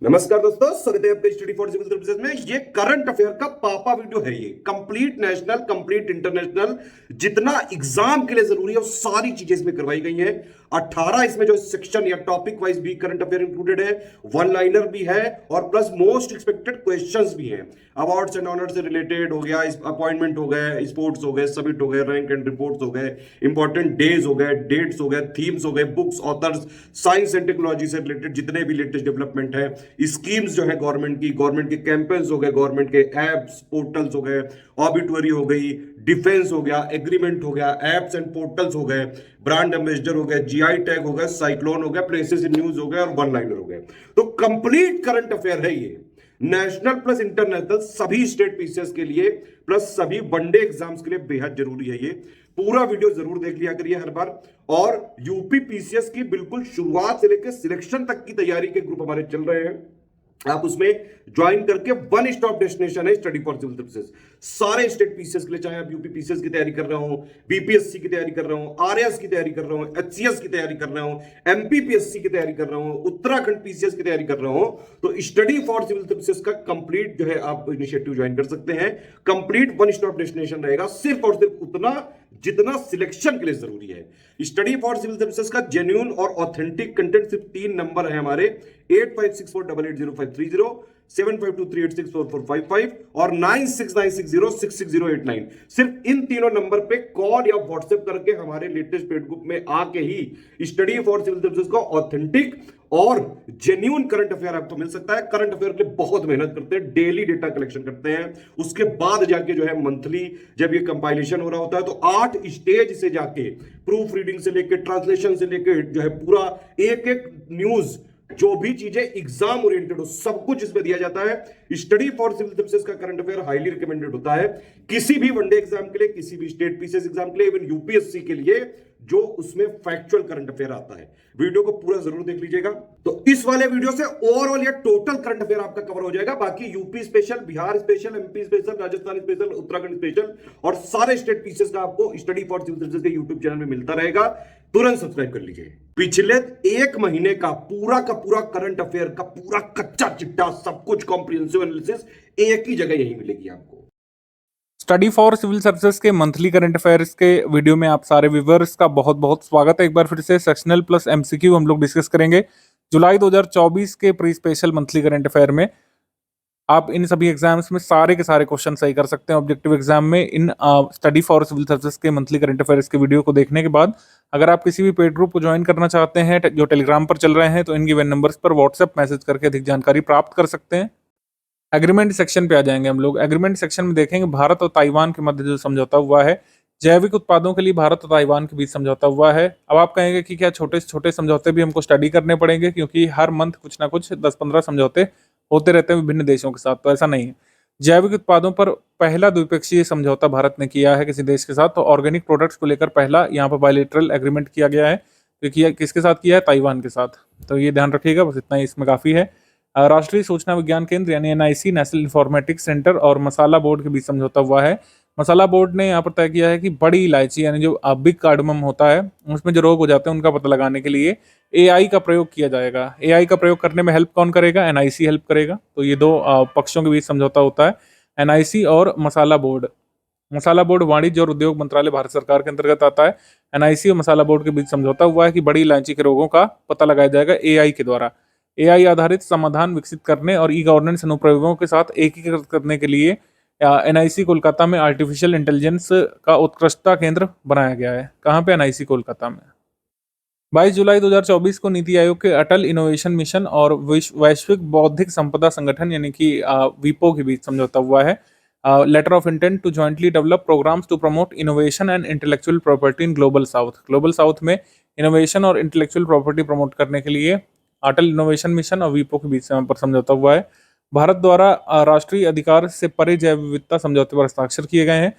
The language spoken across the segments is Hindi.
नमस्कार दोस्तों, स्वागत है आपके स्टडी फॉर सिविल सर्विसेज में। ये करंट अफेयर का पापा वीडियो है। ये कंप्लीट नेशनल, कंप्लीट इंटरनेशनल, जितना एग्जाम के लिए जरूरी है वो सारी चीजें इसमें करवाई गई हैं। 18 इसमें जो सेक्शन या टॉपिक वाइज भी करंट अफेयर इंक्लूडेड है, वन लाइनर भी है और प्लस मोस्ट एक्सपेक्टेड क्वेश्चंस भी हैं। अवार्ड्स एंड ऑनर से रिलेटेड हो गया, अपॉइंटमेंट हो गए, स्पोर्ट्स हो गए, समिट हो गए, रैंक एंड रिपोर्ट्स हो गए, इंपॉर्टेंट डेज हो गए, डेट्स हो गए, थीम्स हो गए, books, authors, science and technology से रिलेटेड जितने भी लेटेस्ट डेवलपमेंट है, स्कीम्स जो है गवर्नमेंट के कैंपेन्स हो गए, गवर्नमेंट के एप्स पोर्टल्स हो गए, ऑबिटुअरी हो गई, डिफेंस हो गया, एग्रीमेंट हो गया, एप्स एंड पोर्टल्स हो गए, ब्रांड एम्बेसडर हो गए, जीआई टैग हो गए, साइक्लोन हो गया, प्लेसेस इन न्यूज हो गए और वन लाइनर हो गए। तो कंप्लीट करंट अफेयर है ये, नेशनल प्लस इंटरनेशनल, सभी स्टेट पीसीएस के लिए प्लस सभी वनडे एग्जाम्स के लिए बेहद जरूरी है। ये पूरा वीडियो जरूर देख लिया करिए हर बार। और यूपी पीसीएस की बिल्कुल शुरुआत से लेकर सिलेक्शन तक की तैयारी के ग्रुप हमारे चल रहे हैं। आप उसमें ज्वाइन करके वन स्टॉप डेस्टिनेशन है स्टडी फॉर सिविल सर्विसेज। सारे स्टेट पीसीएस के लिए, चाहे आप यूपी पीसीएस की तैयारी कर रहा हूं, बीपीएससी की तैयारी कर रहा हूं, आरएस की तैयारी कर रहा हूं, एचसीएस की तैयारी कर रहा हूं, एमपीपीएससी की तैयारी कर रहा हूं, उत्तराखंड पीसीएस की तैयारी कर रहा हूं, तो स्टडी फॉर सिविल सर्विसेज का कंप्लीट जो है आप इनिशिएटिव ज्वाइन कर सकते हैं। कंप्लीट वन स्टॉप डेस्टिनेशन रहेगा, सिर्फ और सिर्फ उतना जितना सिलेक्शन के लिए जरूरी है। स्टडी फॉर सिविल सर्विसेज का जेन्युइन और ऑथेंटिक कंटेंट सिर्फ 3 नंबर है हमारे, 8564880530, 7523864455 और 9696066089। सिर्फ इन तीनों नंबर पे कॉल या व्हाट्सएप करके हमारे लेटेस्ट पेड ग्रुप में आके ही स्टडी फॉर सिविल सर्विसेज का ऑथेंटिक और जेन्युइन करंट अफेयर आपको मिल सकता है। करंट अफेयर के लिए बहुत मेहनत करते हैं, डेली डेटा कलेक्शन करते हैं, उसके बाद जाके जो है मंथली जब ये कंपाइलेशन हो रहा होता है तो 8 स्टेज से जाके प्रूफ रीडिंग से लेके ट्रांसलेशन से लेके जो है पूरा एक एक न्यूज, जो भी चीजें एग्जाम ओरिएंटेड हो, सब कुछ इसमें दिया जाता है। स्टडी फॉर सिविल सर्विसेज का करंट अफेयर हाईली रिकमेंडेड होता है किसी भी वनडे एग्जाम के लिए, किसी भी स्टेट पीसीएस एग्जाम के लिए, इवन यूपीएससी के लिए, जो उसमें फैक्चुअल करंट अफेयर आता है। वीडियो को पूरा जरूर देख लीजिएगा। तो इस वाले वीडियो से ओवरऑल या टोटल करंट अफेयर आपका कवर हो जाएगा। बाकी UP special, Bihar special, MP special, Rajasthan special, Uttarakhand special और सारे स्टेट पीसीएस का आपको स्टडी फॉर सिविल सर्विसेज के यूट्यूब चैनल में मिलता रहेगा। तुरंत सब्सक्राइब कर लीजिए। पिछले 1 महीने का पूरा करंट अफेयर का पूरा कच्चा चिट्ठा, सब कुछ कॉम्प्रिहेंसिव एनालिसिस एक ही जगह यही मिलेगी आपको। स्टडी फॉर सिविल सर्विसेज के मंथली करंट अफेयर्स के वीडियो में आप सारे व्यूअर्स का बहुत बहुत स्वागत है। एक बार फिर से सेक्शनल प्लस एमसीक्यू हम लोग डिस्कस करेंगे जुलाई 2024 के pre special monthly current affair में। आप इन सभी एग्जाम्स में सारे के सारे क्वेश्चन सही कर सकते हैं ऑब्जेक्टिव एग्जाम में। In study for civil services के मंथली करंट अफेयर्स के वीडियो को देखने के बाद अगर आप किसी भी पेड ग्रुप को ज्वाइन करना चाहते हैं जो टेलीग्राम पर चल रहे हैं, तो इन गिवन नंबर्स पर व्हाट्सएप मैसेज करके अधिक जानकारी प्राप्त कर सकते हैं। एग्रीमेंट सेक्शन पे आ जाएंगे हम लोग। एग्रीमेंट सेक्शन में देखेंगे भारत और ताइवान के मध्य जो समझौता हुआ है, जैविक उत्पादों के लिए भारत और ताइवान के बीच समझौता हुआ है। अब आप कहेंगे कि क्या छोटे से छोटे समझौते भी हमको स्टडी करने पड़ेंगे, क्योंकि हर मंथ कुछ ना कुछ 10-15 समझौते होते रहते हैं विभिन्न देशों के साथ। तो ऐसा नहीं है। जैविक उत्पादों पर पहला द्विपक्षीय समझौता भारत ने किया है किसी देश के साथ, तो ऑर्गेनिक प्रोडक्ट्स को लेकर पहला यहाँ पर बायलैटरल एग्रीमेंट किया गया है। तो किसके साथ किया है? ताइवान के साथ। तो ये ध्यान रखिएगा, बस इतना ही इसमें काफ़ी है। राष्ट्रीय सूचना विज्ञान केंद्र यानी एनआईसी, नेशनल इंफॉर्मेटिक्स सेंटर और मसाला बोर्ड के बीच समझौता हुआ है। मसाला बोर्ड ने यहाँ पर तय किया है कि बड़ी इलायची यानी जो बिग कार्डमम होता है, उसमें जो रोग हो जाते हैं उनका पता लगाने के लिए एआई का प्रयोग किया जाएगा। एआई का प्रयोग करने में हेल्प कौन करेगा? एनआईसी हेल्प करेगा। तो ये 2 पक्षों के बीच समझौता होता है, एनआईसी और मसाला बोर्ड। मसाला बोर्ड वाणिज्य और उद्योग मंत्रालय भारत सरकार के अंतर्गत आता है। एनआईसी और मसाला बोर्ड के बीच समझौता हुआ है कि बड़ी इलायची के रोगों का पता लगाया जाएगा एआई के द्वारा। एआई आधारित समाधान विकसित करने और ई गवर्नेंस अनुप्रयोगों के साथ एकीकृत करने के लिए एनआईसी कोलकाता में आर्टिफिशियल इंटेलिजेंस का उत्कृष्टता केंद्र बनाया गया है। कहाँ पे? एनआईसी कोलकाता में। 22 जुलाई 2024 को नीति आयोग के अटल इनोवेशन मिशन और वैश्विक बौद्धिक संपदा संगठन यानी कि वीपो के बीच समझौता हुआ है। Letter of intent to jointly develop programmes to promote innovation and intellectual property in global south. Global south में इनोवेशन और इंटेलेक्चुअल प्रॉपर्टी प्रमोट करने के लिए अटल इनोवेशन मिशन और वीपो के बीच पर समझौता हुआ है। भारत द्वारा राष्ट्रीय अधिकार से परे जैव विविधता समझौते पर हस्ताक्षर किए गए हैं।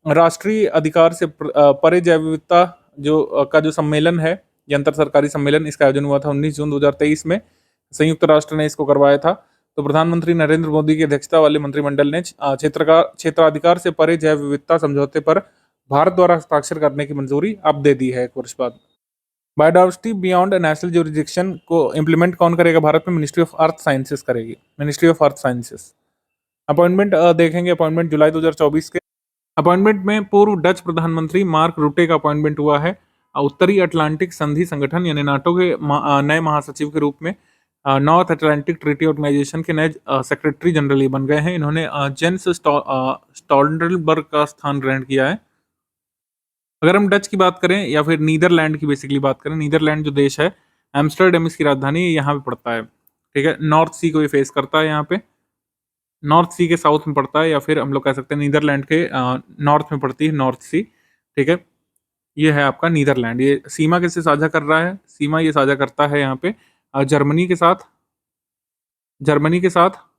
राष्ट्रीय अधिकार से परे जैव विविधता जो सम्मेलन है, ये अंतर सरकारी सम्मेलन, इसका आयोजन हुआ था 19 जून 2023 में। संयुक्त राष्ट्र ने इसको करवाया था। तो प्रधानमंत्री नरेंद्र मोदी की अध्यक्षता वाले मंत्रिमंडल ने क्षेत्राधिकार से परे जैव विविधता समझौते पर भारत द्वारा हस्ताक्षर करने की मंजूरी अब दे दी है 1 वर्ष बाद। बायोडाइवर्सिटी बियॉन्ड नेशनल जुरिडिक्शन को इम्प्लीमेंट कौन करेगा भारत में? मिनिस्ट्री ऑफ अर्थ साइंसेस करेगी, ministry of earth sciences. Appointment देखेंगे, अपॉइंटमेंट जुलाई 2024 के अपॉइंटमेंट में पूर्व डच प्रधानमंत्री मार्क रूटे का अपॉइंटमेंट हुआ है उत्तरी अटलांटिक संधि संगठन यानी नाटो के नए महासचिव के रूप में। नॉर्थ अटलांटिक ट्रीटी ऑर्गेनाइजेशन के नए सेक्रेटरी जनरल ये बन गए हैं। इन्होंने जेंस स्टोल्टनबर्ग का स्थान ग्रहण किया है। अगर हम डच की बात करें या फिर नीदरलैंड की बेसिकली बात करें, नीदरलैंड जो देश है, एम्स्टर्डम इसकी राजधानी है, यहाँ पे पड़ता है। ठीक है, नॉर्थ सी को ये फेस करता है, यहाँ पे नॉर्थ सी के साउथ में पड़ता है, या फिर हम लोग कह सकते हैं नीदरलैंड के नॉर्थ में पड़ती है नॉर्थ सी। ठीक है, ये है आपका नीदरलैंड। ये सीमा किससे साझा कर रहा है? सीमा ये साझा करता है यहाँ पे जर्मनी के साथ,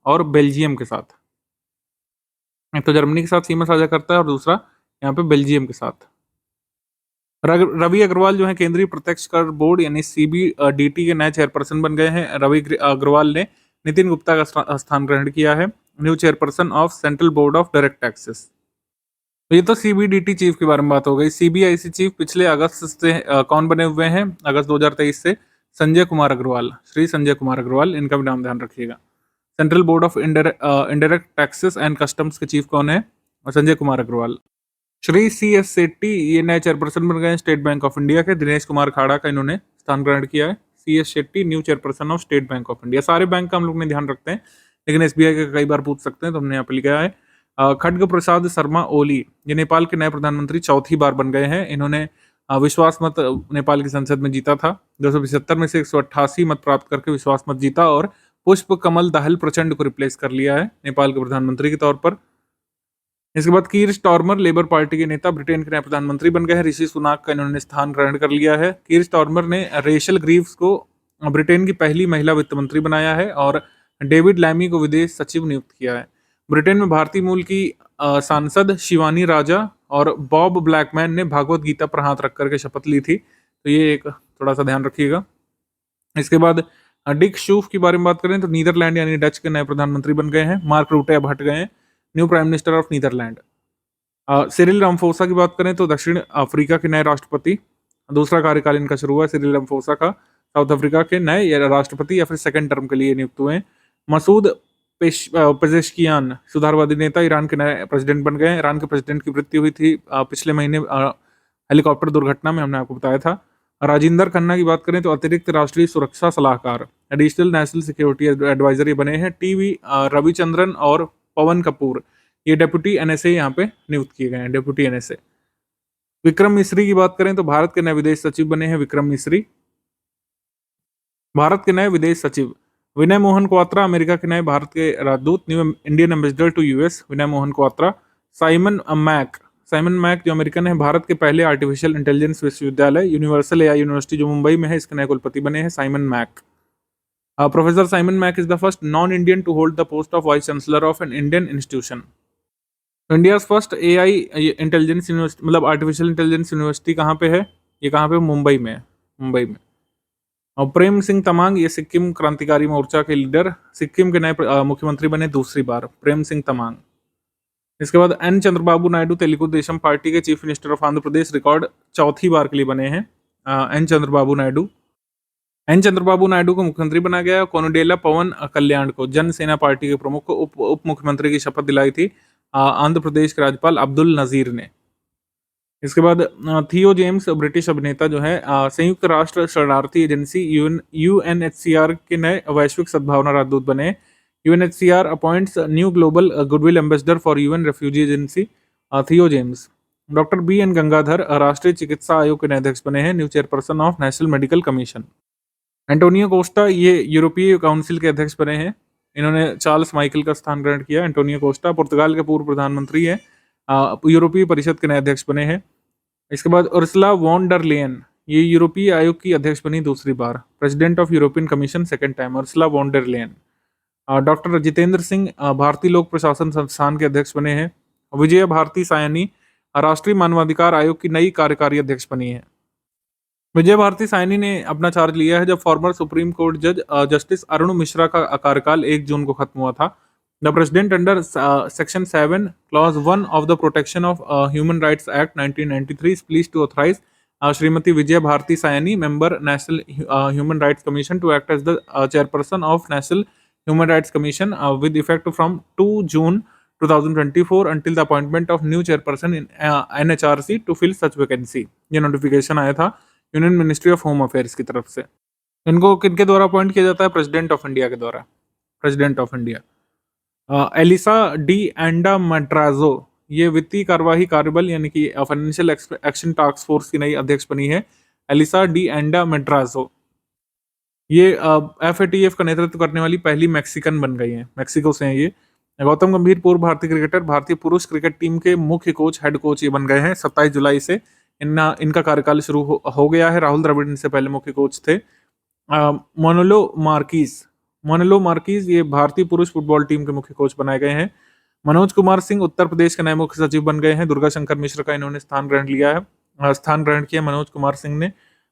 और बेल्जियम के साथ। एक तो जर्मनी के साथ सीमा साझा करता है और दूसरा यहाँ पे बेल्जियम के साथ। रवि अग्रवाल जो है केंद्रीय प्रत्यक्ष कर बोर्ड यानी CBDT के नए चेयरपर्सन बन गए हैं। रवि अग्रवाल ने नितिन गुप्ता का स्थान ग्रहण किया है, new chairperson of central board of direct taxes. तो ये तो CBDT चीफ के बारे में बात हो गई। CBIC चीफ पिछले अगस्त से कौन बने हुए हैं? अगस्त 2023 से संजय कुमार अग्रवाल, श्री संजय कुमार अग्रवाल, इनका भी नाम ध्यान रखिएगा। Central board of indirect taxes and customs के चीफ कौन है? संजय कुमार अग्रवाल। श्री CS सेट्टी ये नए चेयरपर्सन बन गए हैं स्टेट बैंक ऑफ इंडिया के। दिनेश कुमार खाड़ा का इन्होंने स्थान ग्रहण किया है। CS Shetty new chairperson of state bank of India. सारे बैंक का हम लोग ने ध्यान रखते हैं, लेकिन SBI का कई बार पूछ सकते हैं, तो हमने यहाँ पे लिखा है। खड्ग प्रसाद शर्मा ओली ये नेपाल के नए प्रधानमंत्री चौथी बार बन गए हैं। इन्होंने विश्वास मत नेपाल की संसद में जीता था, 275 में से 188 मत प्राप्त करके विश्वास मत जीता और पुष्प कमल दाहाल प्रचंड को रिप्लेस कर लिया है नेपाल के प्रधानमंत्री के तौर पर। इसके बाद कीर स्टार्मर लेबर पार्टी के नेता ब्रिटेन के नए प्रधानमंत्री बन गए हैं। ऋषि सुनाक का इन्होंने स्थान ग्रहण कर लिया है। कीर स्टार्मर ने रेशल ग्रीव्स को ब्रिटेन की पहली महिला वित्त मंत्री बनाया है और डेविड लैमी को विदेश सचिव नियुक्त किया है। ब्रिटेन में भारतीय मूल की सांसद शिवानी राजा और बॉब ब्लैकमैन ने भागवत गीता पर हाथ रख करके शपथ ली थी, तो ये एक थोड़ा सा ध्यान रखिएगा। इसके बाद डिक शूफ के बारे में बात करें तो नीदरलैंड यानी डच के नए प्रधानमंत्री बन गए हैं। मार्क रूटे अब हट गए हैं, new prime minister of Netherland. Cyril Ramaphosa की बात करें तो दक्षिण अफ्रीका के नए राष्ट्रपति, दूसरा कार्यकाल इनका शुरू हुआ सिरिल रामफोसा का, साउथ अफ्रीका के नए राष्ट्रपति या फिर सेकंड टर्म के लिए नियुक्त हुए हैं। मसूद पेजेश्कियान सुधारवादी नेता ईरान के नए प्रेसिडेंट बन गए हैं। ईरान के प्रेसिडेंट की मृत्यु हुई थी पिछले महीने हेलीकॉप्टर दुर्घटना में, हमने आपको बताया था। राजिंदर खन्ना की बात करें तो अतिरिक्त राष्ट्रीय सुरक्षा सलाहकार, एडिशनल नेशनल सिक्योरिटी एडवाइजर बने हैं। TV रविचंद्रन और पवन कपूर ये डेप्यूटी NSA यहाँ पे नियुक्त किए गए हैं, डेप्यूटी NSA। विक्रम मिस्री की बात करें तो भारत के नए विदेश सचिव बने हैं विक्रम मिस्री। भारत के नए विदेश सचिव विनय मोहन क्वात्रा, अमेरिका के नए भारत के राजदूत, new Indian ambassador to US Vinay Mohan Kwatra. Simon Mack जो अमेरिकन है, भारत के पहले आर्टिफिशियल इंटेलिजेंस विश्वविद्यालय यूनिवर्सल AI यूनिवर्सिटी जो मुंबई में है, इसके नए कुलपति बने हैं Simon Mack. Professor Simon Mack is the first non Indian to hold the post of vice chancellor of an Indian institution. India first AI intelligence university, मतलब आर्टिफिशियल इंटेलिजेंस यूनिवर्सिटी कहाँ पे है? ये कहाँ पे? मुंबई में है, मुंबई में। और प्रेम सिंह तमांग ये सिक्किम क्रांतिकारी मोर्चा के लीडर, सिक्किम के नए मुख्यमंत्री बने दूसरी बार, प्रेम सिंह तमांग। इसके बाद N चंद्रबाबू नायडू तेलुगु देशम पार्टी के chief minister of Andhra Pradesh, record चौथी बार के लिए बने हैं N चंद्रबाबू नायडू को मुख्यमंत्री बना गया। कोनडेला पवन कल्याण को जन सेना पार्टी के प्रमुख को उप मुख्यमंत्री की शपथ दिलाई थी आंध्र प्रदेश के राज्यपाल अब्दुल नजीर ने। इसके बाद थियो जेम्स ब्रिटिश अभिनेता जो है संयुक्त राष्ट्र शरणार्थी एजेंसी UNHCR के नए वैश्विक सद्भावना राजदूत बने। UNHCR appoints new global goodwill ambassador for UN refugee agency थियो जेम्स। डॉक्टर BN गंगाधर राष्ट्रीय चिकित्सा आयोग के नए अध्यक्ष बने हैं, new chairperson of national medical commission. Antonio Costa ये यूरोपीय काउंसिल के अध्यक्ष बने हैं, इन्होंने चार्ल्स माइकल का स्थान ग्रहण किया। एंटोनियो कोस्टा पुर्तगाल के पूर्व प्रधानमंत्री हैं, यूरोपीय परिषद के नए अध्यक्ष बने हैं। इसके बाद उर्सुला वॉन डर लेयन ये यूरोपीय आयोग की अध्यक्ष बनी दूसरी बार, president of European commission second time, Ursula von der Leyen. Doctor Jitendra Singh भारतीय लोक प्रशासन संस्थान के अध्यक्ष बने हैं। विजया भारती सायनी राष्ट्रीय मानवाधिकार आयोग की नई कार्यकारी अध्यक्ष बनी है। विजय भारती सायनी ने अपना चार्ज लिया है जब फॉर्मर सुप्रीम कोर्ट जज जस्टिस अरुण मिश्रा का कार्यकाल 1 जून को खत्म हुआ था। The president under section 7 clause 1 of the protection of human rights act 1993 is pleased to authorise Shrimati Vijay Bharati Sayani, member national human rights commission, to act as the chairperson of national human rights commission with effect from 2 June 2024 until the appointment of new chairperson in NHRC to fill such vacancy। ये नोटिफिकेशन आया था union ministry of home affairs की तरफ से। इनको किनके द्वारा अपॉइंट किया जाता है? प्रेसिडेंट ऑफ इंडिया के द्वारा, president of India. Elisa de Anda Madrazo, ये वित्तीय कार्यवाही कार्यबल यानी कि फाइनेंशियल एक्शन टास्क फोर्स की नई अध्यक्ष बनी है, एलिसा डी एंडा मैड्राजो। ये FATF का नेतृत्व करने वाली पहली मैक्सिकन बन गई हैं, मैक्सिको से हैं ये। गौतम गंभीर पूर्व भारतीय क्रिकेटर, भारतीय पुरुष क्रिकेट टीम के मुख्य कोच, हेड कोच ये बन गए हैं 27 जुलाई से। इनका कार्यकाल शुरू हो गया है। राहुल द्रविड़ इनसे पहले मुख्य कोच थे। मोनेलो मार्किस ये भारतीय पुरुष फुटबॉल टीम के मुख्य कोच बनाए गए हैं। मनोज कुमार सिंह उत्तर प्रदेश के नए मुख्य सचिव बन गए हैं। दुर्गा शंकर मिश्र का इन्होंने स्थान ग्रहण किया मनोज कुमार सिंह ने।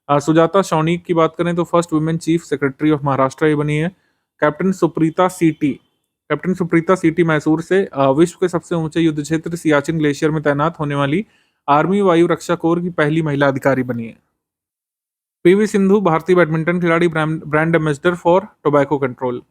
सुजाता शौनिक की बात करें तो first women chief secretary of Maharashtra ये बनी है। कैप्टन सुप्रीता सीटी मैसूर से विश्व के सबसे ऊंचे युद्ध क्षेत्र सियाचिन ग्लेशियर में तैनात होने वाली आर्मी वायु रक्षा कोर की पहली महिला अधिकारी बनी है। PV सिंधु भारतीय बैडमिंटन खिलाड़ी, brand ambassador for tobacco control.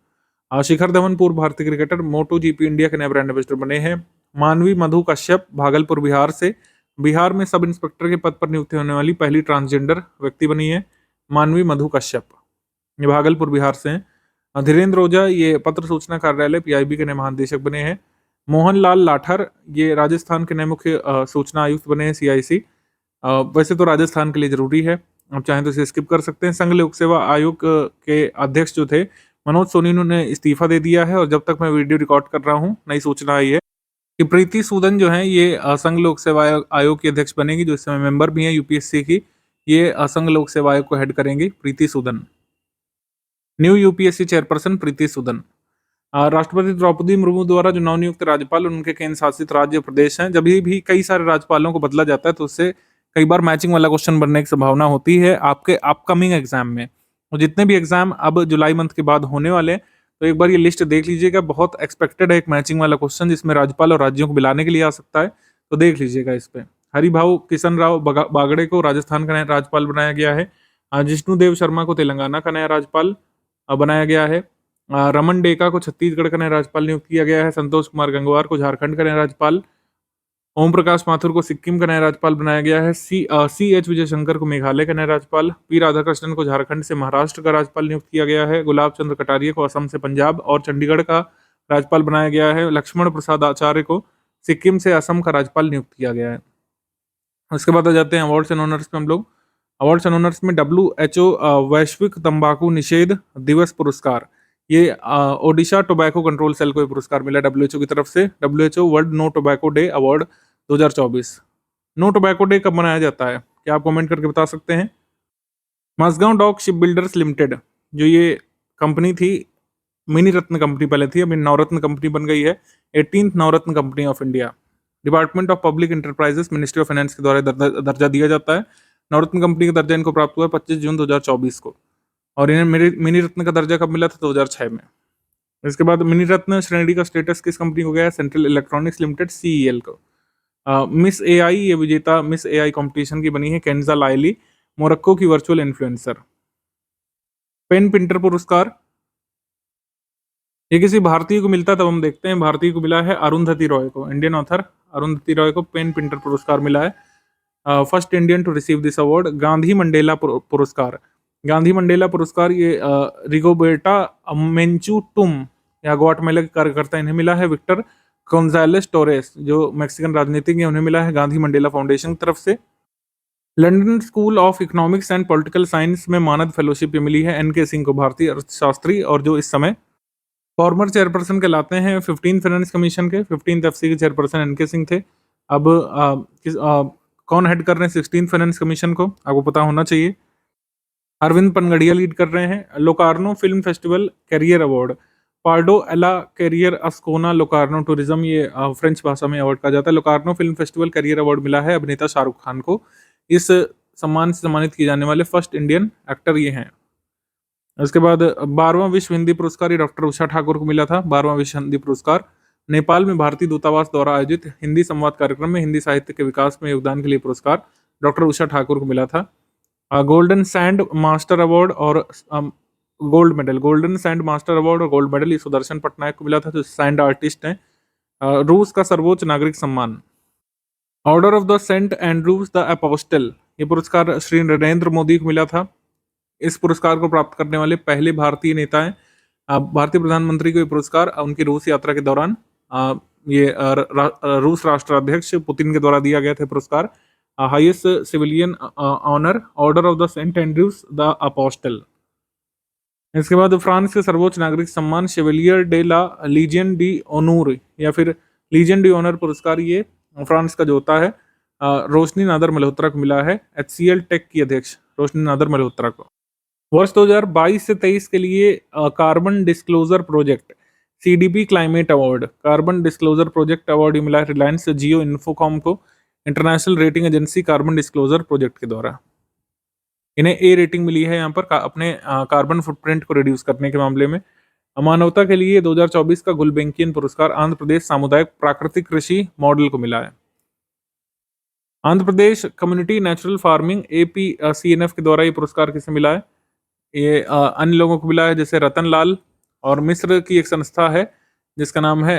Shikhar Dhawan पूर्व भारतीय क्रिकेटर, मोटो GP इंडिया के नए ब्रांड एम्बेसडर बने हैं। मानवी मधु कश्यप भागलपुर बिहार से, बिहार में सब इंस्पेक्टर के पद पर नियुक्ति होने वाली पहली ट्रांसजेंडर व्यक्ति बनी है मानवी मधु कश्यप, ये भागलपुर बिहार से हैं। धीरेन्द्र ओझा ये पत्र सूचना कार्यालय PIB के नए महानिदेशक बने हैं। मोहन लाल लाठर ये राजस्थान के नए मुख्य सूचना आयुक्त बने हैं CIC। वैसे तो राजस्थान के लिए जरूरी है, आप चाहें तो इसे स्किप कर सकते हैं। संघ लोक सेवा आयोग के अध्यक्ष जो थे मनोज सोनी ने इस्तीफा दे दिया है, और जब तक मैं वीडियो रिकॉर्ड कर रहा हूँ नई सूचना आई है कि प्रीति सूदन जो है ये संघ लोक सेवा आयोग की अध्यक्ष बनेगी, जो इस समय मेंबर भी है UPSC की। ये संघ लोक सेवा आयोग को हेड करेंगी Preeti Sudan. New UPSC chairperson Preeti Sudan. राष्ट्रपति द्रौपदी मुर्मू द्वारा जो नवनियुक्त राज्यपाल उनके केंद्र शासित राज्य प्रदेश हैं, जब भी कई सारे राज्यपालों को बदला जाता है तो उससे कई बार मैचिंग वाला क्वेश्चन बनने की संभावना होती है आपके अपकमिंग एग्जाम में। और जितने भी एग्जाम अब जुलाई मंथ के बाद होने वाले हैं, तो एक बार ये लिस्ट देख लीजिएगा। बहुत एक्सपेक्टेड है एक मैचिंग वाला क्वेश्चन जिसमें राज्यपाल और राज्यों को मिलाने के लिए आ सकता है, तो देख लीजिएगा इस पे। हरिभाऊ किशन राव बागड़े को राजस्थान का नया राज्यपाल बनाया गया है। जिष्णुदेव शर्मा को तेलंगाना का नया राज्यपाल बनाया गया है। रमन डेका को छत्तीसगढ़ का नया राज्यपाल नियुक्त किया गया है। संतोष कुमार गंगवार को झारखंड का नया राज्यपाल, ओम प्रकाश माथुर को सिक्किम का नया राज्यपाल बनाया गया है। CH विजयशंकर को मेघालय का नया राज्यपाल, P राधाकृष्णन को झारखंड से महाराष्ट्र का राज्यपाल नियुक्त किया गया है। गुलाब चंद्र कटारिया को असम से पंजाब और चंडीगढ़ का राज्यपाल बनाया गया है। लक्ष्मण प्रसाद आचार्य को सिक्किम से असम का राज्यपाल नियुक्त किया गया है। उसके बाद आ जाते हैं अवार्ड्स एंड ऑनर्स में हम लोग। अवार्ड्स एंड ऑनर्स में WHO वैश्विक तंबाकू निषेध दिवस पुरस्कार, ये ओडिशा टोबैको कंट्रोल सेल को पुरस्कार मिला WHO की तरफ से। WHO world no tobacco day award 2024। No tobacco day कब मनाया जाता है, क्या आप कमेंट करके बता सकते हैं? Mazagon dock ship builders limited, जो ये कंपनी थी, मिनी रत्न कंपनी पहले थी, अभी नवरत्न कंपनी बन गई है। 18th Navratna company of India. Department of public enterprises, ministry of finance के द्वारा दर्जा दिया जाता है। नवरत्न कंपनी का दर्जा इनको प्राप्त हुआ 25 जून 2024 को, और इन्हें मिनी रत्न का दर्जा कब मिला था? 2006 में। इसके बाद मिनी रत्न श्रेणी का स्टेटस किस कंपनी को गया है? सेंट्रल इलेक्ट्रॉनिक्स लिमिटेड CEL को। मिस AI, ये विजेता मिस AI कंपटीशन की बनी है केन्जा लाइली, मोरक्को की वर्चुअल इन्फ्लुएंसर। पेन प्रिंटर पुरस्कार, ये किसी भारतीय को मिलता है, तब हम देखते हैं। भारतीय को मिला है अरुंधति रॉय को, इंडियन ऑथर अरुंधति रॉय को पेन प्रिंटर पुरस्कार मिला है। First Indian to receive this award. Gandhi Mandela पुरस्कार, गांधी मंडेला पुरस्कार ये रिगोबेर्टा मेंचू टुम या ग्वाटेमाला के कार्यकर्ता, इन्हें मिला है। विक्टर गोंजालेस टोरेस जो मैक्सिकन राजनीतिज्ञ हैं, उन्हें मिला है गांधी मंडेला फाउंडेशन की तरफ से। London school of economics and political science में मानद फेलोशिप मिली है NK सिंह को, भारतीय अर्थशास्त्री, और जो इस समय फॉर्मर चेयरपर्सन कहलाते हैं 15th फाइनेंस कमीशन के। 15th FC के चेयरपर्सन NK सिंह थे। अब कौन हेड कर रहे हैं 16th फाइनेंस कमीशन को, आपको पता होना चाहिए। अरविंद पनगड़िया लीड कर रहे हैं। Locarno film festival career award, Pardo alla Carriera Ascona Locarno tourism, ये फ्रेंच भाषा में अवार्ड कहा जाता है। Locarno film festival career award मिला है अभिनेता शाहरुख खान को। इस सम्मान से सम्मानित किए जाने वाले फर्स्ट इंडियन एक्टर ये हैं। उसके बाद 12वां विश्व हिंदी पुरस्कार ये डॉक्टर उषा ठाकुर को मिला था। 12वां विश्व हिंदी पुरस्कार नेपाल में भारतीय दूतावास द्वारा आयोजित हिंदी संवाद कार्यक्रम में हिंदी साहित्य के विकास में योगदान के लिए पुरस्कार डॉक्टर उषा ठाकुर को मिला था। गोल्डन सैंड मास्टर अवार्ड और गोल्डन सैंड मास्टर अवार्ड और गोल्ड मेडल ये सुदर्शन पटनायक को मिला था, जो सैंड आर्टिस्ट हैं। रूस का सर्वोच्च नागरिक सम्मान order of the Saint Andrews the Apostle, ये पुरस्कार श्री नरेंद्र मोदी को मिला था। इस पुरस्कार को प्राप्त करने वाले पहले भारतीय नेता हैं। भारतीय प्रधानमंत्री को ये पुरस्कार उनकी रूस यात्रा के दौरान रूस राष्ट्राध्यक्ष पुतिन के द्वारा दिया गया था पुरस्कार। Highest civilian honour order of the Saint Andrews the Apostle. इसके बाद फ्रांस के सर्वोच्च नागरिक सम्मान chevalier de la Legion de honneur या फिर लीजियन डी ऑनर पुरस्कार ये फ्रांस का जो होता है रोशनी नादर मल्होत्रा को मिला है। HCL टेक की अध्यक्ष रोशनी नादर मल्होत्रा को। वर्ष 2022 से 23 के लिए carbon disclosure project CDP climate award, carbon disclosure project award ये मिला है रिलायंस जियो इन्फोकॉम को, international rating agency carbon disclosure project के द्वारा। इन्हें A रेटिंग मिली है यहाँ पर अपने कार्बन फुटप्रिंट को रिड्यूस करने के मामले में। मानवता के लिए 2024 का गुलबेंकियन पुरस्कार आंध्र प्रदेश सामुदायिक प्राकृतिक कृषि मॉडल को मिला है। Andhra Pradesh community natural farming APCNF के द्वारा ये पुरस्कार किसे मिला है? ये अन्य लोगों को मिला है, जैसे रतन लाल, और मिस्र की एक संस्था है जिसका नाम है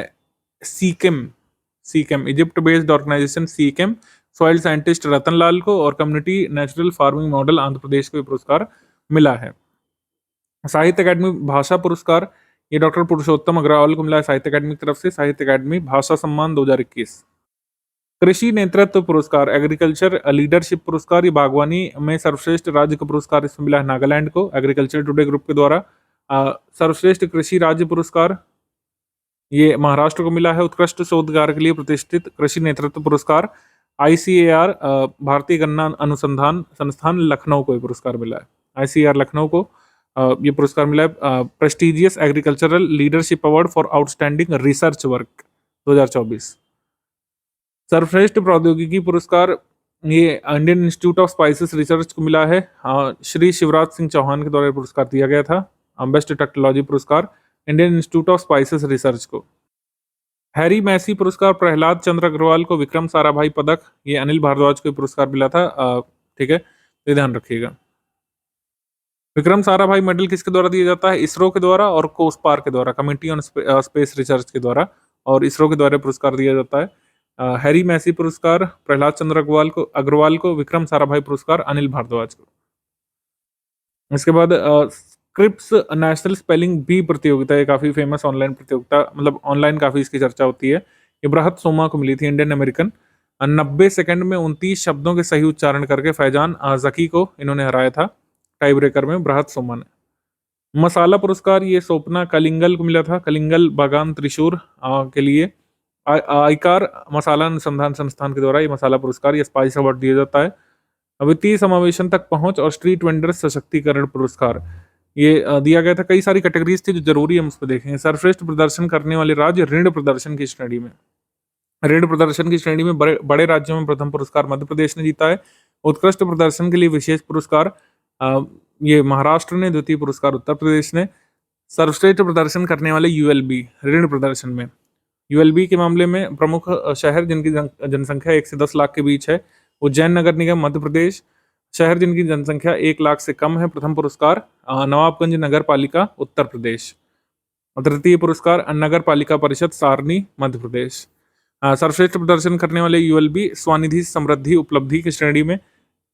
Sekem, Egypt based organisation Sekem, soil scientist Rattan Lal को, और community natural farming model Andhra Pradesh को ये पुरस्कार मिला है। साहित्य अकादमी भाषा पुरस्कार ये डॉक्टर पुरुषोत्तम अग्रवाल को मिला है साहित्य अकादमी की तरफ से, साहित्य अकादमी भाषा सम्मान 2021। कृषि नेतृत्व पुरस्कार एग्रीकल्चर लीडरशिप पुरस्कार ये बागवानी में सर्वश्रेष्ठ राज्य का पुरस्कार इसमें मिला है नागालैंड को एग्रीकल्चर टुडे ग्रुप के द्वारा। सर्वश्रेष्ठ कृषि राज्य पुरस्कार ये महाराष्ट्र को मिला है। उत्कृष्ट शोधकार के लिए प्रतिष्ठित कृषि नेतृत्व पुरस्कार ICAR भारतीय गन्ना अनुसंधान संस्थान लखनऊ को ये पुरस्कार मिला है। ICAR लखनऊ को ये पुरस्कार मिला है। Prestigious agricultural leadership award for outstanding research work 2024। सर्वश्रेष्ठ प्रौद्योगिकी पुरस्कार ये Indian institute of spices research को मिला है। श्री शिवराज सिंह चौहान के द्वारा पुरस्कार दिया गया था। बेस्ट टेक्नोलॉजी पुरस्कार Indian institute of spices research को। हैरी मैसी पुरस्कार प्रहलाद चंद्र अग्रवाल को। विक्रम साराभाई पदक ये अनिल भारद्वाज को पुरस्कार मिला था। ठीक है, तो ध्यान रखिएगा। विक्रम साराभाई मेडल किसके द्वारा दिया जाता है? इसरो के द्वारा और कोसपार के द्वारा, कमेटी ऑन स्पेस रिसर्च के द्वारा, और इसरो के द्वारा पुरस्कार दिया जाता है। हैरी मैसी पुरस्कार प्रहलाद चंद्र अग्रवाल को, विक्रम साराभाई पुरस्कार अनिल भारद्वाज को। इसके बाद क्रिप्स नेशनल स्पेलिंग बी प्रतियोगिता, ये काफी फेमस ऑनलाइन प्रतियोगिता, मतलब ऑनलाइन काफी इसकी चर्चा होती है। ये बृहत सोमा को मिली थी, इंडियन अमेरिकन। 90 सेकंड में 29 शब्दों के सही उच्चारण करके फैजान जकी को इन्होंने हराया था टाई ब्रेकर में, बृहत सोमा ने। मसाला पुरस्कार ये सोपना कलिंगल को मिला था, कलिंगल बागान त्रिशूर के लिए। आईकार मसाला अनुसंधान संस्थान के द्वारा ये मसाला पुरस्कार, ये स्पाइस अवार्ड दिया जाता है। वित्तीय समावेशन तक पहुंच और स्ट्रीट वेंडर सशक्तिकरण पुरस्कार ये दिया गया था। कई सारी कैटेगरीज थी जो जरूरी हम उस पर देखेंगे। सर्वश्रेष्ठ प्रदर्शन करने वाले राज्य ऋण प्रदर्शन की श्रेणी में, ऋण प्रदर्शन की श्रेणी में बड़े राज्यों में प्रथम पुरस्कार मध्य प्रदेश ने जीता है। उत्कृष्ट प्रदर्शन के लिए विशेष पुरस्कार ये महाराष्ट्र ने, द्वितीय पुरस्कार उत्तर प्रदेश ने। सर्वश्रेष्ठ प्रदर्शन करने वाले ULB ऋण प्रदर्शन में, ULB के मामले में प्रमुख शहर जिनकी जनसंख्या 1 से 10 लाख के बीच है, उज्जैन नगर निगम मध्य प्रदेश। शहर जिनकी जनसंख्या 1 लाख से कम है, प्रथम पुरस्कार नवाबगंज नगर पालिका उत्तर प्रदेश। तृतीय पुरस्कार नगर पालिका परिषद सारनी मध्य प्रदेश। सर्वश्रेष्ठ प्रदर्शन करने वाले ULB स्वनिधि समृद्धि उपलब्धि की श्रेणी में,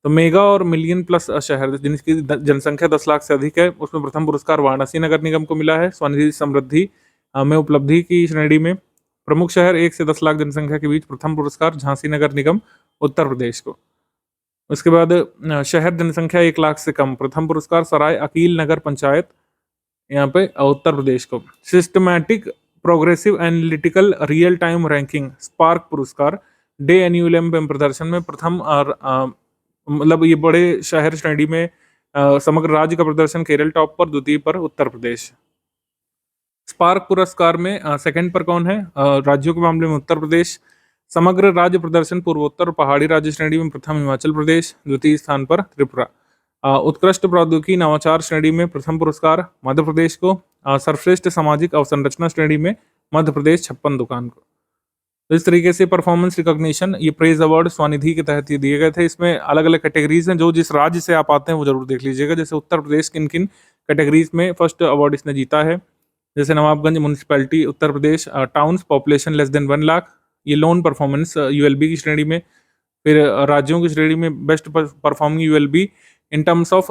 तो मेगा और मिलियन प्लस शहर जिनकी जनसंख्या 10 लाख से अधिक है, उसमें प्रथम पुरस्कार वाराणसी नगर निगम को मिला है स्वनिधि समृद्धि में उपलब्धि की श्रेणी में। प्रमुख शहर 1 से 10 लाख जनसंख्या के बीच, प्रथम पुरस्कार झांसी नगर निगम उत्तर प्रदेश को। उसके बाद शहर जनसंख्या 1 लाख से कम, प्रथम पुरस्कार सराय अकील नगर पंचायत यहाँ पे उत्तर प्रदेश को। Systematic progressive analytical real time ranking spark पुरस्कार डे एन्यूलम प्रदर्शन में प्रथम, मतलब ये बड़े शहर श्रेणी में समग्र राज्य का प्रदर्शन केरल टॉप पर, द्वितीय पर उत्तर प्रदेश। स्पार्क पुरस्कार में सेकंड पर कौन है? राज्यों के मामले में उत्तर प्रदेश। समग्र राज्य प्रदर्शन पूर्वोत्तर पहाड़ी राज्य श्रेणी में प्रथम हिमाचल प्रदेश, द्वितीय स्थान पर त्रिपुरा। उत्कृष्ट प्रौद्योगिकी नवाचार श्रेणी में प्रथम पुरस्कार मध्य प्रदेश को। सर्वश्रेष्ठ सामाजिक अवसंरचना श्रेणी में मध्य प्रदेश 56 दुकान को। तो इस तरीके से परफॉर्मेंस रिकॉग्निशन, ये प्रेज अवार्ड स्वनिधि के तहत ये दिए गए थे। इसमें अलग अलग कैटेगरीज हैं, जो जिस राज्य से आप आते हैं वो जरूर देख लीजिएगा। जैसे उत्तर प्रदेश किन किन कैटेगरीज में फर्स्ट अवार्ड इसने जीता है, जैसे Nawabganj municipality Uttar Pradesh, towns population less than 1 lakh, ये लोन परफॉर्मेंस यूएलबी की श्रेणी में। फिर राज्यों की श्रेणी में best performing ULB in terms of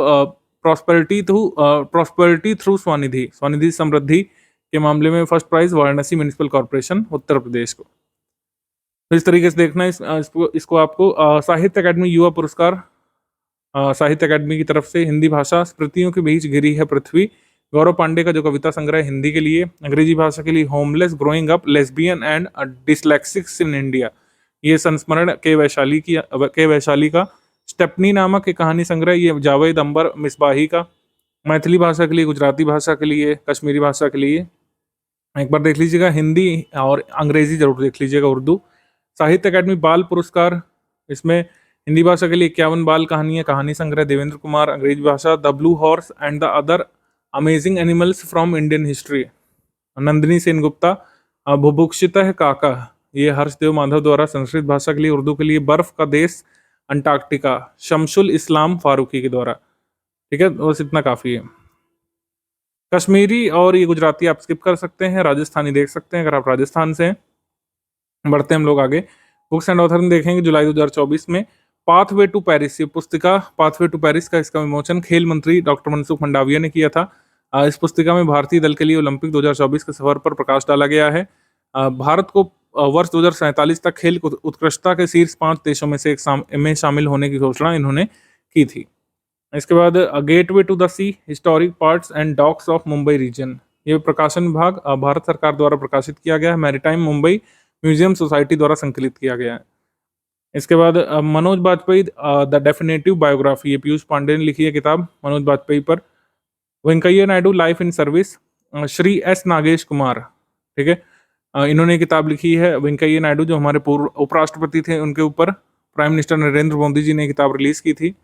prosperity through Svanidhi, Svanidhi Samriddhi के मामले में first prize Varanasi municipal corporation Uttar Pradesh को। तो इस तरीके से देखना है इसको आपको। साहित्य अकादमी युवा पुरस्कार साहित्य अकादमी की तरफ से, हिंदी भाषा स्मृतियों के बीच गिरी है पृथ्वी, गौरव पांडे का जो कविता संग्रह है हिंदी के लिए। अंग्रेजी भाषा के लिए homeless growing up lesbian and dyslexics in India, ये संस्मरण के वैशाली का। स्टेपनी नामक एक कहानी संग्रह, ये जावेद अंबर मिसबाही का। मैथिली भाषा के लिए, गुजराती भाषा के लिए, कश्मीरी भाषा के लिए एक बार देख लीजिएगा। हिंदी और अंग्रेजी जरूर देख लीजिएगा, उर्दू। साहित्य अकादमी बाल पुरस्कार, इसमें हिंदी भाषा के लिए 51 बाल कहानियां, कहानी संग्रह देवेंद्र कुमार। अंग्रेजी भाषा the blue horse and the other amazing animals from Indian history, Nandini Sengupta. Bubhukshitah Kaka, ये हर्षदेव माधव द्वारा संस्कृत भाषा के लिए। उर्दू के लिए बर्फ का देश अंटार्कटिका, शमसुल इस्लाम फारूकी के द्वारा। ठीक है, बस इतना काफी है। कश्मीरी और ये गुजराती आप स्किप कर सकते हैं, राजस्थानी देख सकते हैं अगर आप राजस्थान से हैं। बढ़ते हैं हम लोग आगे। बुक्स एंड ऑथर में देखेंगे जुलाई 2024 में पाथवे टू पेरिस, ये पुस्तिका पाथवे टू पेरिस का इसका विमोचन खेल मंत्री डॉक्टर मनसुख मंडाविया ने किया था। इस पुस्तिका में भारतीय दल के लिए ओलंपिक 2024 के सफर पर प्रकाश डाला गया है। भारत को वर्ष 2047 तक खेल उत्कृष्टता के शीर्ष 5 देशों में से एक में शामिल होने की घोषणा इन्होंने की थी। इसके बाद gateway to the sea, historic parts and docks of Mumbai region, ये प्रकाशन विभाग भारत सरकार द्वारा प्रकाशित किया गया है। मैरीटाइम मुंबई म्यूजियम सोसाइटी द्वारा संकलित किया गया है। इसके बाद Manoj Bajpayee the definitive biography, ये पीयूष पांडे ने लिखी है किताब मनोज बाजपेयी पर। Venkaiah Naidu life in service, Shri S Nagesh Kumar, ठीक है, इन्होंने किताब लिखी है। वेंकैया नायडू जो हमारे पूर्व उपराष्ट्रपति थे, उनके ऊपर प्राइम मिनिस्टर नरेंद्र मोदी जी ने किताब रिलीज की थी।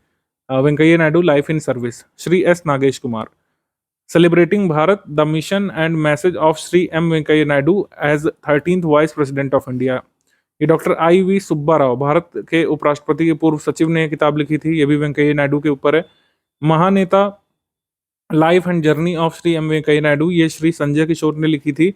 Venkaiah Naidu life in service, Shri S Nagesh Kumar. Celebrating Bharat the mission and message of Shri M Venkaiah Naidu as 13th vice president of India, ये डॉक्टर आई.वी. सुब्बा राव, भारत के उपराष्ट्रपति के पूर्व सचिव ने किताब लिखी थी, ये भी वेंकैया नायडू के ऊपर है। Mahaneta life and journey of Shri M Venkaiah Naidu, ये श्री संजय किशोर ने लिखी थी।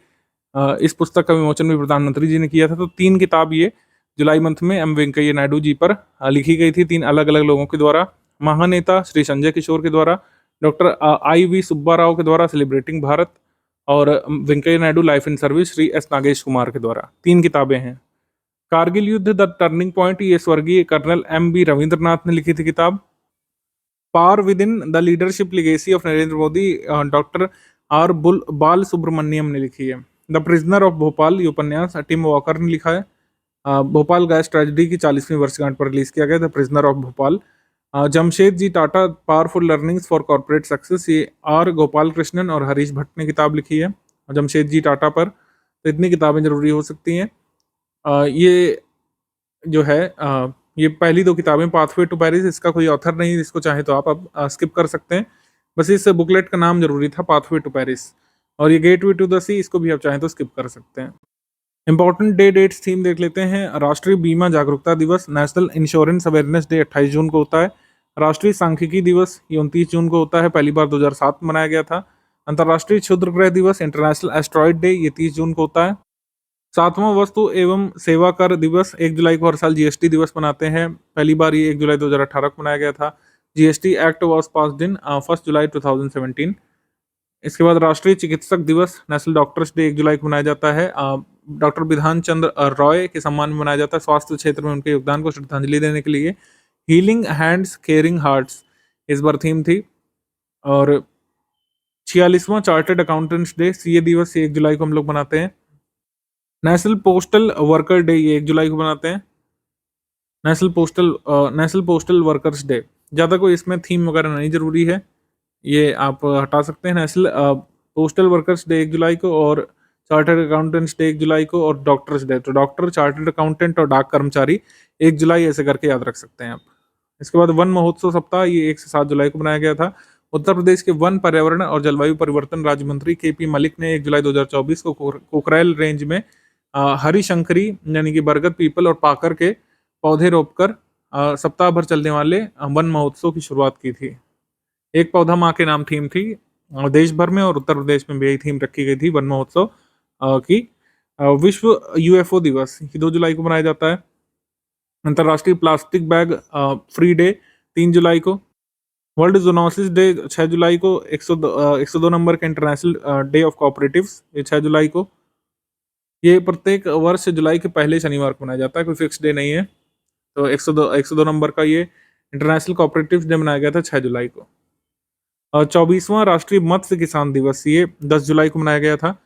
इस पुस्तक का विमोचन भी प्रधानमंत्री जी ने किया था। तो 3 किताब ये जुलाई मंथ में एम वेंकैया नायडू जी पर लिखी गई थी, 3 अलग अलग लोगों के द्वारा। महानेता श्री संजय किशोर के द्वारा, डॉक्टर आई.वी. सुब्बा राव के द्वारा सेलिब्रेटिंग भारत, और Venkaiah Naidu life in service Shri S Nagesh Kumar के द्वारा। 3 किताबें हैं। कारगिल युद्ध द टर्निंग पॉइंट, ये स्वर्गीय कर्नल एम.बी. रविंद्रनाथ ने लिखी थी किताब। Power within the leadership legacy of Narendra Modi, doctor R Bal Subramaniam ने लिखी है। द प्रिजनर ऑफ भोपाल, ये उपन्यास टिम वॉकर ने लिखा है। भोपाल गैस ट्रेजेडी की 40वीं वर्षगांठ पर रिलीज किया गया, the prisoner of Bhopal. Jamshed ji Tata powerful learnings for corporate success, ये आर गोपाल कृष्णन और हरीश भट्ट ने किताब लिखी है जमशेद जी टाटा पर। तो इतनी किताबें जरूरी हो सकती हैं। ये जो है ये पहली 2 किताबें, पाथवे टू पेरिस, इसका कोई ऑथर नहीं, इसको चाहे तो आप अब स्किप कर सकते हैं। बस इस बुकलेट का नाम जरूरी था, पाथवे टू पेरिस। और ये गेटवे टू द सी, इसको भी आप चाहें तो स्किप कर सकते हैं। इंपॉर्टेंट डेट्स थीम देख लेते हैं। राष्ट्रीय बीमा जागरूकता दिवस, नेशनल इंश्योरेंस अवेयरनेस डे 28 जून को होता है। राष्ट्रीय सांख्यिकी दिवस, ये 29 जून को होता है, पहली बार 2007 में मनाया गया था। अंतर्राष्ट्रीय क्षुद्र ग्रह दिवस, इंटरनेशनल एस्ट्रॉइड डे, ये 30 जून को होता है। 7वां वस्तु एवं सेवा कर दिवस, 1 जुलाई को हर साल जीएसटी दिवस मनाते हैं, पहली बार ये 1 जुलाई 2018 को मनाया गया था। GST act was passed in 1 जुलाई 2017। इसके बाद राष्ट्रीय चिकित्सक दिवस, नेशनल डॉक्टर्स डे 1 जुलाई को मनाया जाता है। डॉक्टर विधान चंद्र रॉय के सम्मान में मनाया जाता है, स्वास्थ्य क्षेत्र में उनके योगदान को श्रद्धांजलि देने के लिए। हीलिंग हैंड्स केयरिंग हार्ट्स इस बार थीम थी। और 46वां चार्टर्ड अकाउंटेंट्स डे, सीए दिवस, 1 जुलाई को हम लोग मनाते हैं। नेशनल पोस्टल वर्कर डे, ये 1 जुलाई को मनाते हैं। नेशनल पोस्टल वर्कर्स डे, ज़्यादा कोई इसमें थीम वगैरह नहीं जरूरी है, ये आप हटा सकते हैं। नेशनल पोस्टल वर्कर्स डे 1 जुलाई को, और चार्टर्ड अकाउंटेंट्स डे 1 जुलाई को, और डॉक्टर्स डे, तो डॉक्टर, चार्टर्ड अकाउंटेंट और डाक कर्मचारी 1 जुलाई ऐसे करके याद रख सकते हैं आप। इसके बाद वन महोत्सव सप्ताह, ये 1 से 7 जुलाई को बनाया गया था। उत्तर प्रदेश के वन, पर्यावरण और जलवायु परिवर्तन राज्य मंत्री के.पी. मलिक ने 1 जुलाई 2024 को कोकरेल रेंज में हरिशंकरी यानी कि बरगद, पीपल और पाकर के पौधे रोपकर सप्ताह भर चलने वाले वन महोत्सव की शुरुआत की थी। एक पौधा माँ के नाम थीम थी। देश भर में और उत्तर प्रदेश में भी यही थीम रखी गई थी वन महोत्सव की। विश्व यूएफओ दिवस ये 2 जुलाई को मनाया जाता है। अंतर्राष्ट्रीय प्लास्टिक बैग फ्री डे 3 जुलाई को। वर्ल्ड ज़ूनोसिस डे 6 जुलाई को। 102 नंबर का इंटरनेशनल डे ऑफ कोऑपरेटिव्स ये 6 जुलाई को। ये प्रत्येक वर्ष जुलाई के पहले शनिवार को मनाया जाता है, कोई फिक्स डे नहीं है। तो 102 नंबर का ये इंटरनेशनल कोऑपरेटिव्स डे मनाया गया था 6 जुलाई को। और 24वां राष्ट्रीय मत्स्य किसान दिवस ये 10 जुलाई को मनाया गया था।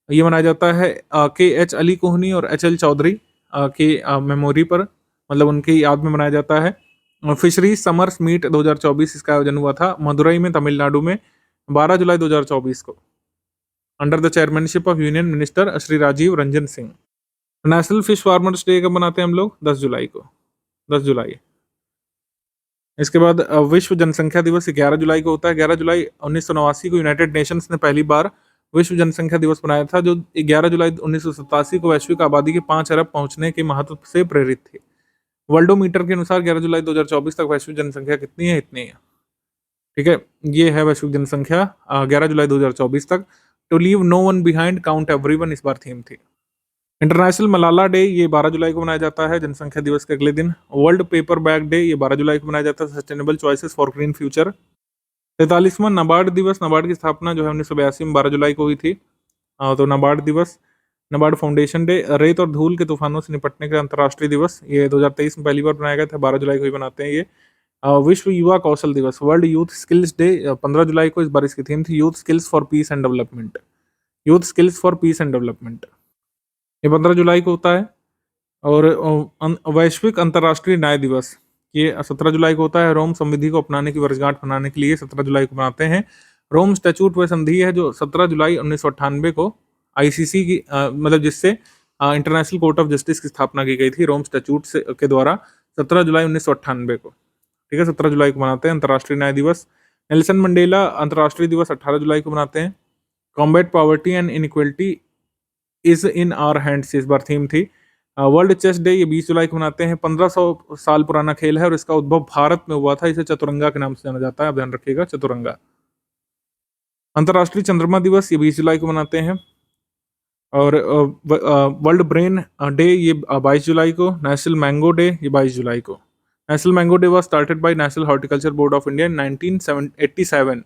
ये मनाया जाता है के एच अली कोहनी और एच एल चौधरी की मेमोरी पर, मतलब उनकी याद में मनाया जाता है। फिशरीज समर्स मीट 2024 इसका आयोजन हुआ था मदुरई में, तमिलनाडु में 12 जुलाई 2024 को, under the chairmanship of union minister Shri Rajiv Ranjan Singh. National fish farmers day कब मनाते हैं हम लोग? 10 जुलाई को, 10 जुलाई। इसके बाद विश्व जनसंख्या दिवस 11 जुलाई को होता है। 11 जुलाई 1989 को यूनाइटेड नेशंस ने पहली बार विश्व जनसंख्या दिवस मनाया था, जो 11 जुलाई 1987 को वैश्विक आबादी के 5 अरब पहुंचने के महत्व से प्रेरित थी। वर्ल्डोमीटर के अनुसार 11 जुलाई 2024 तक वैश्विक जनसंख्या कितनी है? इतनी है। ठीक है, ये है वैश्विक जनसंख्या 11 जुलाई 2024 तक। To leave no one behind, count everyone इस बार थीम थी। इंटरनेशनल मलाला डे ये 12 जुलाई को मनाया जाता है, जनसंख्या दिवस के अगले दिन। वर्ल्ड पेपर बैग डे ये 12 जुलाई को मनाया जाता है, sustainable choices for green future. 43वां नाबार्ड दिवस, नाबार्ड की स्थापना जो है 1982 में 12 जुलाई को हुई थी। तो नाबार्ड दिवस, नाबार्ड फाउंडेशन डे। रेत और धूल के तूफानों से निपटने का अंतर्राष्ट्रीय दिवस ये 2023 में पहली बार बनाया गया था, 12 जुलाई को ही बनाते हैं ये। विश्व युवा कौशल दिवस, वर्ल्ड यूथ स्किल्स डे 15 जुलाई को, इस बार इसकी थीम थी youth skills for piece and development. Youth skills for piece and development ये 15 जुलाई को होता है। और वैश्विक अंतर्राष्ट्रीय न्याय दिवस ये 17 जुलाई को होता है। रोम संविधि को अपनाने की वर्षगांठ मनाने के लिए 17 जुलाई को मनाते हैं। रोम स्टैच्यूट वह संधि है जो 17 जुलाई 1998 को आईसीसी की मतलब जिससे इंटरनेशनल कोर्ट ऑफ जस्टिस की स्थापना की गई थी रोम स्टैच्यूट से के द्वारा 17 जुलाई 1998 को। ठीक है, 17 जुलाई को मनाते हैं अंतर्राष्ट्रीय न्याय दिवस। नेल्सन मंडेला अंतर्राष्ट्रीय दिवस 18 जुलाई को मनाते हैं। Combat poverty and inequality is in our hands इस बार थीम थी। वर्ल्ड चेस डे ये 20 जुलाई को मनाते हैं। 1500 साल पुराना खेल है और इसका उद्भव भारत में हुआ था। इसे चतुरंगा के नाम से जाना जाता है, आप ध्यान रखिएगा, चतुरंगा। अंतर्राष्ट्रीय चंद्रमा दिवस ये 20 जुलाई को मनाते हैं। और वर्ल्ड ब्रेन डे ये 22 जुलाई को। नेशनल मैंगो डे ये 22 जुलाई को। National mango day was started by national horticulture board of India in 1987।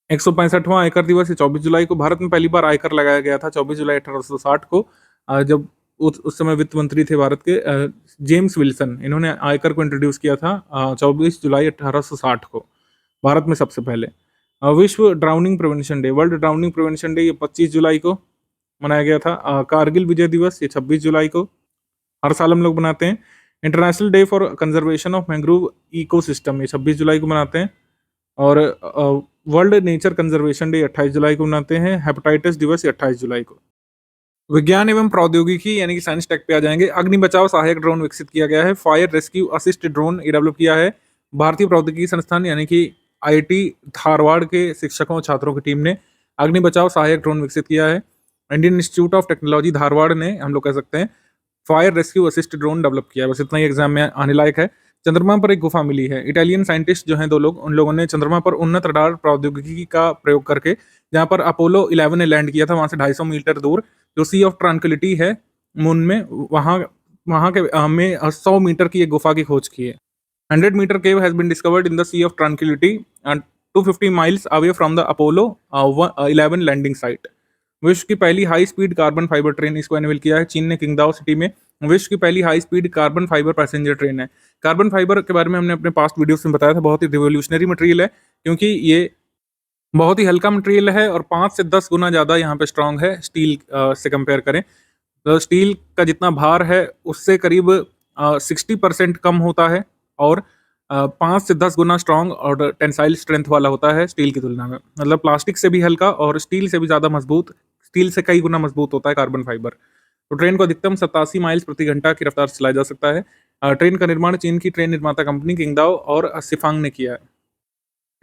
165वां आयकर दिवस ये 24 जुलाई को। भारत में पहली बार आयकर लगाया गया था 24 जुलाई 1860 को, जब उस समय वित्त मंत्री थे भारत के जेम्स विल्सन। इन्होंने आयकर को इंट्रोड्यूस किया था 24 जुलाई 1860 को भारत में सबसे पहले। विश्व drowning prevention day, world drowning prevention day ये 25 जुलाई को मनाया गया था। कारगिल विजय दिवस ये 26 जुलाई को हर साल हम लोग मनाते हैं। International day for conservation of mangrove ecosystem ये 26 जुलाई को मनाते हैं। और वर्ल्ड नेचर कंजर्वेशन डे 28 जुलाई को मनाते हैं। हेपेटाइटिस दिवस 28 जुलाई को। विज्ञान एवं प्रौद्योगिकी यानी कि साइंस टेक पे आ जाएंगे। अग्नि बचाव सहायक ड्रोन विकसित किया गया है। फायर रेस्क्यू असिस्ट ड्रोन ये डेवलप किया है भारतीय प्रौद्योगिकी संस्थान यानी कि आईआईटी धारवाड़ के शिक्षकों और छात्रों की टीम ने अग्नि बचाव सहायक ड्रोन विकसित किया है। Indian institute of technology Dharwad ने, हम लोग कह सकते हैं, fire rescue assist drone develop किया है। बस इतना ही एग्जाम में आने लायक है। चंद्रमा पर एक गुफा मिली है। इटालियन साइंटिस्ट जो हैं 2 लोग, उन लोगों ने चंद्रमा पर उन्नत रडार प्रौद्योगिकी का प्रयोग करके, जहां पर अपोलो 11 ने लैंड किया था वहां से 250 मीटर दूर जो सी ऑफ ट्रांक्विलिटी है मून में, वहां के में 100 मीटर की एक गुफा की खोज की है। 100 meter cave has been discovered in the Sea of Tranquility and 250 miles away from the Apollo 11 landing site. विश्व की पहली high speed carbon fibre train इसको अनवील किया है चीन ने किंगदाओ सिटी में। विश्व की पहली high speed carbon fibre passenger train है। कार्बन फाइबर के बारे में हमने अपने पास्ट वीडियोस में बताया था, बहुत ही रिवोल्यूशनरी मटेरियल है क्योंकि ये बहुत ही हल्का मटेरियल है और 5 से 10 गुना ज़्यादा यहाँ पे स्ट्रांग है स्टील से कंपेयर करें तो स्टील का जितना भार है उससे करीब 60% कम होता है और 5 से 10 गुना स्ट्रांग और टेंसाइल स्ट्रेंथ वाला होता है स्टील की तुलना में। मतलब प्लास्टिक से भी हल्का और स्टील से भी ज़्यादा मजबूत, स्टील से कई गुना मजबूत होता है कार्बन फाइबर। तो ट्रेन को अधिकतम 87 माइल्स प्रति घंटा की रफ्तार से चलाया जा सकता है। ट्रेन का निर्माण चीन की ट्रेन निर्माता कंपनी किंगदाओ और सिफांग ने किया है।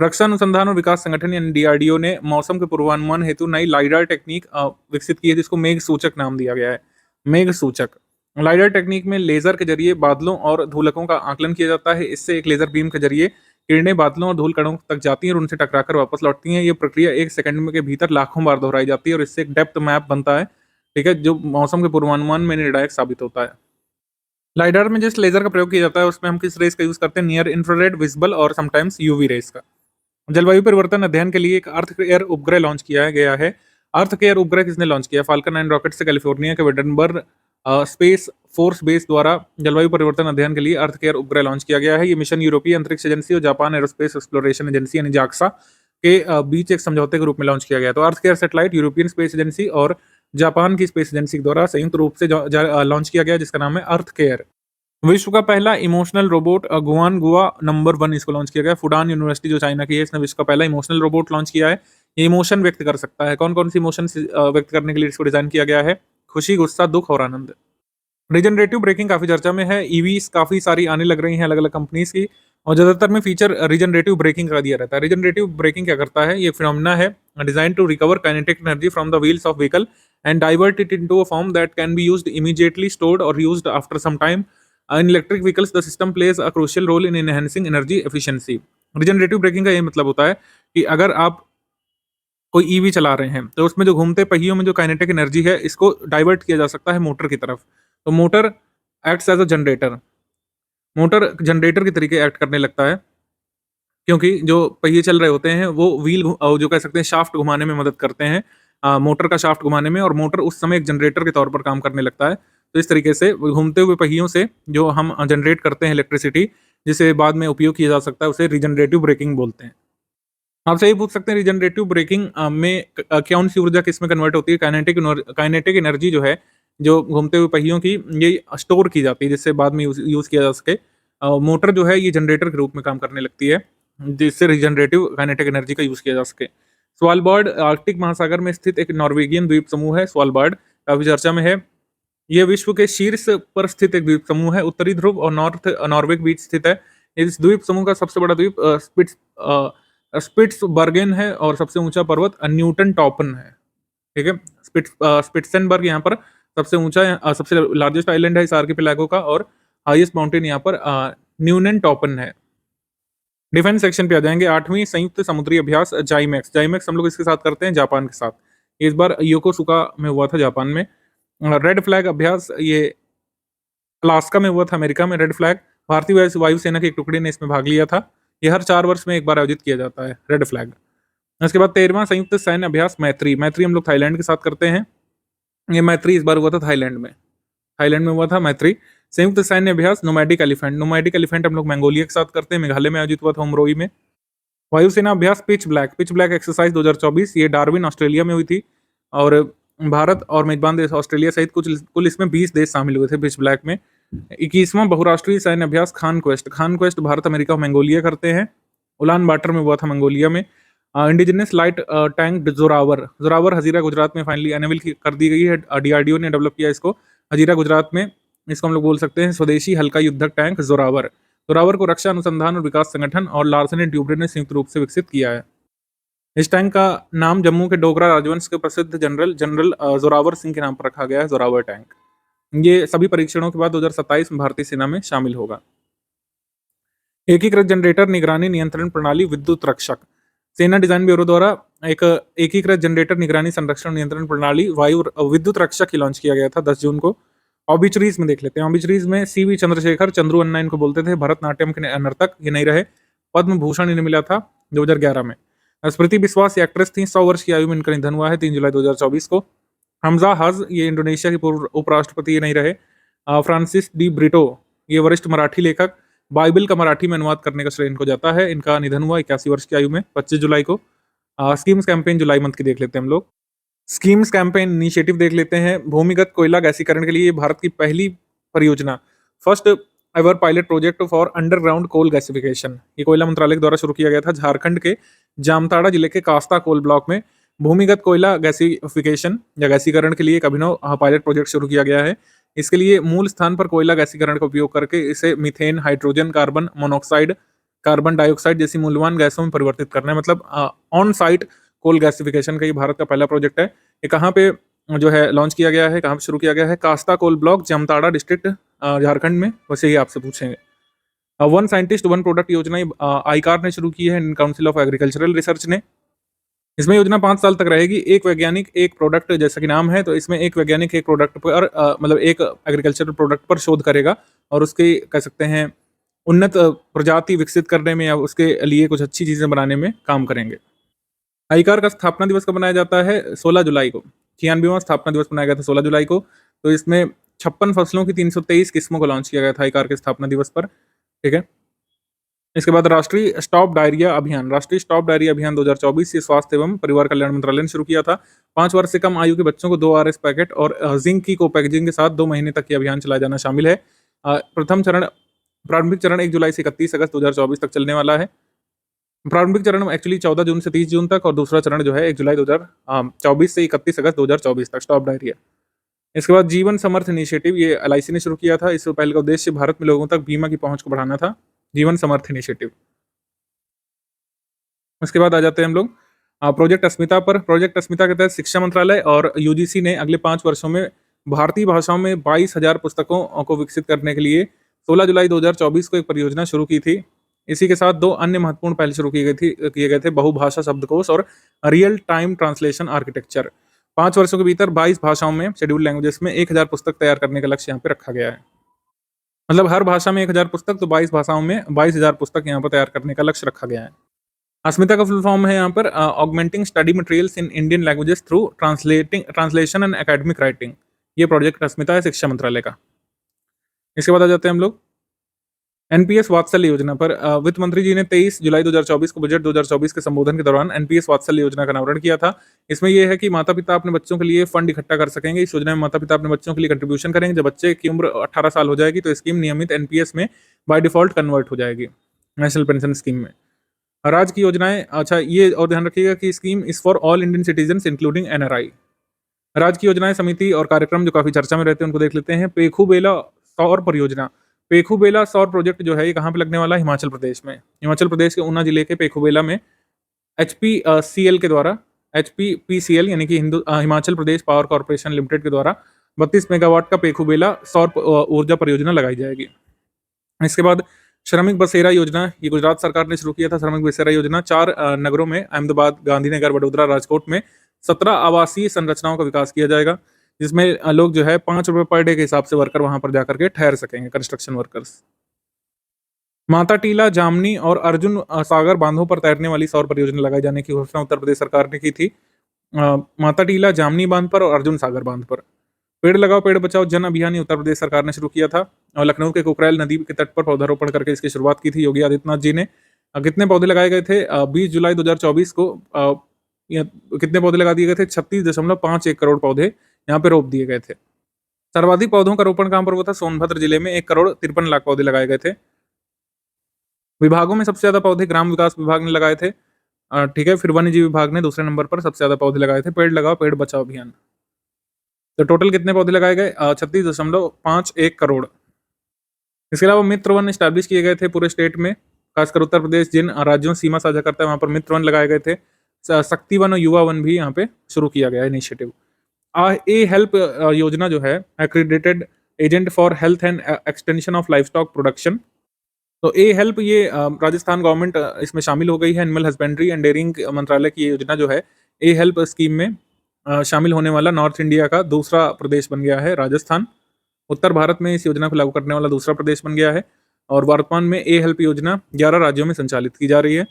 रक्षा अनुसंधान और विकास संगठन यानी डीआरडीओ ने मौसम के पूर्वानुमान हेतु नई लाइडार टेक्निक विकसित की है, जिसको मेघ सूचक नाम दिया गया है। मेघ सूचक लाइडार टेक्निक में लेजर के जरिए बादलों और धूलकों का आकलन किया जाता है। इससे एक लेजर बीम के जरिए किरणें बादलों और धूल कणों तक जाती हैं और उनसे टकराकर वापस लौटती हैं। ये प्रक्रिया 1 सेकंड में के भीतर लाखों बार दोहराई जाती है और इससे एक डेप्थ मैप बनता है, ठीक है, जो मौसम के पूर्वानुमान में निर्णायक साबित होता है। लाइडार में जिस लेजर का प्रयोग किया जाता है उसमें हम किस रेस का यूज करते हैं? नियर इंफ्रारेड, विजिबल और समटाइम्स यूवी रेस का। जलवायु परिवर्तन अध्ययन के लिए एक अर्थ केयर उपग्रह लॉन्च किया गया है। अर्थ केयर उपग्रह किसने लॉन्च किया? फाल्कन 9 रॉकेट से कैलिफोर्निया के वेडनबर्ग स्पेस फोर्स बेस द्वारा जलवायु परिवर्तन अध्ययन के लिए अर्थ केयर उपग्रह लॉन्च किया गया है। ये मिशन यूरोपीय अंतरिक्ष एजेंसी और जापान एरोस्पेस एक्सप्लोरेशन एजेंसी यानी जाक्सा के बीच एक समझौते के रूप में लॉन्च किया गया। तो earth care satellite European space agency और जापान की स्पेस एजेंसी द्वारा संयुक्त रूप से लॉन्च किया गया, जिसका नाम है अर्थ केयर। विश्व का पहला इमोशनल रोबोट गुआन गुआ नंबर 1 इसको लॉन्च किया गया। फुडान यूनिवर्सिटी जो चाइना की है, इसने विश्व का पहला इमोशनल रोबोट लॉन्च किया है। ये इमोशन व्यक्त कर सकता है। कौन कौन सी इमोशन व्यक्त करने के लिए इसको डिजाइन किया गया है? खुशी, गुस्सा, दुख और आनंद। रिजनरेटिव ब्रेकिंग काफी चर्चा में है। ईवीज काफी सारी आने लग रही हैं अलग अलग कंपनीज की, और ज्यादातर में फीचर रिजनरेटिव ब्रेकिंग का दिया रहता है। रिजनरेटिव ब्रेकिंग क्या करता है? ये फिनोमिना है design to recover kinetic energy from the wheels of vehicle and divert it into a form that can be used immediately, stored और used after some time. In electric vehicles, the system plays a crucial role in enhancing energy efficiency. Regenerative braking का ये मतलब होता है कि अगर आप कोई ईवी चला रहे हैं तो उसमें जो घूमते पहियों में जो काइनेटिक एनर्जी है, इसको डाइवर्ट किया जा सकता है मोटर की तरफ। तो motor acts as a generator. Motor generator के तरीके एक्ट करने लगता है, क्योंकि जो पहिए चल रहे होते हैं वो व्हील जो कह सकते हैं शाफ्ट घुमाने में मदद करते हैं, मोटर का शाफ्ट घुमाने में, और मोटर उस समय एक जनरेटर के तौर पर काम करने लगता है। तो इस तरीके से घूमते हुए पहियों से जो हम जनरेट करते हैं इलेक्ट्रिसिटी, जिसे बाद में उपयोग किया जा सकता है, उसे रिजनरेटिव ब्रेकिंग बोलते हैं। आपसे ये पूछ सकते हैं रिजनरेटिव ब्रेकिंग में कौन सी ऊर्जा किस में कन्वर्ट होती है? काइनेटिक एनर्जी जो है, जो घूमते हुए पहियों की, ये स्टोर की जाती है जिससे बाद में यूज किया जा सके। मोटर जो है ये जनरेटर के रूप में काम करने लगती है, जिससे रिजनरेटिव काइनेटिक एनर्जी का यूज किया जा सके। स्वालबार्ड आर्कटिक महासागर में स्थित एक नॉर्वेगियन द्वीप समूह है। स्वालबार्ड काफी चर्चा में है। यह विश्व के शीर्ष पर स्थित एक द्वीप समूह है। उत्तरी ध्रुव और नॉर्वे के बीच स्थित है। इस द्वीप समूह का सबसे बड़ा द्वीप स्पिट्सबर्गेन है और सबसे ऊंचा पर्वत न्यूटन टॉपन है, ठीक है। स्पिट्सनबर्ग यहाँ पर सबसे ऊंचा सबसे लार्जेस्ट आइलैंड है इस आर्किपेलागो का, और हाईएस्ट माउंटेन यहाँ पर न्यूनन टॉपन है। डिफेंस सेक्शन पे आ जाएंगे। 8वीं संयुक्त समुद्री अभ्यास जाइमेक्स। जाइमेक्स हम लोग इसके साथ करते हैं जापान के साथ। इस बार योकोसुका में हुआ था, जापान में। रेड फ्लैग अभ्यास ये अलास्का में हुआ था, अमेरिका में। रेड फ्लैग भारतीय वायुसेना की एक टुकड़ी ने इसमें भाग लिया था। ये हर 4 वर्ष में एक बार आयोजित किया जाता है, रेड फ्लैग। उसके बाद 13वां संयुक्त सैन्य अभ्यास मैत्री। मैत्री हम लोग थाईलैंड के साथ करते हैं। ये मैत्री इस बार हुआ था थाईलैंड में हुआ था मैत्री। संयुक्त सैन्य अभ्यास नोमैडिक एलिफेंट। नोमैडिक एलिफेंट हम लोग मंगोलिया के साथ करते हैं, मेघालय में आयोजित हुआ था, उमरोई में। वायुसेना अभ्यास पिच ब्लैक एक्सरसाइज 2024, ये डार्विन ऑस्ट्रेलिया में हुई थी, और भारत और मेजबान देश ऑस्ट्रेलिया सहित कुल इसमें 20 देश शामिल हुए थे पिच ब्लैक में। 21वां बहुराष्ट्रीय सैन्य अभ्यास खान क्वेस्ट भारत, अमेरिका और मंगोलिया करते हैं। उलान बाटर में हुआ था, मंगोलिया में। Indigenous light tank Zorawar Hazira Gujarat में फाइनली अनवील कर दी गई है। डीआरडीओ ने डेवलप किया इसको हजीरा गुजरात में। इसको हम लोग बोल सकते हैं स्वदेशी हल्का युद्धक टैंक जोरावर को रक्षा अनुसंधान और विकास संगठन और लार्सन एंड ट्यूब्रो ने संयुक्त रूप से विकसित किया है। इस टैंक का नाम जम्मू के डोगरा राजवंश के प्रसिद्ध जनरल जोरावर सिंह के नाम पर रखा गया है, जोरावर टैंक। ये सभी परीक्षणों के बाद 2027 में भारतीय सेना में शामिल होगा। एकीकृत जनरेटर निगरानी नियंत्रण प्रणाली विद्युत रक्षक। सेना डिजाइन ब्यूरो द्वारा एक एकीकृत जनरेटर निगरानी संरक्षण नियंत्रण प्रणाली विद्युत रक्षक की लॉन्च किया गया था 10 जून को। ऑबिचरीज में देख लेते हैं। ऑबिचरीज में सीवी चंद्रशेखर, चंद्रू अन्ना इनको बोलते थे, भरतनाट्यम के नर्तक, ये नहीं रहे। पद्म भूषण इन्हें मिला था 2011 में। स्मृति बिस्वास ये एक्ट्रेस थी, 100 वर्ष की आयु में इनका निधन हुआ है 3 जुलाई 2024 को। हमजा हज ये इंडोनेशिया के पूर्व उपराष्ट्रपति, ये नहीं रहे। फ्रांसिस डी ब्रिटो ये वरिष्ठ मराठी लेखक, बाइबल का मराठी में अनुवाद करने का श्रेय इनको जाता है। इनका निधन हुआ 81 वर्ष की आयु में 25 जुलाई को। स्कीम्स कैंपेन जुलाई मंथ की देख लेते हैं हम लोग। स्कीम्स कैंपेन इनिशिएटिव देख लेते हैं। भूमिगत कोयला गैसीकरण के लिए भारत की पहली परियोजना, first ever pilot project for underground coal gasification, ये कोयला मंत्रालय द्वारा शुरू किया गया था। झारखंड के जामताड़ा जिले के कास्ता कोल ब्लॉक में भूमिगत कोयला गैसिफिकेशन या गैसीकरण के लिए एक अभिनव पायलट प्रोजेक्ट शुरू किया गया है। इसके लिए मूल स्थान पर कोयला गैसीकरण का उपयोग करके इसे methane, hydrogen, carbon monoxide carbon dioxide जैसी मूल्यवान गैसों में परिवर्तित करना है। मतलब ऑन साइट कोल गैसिफिकेशन का ये भारत का पहला प्रोजेक्ट है। ये कहाँ पे जो है लॉन्च किया गया है, कहाँ पे शुरू किया गया है? Kasta coal block, Jamtara district, Jharkhand में। वैसे ही आपसे पूछेंगे। वन साइंटिस्ट वन प्रोडक्ट योजना आईकार ने शुरू की है, Indian council of agricultural research ने। इसमें योजना 5 साल तक रहेगी। एक वैज्ञानिक एक प्रोडक्ट, जैसा कि नाम है, तो इसमें एक वैज्ञानिक एक प्रोडक्ट पर मतलब एक एग्रीकल्चरल प्रोडक्ट पर शोध करेगा और उसके कह सकते हैं उन्नत प्रजाति विकसित करने में या उसके लिए कुछ अच्छी चीजें बनाने में काम करेंगे। आईकार का स्थापना दिवस कब मनाया जाता है? 16 जुलाई को। 96वां स्थापना दिवस मनाया गया था 16 जुलाई को। तो इसमें 56 फसलों की 323 किस्मों को लॉन्च किया गया था आईकार के स्थापना दिवस पर। ठीक है। इसके बाद राष्ट्रीय स्टॉप डायरिया अभियान। राष्ट्रीय स्टॉप डायरिया अभियान 2024 ये स्वास्थ्य एवं परिवार कल्याण मंत्रालय ने शुरू किया था। 5 वर्ष से कम आयु के बच्चों को 2 आरएस पैकेट और जिंक की को पैकेजिंग के साथ 2 महीने तक ये अभियान चलाया जाना शामिल है। प्रारंभिक चरण 1 जुलाई से 31 अगस्त 2024 तक चलने वाला है। प्रारंभिक चरण एक्चुअली 14 जून से 30 जून तक, और दूसरा चरण जो है 1 जुलाई 2024 से 31 अगस्त 2024 तक स्टॉप डायरिया। इसके बाद जीवन समर्थ इनिशिएटिव, ये एलआईसी ने शुरू किया था। इससे पहले का उद्देश्य भारत में लोगों तक बीमा की पहुंच को बढ़ाना था। जीवन समर्थ इनिशिएटिव। उसके बाद आ जाते हैं हम लोग प्रोजेक्ट अस्मिता पर। प्रोजेक्ट अस्मिता के तहत शिक्षा मंत्रालय और यूजीसी ने अगले 5 वर्षों में भारतीय भाषाओं में 22,000 पुस्तकों को विकसित करने के लिए 16 जुलाई 2024 को एक परियोजना शुरू की थी। इसी के साथ 2 अन्य महत्वपूर्ण पहल शुरू किए गए थे, बहुभाषा शब्दकोश और रियल टाइम ट्रांसलेशन आर्किटेक्चर। 5 वर्षों के भीतर 22 भाषाओं में शेड्यूल्ड लैंग्वेजेस में 1000 पुस्तक तैयार करने का लक्ष्य यहाँ पे रखा गया है। मतलब हर भाषा में 1000 पुस्तक, तो 22 भाषाओं में 22,000 पुस्तक यहाँ पर तैयार करने का लक्ष्य रखा गया है। अस्मिता का फुल फॉर्म है यहाँ पर augmenting study materials in Indian languages through translation and academic writing. ये प्रोजेक्ट अस्मिता है शिक्षा मंत्रालय का। इसके बाद आ जाते हैं हम लोग एनपीएस वात्सल्य योजना पर। वित्त मंत्री जी ने 23 जुलाई 2024 को बजट 2024 के संबोधन के दौरान एनपीएस वात्सल्य योजना का अनावरण किया था। इसमें यह है कि माता पिता अपने बच्चों के लिए फंड इकट्ठा कर सकेंगे। इस योजना में माता पिता अपने बच्चों के लिए कंट्रीब्यूशन करेंगे। जब बच्चे की उम्र 18 साल हो जाएगी तो स्कीम नियमित एनपीएस में बाय डिफॉल्ट कन्वर्ट हो जाएगी, नेशनल पेंशन स्कीम में। राज्य की योजनाएं, अच्छा ये और ध्यान रखिएगा कि scheme is for all Indian citizen including NRI. राज्य की योजनाएं, समिति और कार्यक्रम जो काफी चर्चा में रहते हैं उनको देख लेते हैं। पेखूबेला सौर परियोजना। पेखूबेला सौर प्रोजेक्ट जो है ये कहाँ पे लगने वाला है? हिमाचल प्रदेश में। हिमाचल प्रदेश के ऊना जिले के पेखूबेला में HPCL के द्वारा, HPPCL यानी कि Himachal Pradesh power corporation Limited के द्वारा 32 मेगावाट का पेखूबेला सौर ऊर्जा परियोजना लगाई जाएगी। इसके बाद श्रमिक बसेरा योजना, ये गुजरात सरकार ने शुरू किया था। श्रमिक बसेरा योजना 4 नगरों में, अहमदाबाद, गांधीनगर, वडोदरा, राजकोट में 17 आवासीय संरचनाओं का विकास किया जाएगा, जिसमें लोग जो है 5 रुपए पर डे के हिसाब से वर्कर वहां पर जाकर के ठहर सकेंगे, कंस्ट्रक्शन वर्कर्स। माता टीला, जामनी और अर्जुन सागर बांधों पर तैरने वाली सौर परियोजना लगाए जाने की घोषणा उत्तर प्रदेश सरकार ने की थी। माता टीला, जामनी बांध पर और अर्जुन सागर बांध पर। पेड़ लगाओ पेड़ बचाओ जन अभियान उत्तर प्रदेश सरकार ने शुरू किया था और लखनऊ के कुकरेल नदी के तट पर पौधारोपण करके इसकी शुरुआत की थी योगी आदित्यनाथ जी ने। कितने पौधे लगाए गए थे? 20 जुलाई 2024 को कितने पौधे लगा दिए गए थे? 36.51 करोड़ पौधे यहाँ पे रोप दिए गए थे। सर्वाधिक पौधों का रोपण कहां पर हुआ था? सोनभद्र जिले में 1 करोड़ 53 लाख पौधे लगाए गए थे। विभागों में सबसे ज्यादा पौधे ग्राम विकास विभाग ने लगाए थे। ठीक है, फिर वन्य जीव विभाग ने दूसरे नंबर पर सबसे ज्यादा पौधे लगाए थे। पेड़ लगाओ पेड़ बचाओ अभियान। तो टोटल कितने पौधे लगाए गए? 36.51 करोड़। इसके अलावा मित्र वन स्टैब्लिश किए गए थे पूरे स्टेट में, खासकर उत्तर प्रदेश जिन राज्यों सीमा साझा करता है वहां पर मित्र वन लगाए गए थे। शक्ति वन और युवा वन भी यहाँ पे शुरू किया गया इनिशिएटिव। ए हेल्प योजना जो है accredited agent for health and extension of livestock production. तो ए हेल्प ये राजस्थान गवर्नमेंट इसमें शामिल हो गई है। एनिमल हस्बेंड्री एंड डेयरिंग मंत्रालय की योजना जो है ए हेल्प स्कीम में शामिल होने वाला नॉर्थ इंडिया का दूसरा प्रदेश बन गया है राजस्थान। उत्तर भारत में इस योजना को लागू करने वाला दूसरा प्रदेश बन गया है और वर्तमान में ए हेल्प योजना 11 राज्यों में संचालित की जा रही है।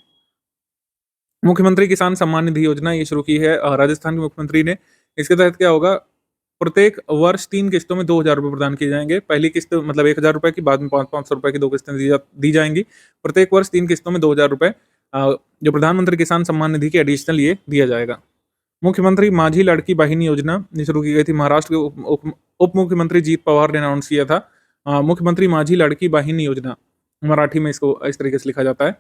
मुख्यमंत्री किसान सम्मान निधि योजना ये शुरू की है राजस्थान के मुख्यमंत्री ने। इसके तहत क्या होगा? प्रत्येक वर्ष 3 किस्तों में 2,000 रुपये प्रदान किए जाएंगे। पहली किस्त मतलब 1,000 रुपये की, बाद में 500 रुपये की 2 किस्तें दी जाएंगी। प्रत्येक वर्ष 3 किस्तों में 2,000 रुपये जो प्रधानमंत्री किसान सम्मान निधि के एडिशनल ये दिया जाएगा। मुख्यमंत्री माझी लड़की बहिनी योजना ये शुरू की गई थी। महाराष्ट्र के उप मुख्यमंत्री जीत पवार ने अनाउंस किया था मुख्यमंत्री माझी लड़की बहिनी योजना, मराठी में इसको इस तरीके से लिखा जाता है।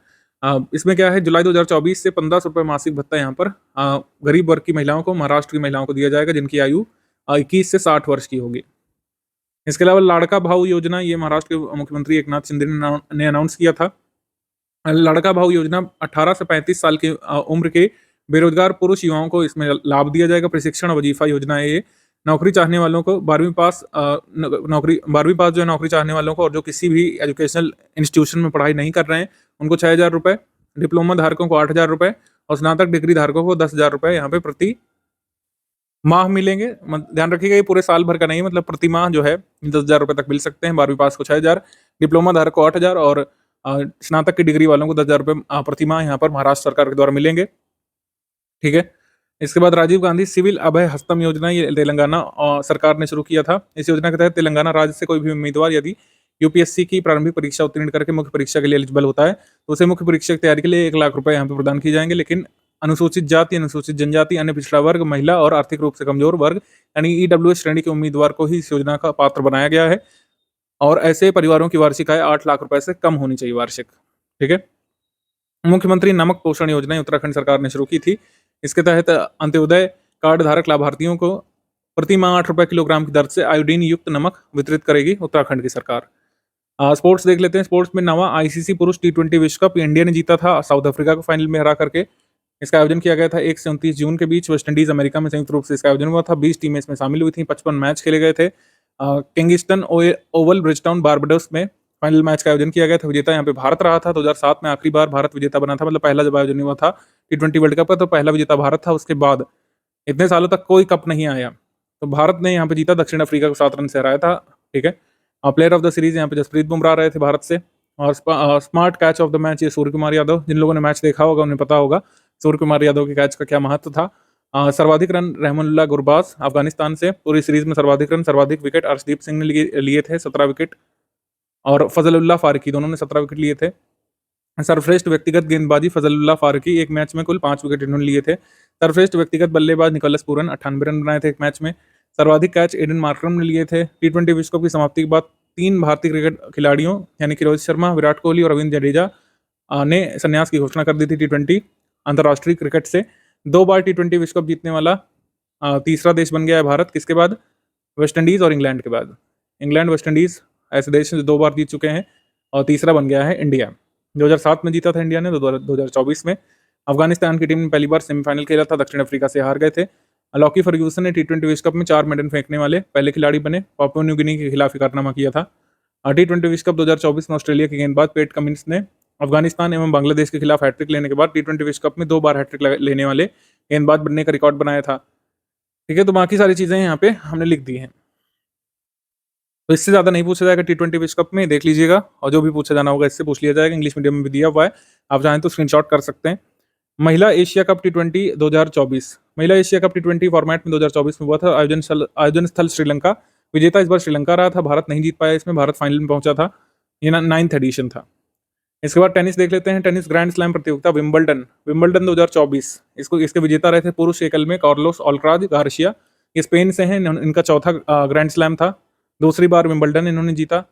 इसमें क्या है? जुलाई 2024 से 1500 रुपये मासिक भत्ता यहाँ पर गरीब वर्ग की महिलाओं को, महाराष्ट्र की महिलाओं को दिया जाएगा जिनकी आयु 21 से 60 वर्ष की होगी। इसके अलावा लाड़का भाऊ योजना ये महाराष्ट्र के मुख्यमंत्री एकनाथ शिंदे ने अनाउंस किया था। लड़का भाऊ योजना 18 से 35 साल की उम्र के बेरोजगार पुरुष युवाओं को इसमें लाभ दिया जाएगा। प्रशिक्षण वजीफा योजना है ये। नौकरी चाहने वालों को 12वीं पास नौकरी 12वीं पास जो है नौकरी चाहने वालों को, और जो किसी भी एजुकेशनल इंस्टीट्यूशन में पढ़ाई नहीं कर रहे हैं उनको 6,000 रुपये, डिप्लोमा धारकों को 8,000 रुपये और स्नातक डिग्री धारकों को 10,000 रुपये यहाँ पे प्रति माह मिलेंगे। ध्यान रखिएगा ये पूरे साल भर का नहीं, मतलब प्रति माह जो है 10,000 रुपये तक मिल सकते हैं। 12वीं पास को 6,000, डिप्लोमा धारक को 8,000 और स्नातक की डिग्री वालों को 10,000 रुपये प्रति माह यहाँ पर महाराष्ट्र सरकार के द्वारा मिलेंगे। ठीक है। इसके बाद राजीव गांधी सिविल अभय हस्तम योजना, ये तेलंगाना सरकार ने शुरू किया था। इस योजना के तहत तेलंगाना राज्य से कोई भी उम्मीदवार यदि यूपीएससी की प्रारंभिक परीक्षा उत्तीर्ण करके मुख्य परीक्षा के लिए एलिजिबल होता है तो उसे मुख्य परीक्षा की तैयारी के लिए 1 लाख रुपए यहाँ पे प्रदान किए जाएंगे। लेकिन अनुसूचित जाति, अनुसूचित जनजाति, अन्य पिछड़ा वर्ग, महिला और आर्थिक रूप से कमजोर वर्ग यानी ईडब्ल्यूएस श्रेणी के उम्मीदवार को ही इस योजना का पात्र बनाया गया है और ऐसे परिवारों की वार्षिक आय 8 लाख रुपए से कम होनी चाहिए वार्षिक। ठीक है। मुख्यमंत्री नमक पोषण योजना उत्तराखंड सरकार ने शुरू की थी। इसके तहत अंत्योदय कार्ड धारक लाभार्थियों को प्रति माह 8 रुपए किलोग्राम की दर से आयोडीन युक्त नमक वितरित करेगी उत्तराखंड की सरकार। स्पोर्ट्स देख लेते हैं। स्पोर्ट्स में नवा आईसीसी पुरुष T20 विश्व कप इंडिया ने जीता था साउथ अफ्रीका को फाइनल में हरा करके। इसका आयोजन किया गया था 1 से 29 जून के बीच वेस्ट इंडीज अमेरिका में संयुक्त रूप से इसका आयोजन हुआ था। 20 टीमें इसमें शामिल हुई थी, 55 मैच खेले गए थे। किंगस्टन ओवल ब्रिजटाउन बारबाडोस में फाइनल मैच का आयोजन किया गया था। विजेता यहाँ पे भारत रहा था। 2007 में आखिरी बार भारत विजेता बना था, मतलब पहला जब आयोजन हुआ था T20 वर्ल्ड कप का तो पहला विजेता भारत था। उसके बाद इतने सालों तक कोई कप नहीं आया, तो भारत ने यहाँ पे जीता, दक्षिण अफ्रीका को 7 रन से हराया था। ठीक है। प्लेयर ऑफ द सीरीज यहाँ पे जसप्रीत बुमराह रहे थे भारत से, और smart catch of the match ये सूर्य कुमार यादव। जिन लोगों ने मैच देखा होगा उन्हें पता होगा सूर्य कुमार यादव के कैच का क्या महत्व था। सर्वाधिक रन रहमानुल्लाह गुरबाज अफगानिस्तान से, पूरी सीरीज में सर्वाधिक रन, सर्वाधिक विकेट अर्शदीप सिंह ने लिए थे 17 विकेट, और फजलुल्लाह फारूकी दोनों ने 17 विकेट लिए थे। सर्वश्रेष्ठ व्यक्तिगत गेंदबाजी फजलुल्लाह फारूकी, एक मैच में कुल 5 विकेट इन्होंने लिए थे। सर्वश्रेष्ठ व्यक्तिगत बल्लेबाज निकोलस पूरन 98 रन बनाए थे एक मैच में। सर्वाधिक कैच एडन मार्करम ने लिए थे। T20 विश्व कप की समाप्ति के बाद 3 भारतीय क्रिकेट खिलाड़ियों यानी कि रोहित शर्मा, विराट कोहली और रविंद्र जडेजा ने संन्यास की घोषणा कर दी थी T20 अंतर्राष्ट्रीय क्रिकेट से। 2 बार T20 विश्व कप जीतने वाला तीसरा देश बन गया है भारत। किसके बाद? वेस्ट इंडीज और इंग्लैंड के बाद। इंग्लैंड, वेस्ट इंडीज ऐसे देश जो 2 बार जीत चुके हैं, और तीसरा बन गया है इंडिया। 2007 में जीता था इंडिया ने, 2024 में। अफगानिस्तान की टीम ने पहली बार सेमीफाइनल खेला था, दक्षिण अफ्रीका से हार गए थे। लॉकी फर्ग्यूसन ने T20 विश्व कप में 4 मेडल फेंकने वाले पहले खिलाड़ी बने। पापुआ न्यू गिनी के खिलाफ कारनामा किया था। T20 विश्व कप 2024 में ऑस्ट्रेलिया के गेंदबाज पेट कमिंस ने अफगानिस्तान एवं बांग्लादेश के खिलाफ हैट्रिक लेने के बाद T20 विश्व कप में 2 बार हैट्रिक लेने वाले गेंदबाज बनने का रिकॉर्ड बनाया था। ठीक है। तो बाकी सारी चीजें यहाँ पे हमने लिख दी हैं, तो इससे ज्यादा नहीं पूछा जाएगा T20 विश्व कप में, देख लीजिएगा, और जो भी पूछा जाना होगा इससे पूछ लिया जाएगा। इंग्लिश मीडियम में भी दिया हुआ है, आप चाहें तो स्क्रीनशॉट कर सकते हैं। महिला एशिया कप T20 2024, महिला एशिया कप T20 फॉर्मेट में 2024 में हुआ था। आयोजन स्थल श्रीलंका। विजेता इस बार श्रीलंका रहा था, भारत नहीं जीत पाया इसमें, भारत फाइनल में पहुंचा था। ये 9th एडिशन था। इसके बाद टेनिस देख लेते हैं। टेनिस ग्रैंड स्लैम प्रतियोगिता विंबलडन 2024, इसके विजेता रहे थे पुरुष एकल में कार्लोस अल्काराज गार्सिया। ये स्पेन से हैं, इनका चौथा ग्रैंड स्लैम था, दूसरी बार विंबलडन इन्होंने जीता।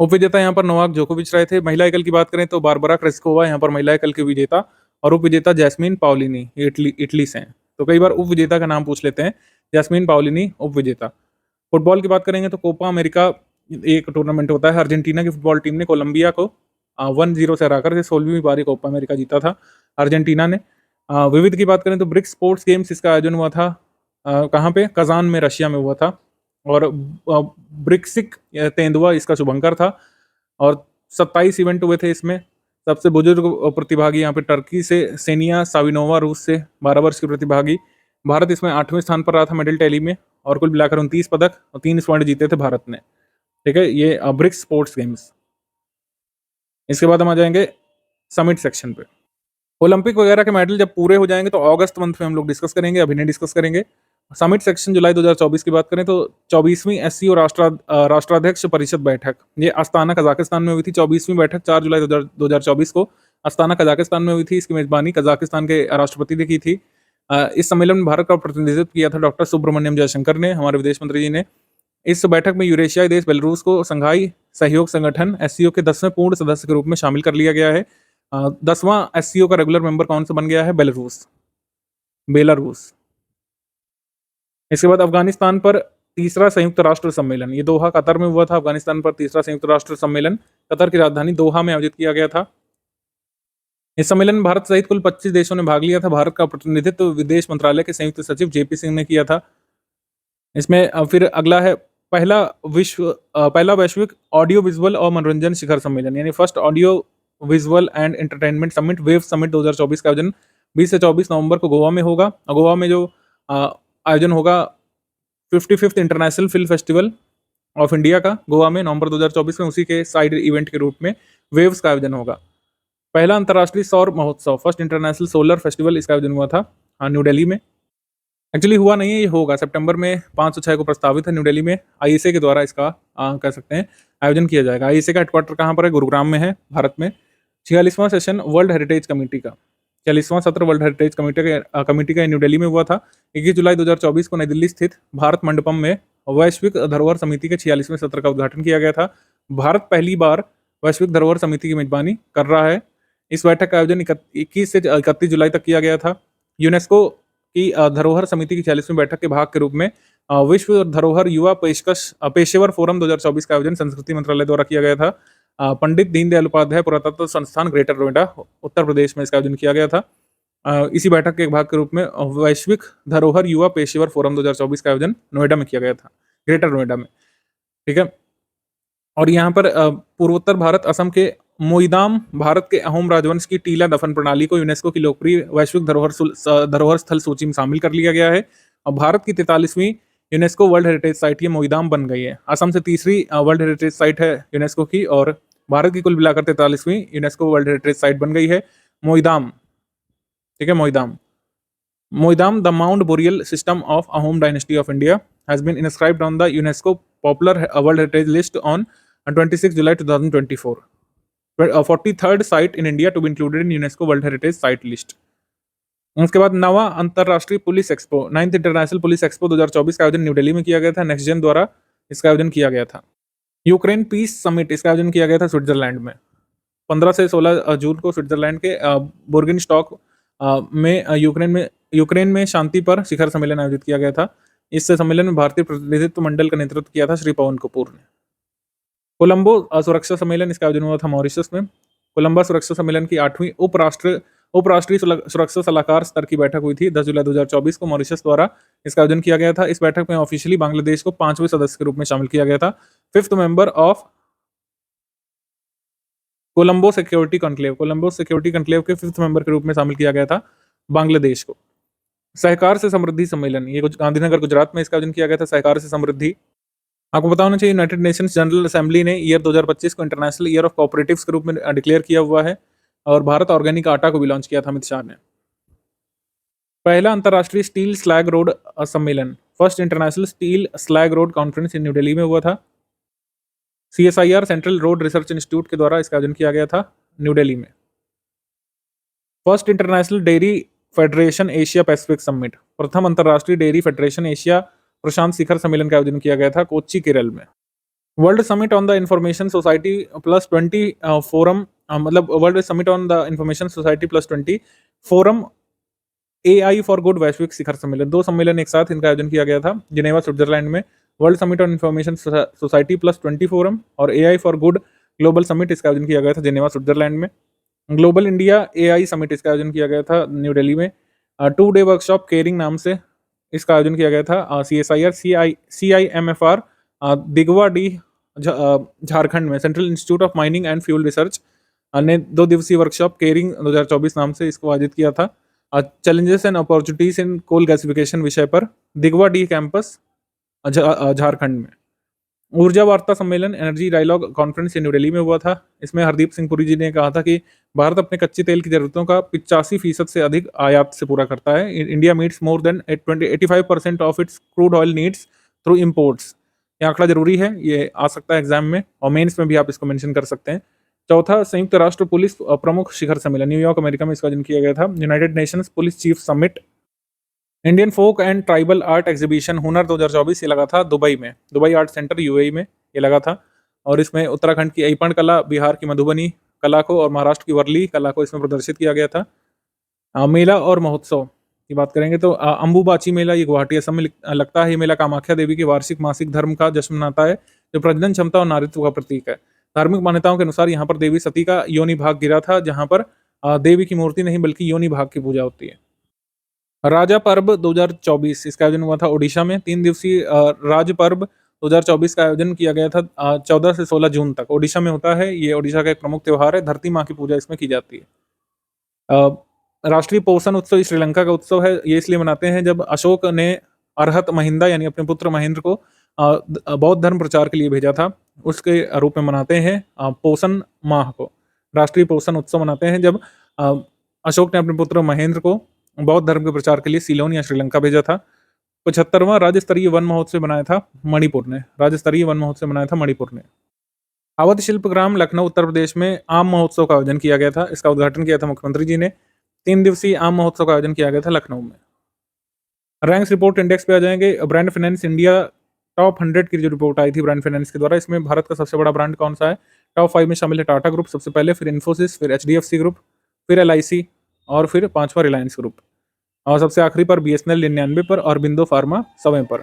उपविजेता यहाँ पर नोवाक जोकोविच रहे थे। महिला एकल की बात करें तो बारबरा क्रेस्कोवा यहाँ पर महिला एकल की विजेता, और उपविजेता जैस्मिन पाओलिनी, इटली से हैं। तो कई बार उपविजेता का नाम पूछ लेते हैं। जैस्मिन पाओलिनी उपविजेता। फुटबॉल की बात करेंगे तो कोपा अमेरिका एक टूर्नामेंट होता है। अर्जेंटीना की फुटबॉल टीम ने कोलंबिया को 1-0 से हराकर के 16वीं बार कोपा अमेरिका जीता था अर्जेंटीना ने। विविध की बात करें तो ब्रिक्स स्पोर्ट्स गेम्स, इसका आयोजन हुआ था कहाँ पे? कजान में, रशिया में हुआ था। और ब्रिक्सिक तेंदुआ इसका शुभंकर था, और 27 इवेंट हुए थे इसमें। सबसे बुजुर्ग प्रतिभागी यहाँ पे टर्की से सेनिया साविनोवा, रूस से 12 वर्ष की प्रतिभागी। भारत इसमें 8वें स्थान पर रहा था मेडल टैली में, और कुल मिलाकर 29 पदक और 3 स्वर्ण जीते थे भारत ने। ठीक है। ये ब्रिक्स स्पोर्ट्स गेम्स। इसके बाद हम आ जाएंगे समिट सेक्शन पे। ओलंपिक वगैरह के मेडल जब पूरे हो जाएंगे तो अगस्त मंथ में हम लोग डिस्कस करेंगे, अभी नहीं डिस्कस करेंगे। समिट सेक्शन जुलाई 2024 की बात करें तो 24वीं SCO राष्ट्राध्यक्ष परिषद बैठक, ये अस्ताना कजाकिस्तान में हुई थी। 24वीं बैठक 4 जुलाई 2024 को अस्ताना कजाकिस्तान में हुई थी। इसकी मेजबानी कजाकिस्तान के राष्ट्रपति ने की थी। इस सम्मेलन में भारत का प्रतिनिधित्व किया था डॉक्टर सुब्रमण्यम जयशंकर ने, हमारे विदेश मंत्री जी ने। इस बैठक में यूरेशियाई देश बेलारूस को संघाई सहयोग संगठन SCO के 10वें पूर्ण सदस्य के रूप में शामिल कर लिया गया है। 10वां SCO का रेगुलर मेंबर कौन सा बन गया है? बेलारूस। इसके बाद अफगानिस्तान पर तीसरा संयुक्त राष्ट्र सम्मेलन, ये दोहा कतर में हुआ था। अफगानिस्तान पर तीसरा संयुक्त राष्ट्र सम्मेलन कतर की राजधानी दोहा में आयोजित किया गया था। इस सम्मेलन में भारत सहित कुल 25 देशों ने भाग लिया था। भारत का प्रतिनिधित्व विदेश मंत्रालय के संयुक्त सचिव जेपी सिंह ने किया था। इसमें फिर अगला है पहला वैश्विक ऑडियो विजुअल और मनोरंजन शिखर सम्मेलन, यानी first audio visual and entertainment summit wave summit 2024 का आयोजन 20 से 24 नवंबर को गोवा में होगा। और गोवा में जो आयोजन होगा 55th international film festival of India का गोवा में नवंबर 2024 में, उसी के साइड इवेंट के रूप में वेव्स का आयोजन होगा। पहला अंतर्राष्ट्रीय सौर महोत्सव फर्स्ट इंटरनेशनल सोलर फेस्टिवल, इसका आयोजन हुआ था न्यू दिल्ली में। एक्चुअली हुआ नहीं है, ये होगा सितंबर में 5 से 6 को प्रस्तावित है न्यू दिल्ली में। आईएसए के द्वारा इसका कह सकते हैं आयोजन किया जाएगा। आईएसए का हेडक्वार्टर कहाँ पर है? गुरुग्राम में है, भारत में। 46वां सेशन वर्ल्ड हेरिटेज कमेटी का 40वां सत्र वर्ल्ड हेरिटेज कमेटी का न्यू दिल्ली में हुआ था। 21 जुलाई 2024 को नई दिल्ली स्थित भारत मंडपम में वैश्विक धरोहर समिति के 46वें सत्र का उद्घाटन किया गया था। भारत पहली बार वैश्विक धरोहर समिति की मेजबानी कर रहा है। इस बैठक का आयोजन 21 से 31 जुलाई तक किया गया था। यूनेस्को की धरोहर समिति की 46वीं बैठक के भाग के रूप में विश्व धरोहर युवा पेशेवर फोरम 2024 का आयोजन संस्कृति मंत्रालय द्वारा किया गया था। पंडित दीनदयाल उपाध्याय पुरातत्व संस्थान ग्रेटर नोएडा उत्तर प्रदेश में इसका आयोजन किया गया था। इसी बैठक के एक भाग के रूप में वैश्विक धरोहर युवा पेशेवर फोरम 2024 का आयोजन नोएडा में किया गया था, ग्रेटर नोएडा में। ठीक है। और यहाँ पर पूर्वोत्तर भारत असम के मोईदाम भारत के अहोम राजवंश की टीला दफन प्रणाली को यूनेस्को की लोकप्रिय वैश्विक धरोहर स्थल सूची में शामिल कर लिया गया है। और भारत की 43वीं यूनेस्को वर्ल्ड हेरिटेज साइट ये मोईदाम बन गई है। असम से तीसरी वर्ल्ड हेरिटेज साइट है यूनेस्को की, और भारत की कुल मिलाकर 43वीं यूनेस्को वर्ल्ड हेरिटेज साइट बन गई है मोईदाम। ठीक है, Moidam the mound burial system of Ahom dynasty of India has been inscribed on the UNESCO popular world heritage list on 26 July 2024, 43rd site in India to be included in UNESCO world heritage site list. उसके बाद 9वां अंतर्राष्ट्रीय police expo 9th international police expo 2024 का आयोजन न्यू दिल्ली में किया गया था। नेक्स्ट जेन द्वारा इसका आयोजन किया गया था। यूक्रेन पीस समिट, इसका आयोजन किया गया था स्विट्जरलैंड में 15 से 16 जून को। स्विट्जरलैंड के बोर्गनस्टॉक में यूक्रेन में शांति पर शिखर सम्मेलन आयोजित किया गया था। इस सम्मेलन में भारतीय प्रतिनिधित्व मंडल का नेतृत्व किया था श्री पवन कपूर ने। कोलंबो सुरक्षा सम्मेलन, इसका आयोजन हुआ था मॉरिशस में। कोलंबो सुरक्षा सम्मेलन की 8वीं उपराष्ट्रीय सुरक्षा सलाहकार स्तर की बैठक हुई थी 10 जुलाई 2024 को मॉरिशस द्वारा इसका आयोजन किया गया था। इस बैठक में ऑफिशियली बांग्लादेश को 5वें सदस्य के रूप में शामिल किया गया था। 5th member of Colombo security conclave के 5th मेंबर के रूप में शामिल किया गया था बांग्लादेश को। सहकार से समृद्धि सम्मेलन, ये गांधीनगर गुजरात में इसका आयोजन किया गया था। सहकार से समृद्धि, आपको पता होना चाहिए यूनाइटेड नेशंस जनरल असेंबली ने ईयर 2025 को इंटरनेशनल ईयर ऑफ कोऑपरेटिव्स के रूप में डिक्लेयर किया हुआ है। और भारत ऑर्गेनिक आटा को भी लॉन्च किया था अमित शाह ने। पहला अंतर्राष्ट्रीय स्टील स्लैग रोड सम्मेलन first international steel slag road conference in new Delhi में हुआ था। CSIR central road research institute के द्वारा इसका आयोजन किया गया था न्यू दिल्ली में। First international dairy federation Asia Pacific summit, प्रथम अंतर्राष्ट्रीय डेयरी फेडरेशन एशिया प्रशांत शिखर सम्मेलन का आयोजन किया गया था कोच्चि केरल में। World summit on the information society +20 forum, मतलब world summit on the information society +20 forum AI for good वैश्विक शिखर सम्मेलन, 2 सम्मेलन एक साथ इनका आयोजन किया गया था जिनेवा स्विट्जरलैंड में। World summit on information society +20 forum और AI for good global summit, इसका आयोजन किया गया था जिनेवा स्विट्जरलैंड में। ग्लोबल इंडिया AI समिट, इसका आयोजन किया गया था न्यू दिल्ली में। 2 डे वर्कशॉप केयरिंग नाम से इसका आयोजन किया गया था CSIR CIMFR Digwadih Jharkhand में। Central institute of mining and fuel research ने 2 दिवसीय वर्कशॉप केयरिंग 2024 नाम से इसको आयोजित किया था। Challenges and opportunities in coal gasification विषय पर दिगवा डी कैंपस झारखंड में। ऊर्जा वार्ता सम्मेलन energy dialogue conference new Delhi में हुआ था। इसमें हरदीप सिंह पुरी जी ने कहा था कि भारत अपने कच्चे तेल की जरूरतों का 85% से अधिक आयात से पूरा करता है। India meets more than 85% of its crude oil needs through imports. ये आंकड़ा जरूरी है, ये आ सकता है एग्जाम में और मेंस में भी आप इसको मेंशन कर सकते हैं। चौथा संयुक्त राष्ट्र पुलिस प्रमुख शिखर सम्मेलन न्यूयॉर्क अमेरिका में इसका आयोजन किया गया था। United Nations police chief summit. Indian folk and tribal art exhibition Hunar 2024 ये लगा था दुबई में, दुबई आर्ट सेंटर UAE में ये लगा था। और इसमें उत्तराखंड की ऐपण कला, बिहार की मधुबनी कला को और महाराष्ट्र की वर्ली कला को इसमें प्रदर्शित किया गया था। मेला और महोत्सव की बात करेंगे तो अंबुबाची मेला ये गुवाहाटी असम में लगता है। ये मेला कामाख्या देवी के वार्षिक मासिक धर्म का जश्न मनाता है जो प्रजनन क्षमता और नारित्व का प्रतीक है। धार्मिक मान्यताओं के अनुसार यहाँ पर देवी सती का योनि भाग गिरा था, जहाँ पर देवी की मूर्ति नहीं बल्कि योनि भाग की पूजा होती है। राजा पर्व 2024 इसका आयोजन हुआ था ओडिशा में। 3 दिवसीय राज पर्व 2024 का आयोजन किया गया था 14 से 16 जून तक। ओडिशा में होता है, ये ओडिशा का एक प्रमुख त्योहार है। धरती माँ की पूजा इसमें की जाती है। अ, राष्ट्रीय पोषण उत्सव श्रीलंका का उत्सव है। ये इसलिए मनाते हैं जब अशोक ने अर्हत महिंदा यानी अपने पुत्र महेंद्र को बौद्ध धर्म प्रचार के लिए भेजा था, उसके रूप में मनाते हैं पोषण माह को। राष्ट्रीय पोषण उत्सव मनाते हैं जब अ, अशोक ने अपने पुत्र महेंद्र को बौद्ध धर्म के प्रचार के लिए सीलोन या श्रीलंका भेजा था। 75वां राज्य स्तरीय वन महोत्सव बनाया था मणिपुर ने। राज्य स्तरीय वन महोत्सव बनाया था मणिपुर ने। अवध शिल्पग्राम लखनऊ उत्तर प्रदेश में आम महोत्सव का आयोजन किया गया था। इसका उद्घाटन किया था मुख्यमंत्री जी ने। 3 दिवसीय आम महोत्सव का आयोजन किया गया था लखनऊ में। रैंक्स रिपोर्ट इंडेक्स पे आ जाएंगे। ब्रांड फाइनेंस इंडिया टॉप 100 की जो रिपोर्ट आई थी ब्रांड फाइनेंस के द्वारा, इसमें भारत का सबसे बड़ा ब्रांड कौन सा है? टॉप 5 में शामिल है टाटा ग्रुप सबसे पहले, फिर इन्फोसिस, फिर एचडीएफसी ग्रुप, फिर एलआईसी और फिर 5वां रिलायंस ग्रुप। और सबसे आखिरी पर बीएसएनएल 99 पर और बिंदो फार्मा 100वें पर।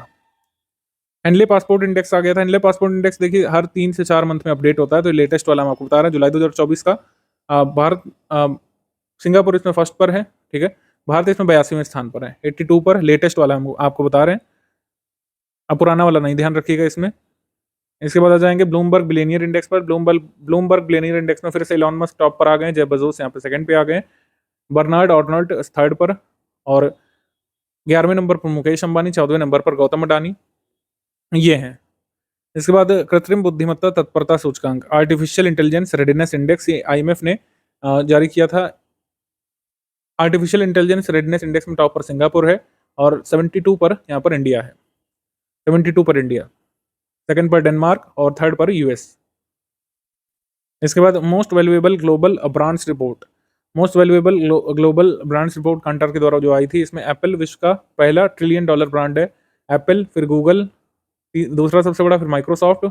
हैंडले पासपोर्ट इंडेक्स आ गया था। हैंडले पासपोर्ट इंडेक्स देखिए हर 3 से 4 मंथ में अपडेट होता है, तो लेटेस्ट वाला हम आपको बता रहे हैं जुलाई 2024 का। भारत सिंगापुर इसमें फर्स्ट पर है, ठीक है। भारत इसमें 82वें स्थान पर है, 82 पर लेटेस्ट वाला हम आपको बता रहे हैं। अब पुराना वाला नहीं, ध्यान रखिएगा इसमें। इसके बाद आ जाएंगे ब्लूमबर्ग बिलियनियर इंडेक्स पर। ब्लूमबर्ग बिलियनियर इंडेक्स में फिर से इलॉन मस्क टॉप पर आ गए, जेफ बेजोस यहाँ पे सेकंड पे आ गए, बर्नार्ड अर्नोल्ट थर्ड पर, और 11वें नंबर पर मुकेश अंबानी, 14वें नंबर पर गौतम अडानी, ये हैं। इसके बाद कृत्रिम बुद्धिमत्ता तत्परता सूचकांक आर्टिफिशियल इंटेलिजेंस रेडीनेस इंडेक्स, ये आईएमएफ ने जारी किया था। आर्टिफिशियल इंटेलिजेंस रेडीनेस इंडेक्स में टॉप पर सिंगापुर है और 72 पर यहाँ पर इंडिया है। 72 पर इंडिया, सेकंड पर डेनमार्क और थर्ड पर यूएस। इसके बाद most valuable global brands report. Most valuable global brands report Kantar के द्वारा जो आई थी, इसमें एप्पल विश्व का पहला $1 ट्रिलियन ब्रांड है। एप्पल, फिर गूगल दूसरा सबसे बड़ा, फिर माइक्रोसॉफ्ट,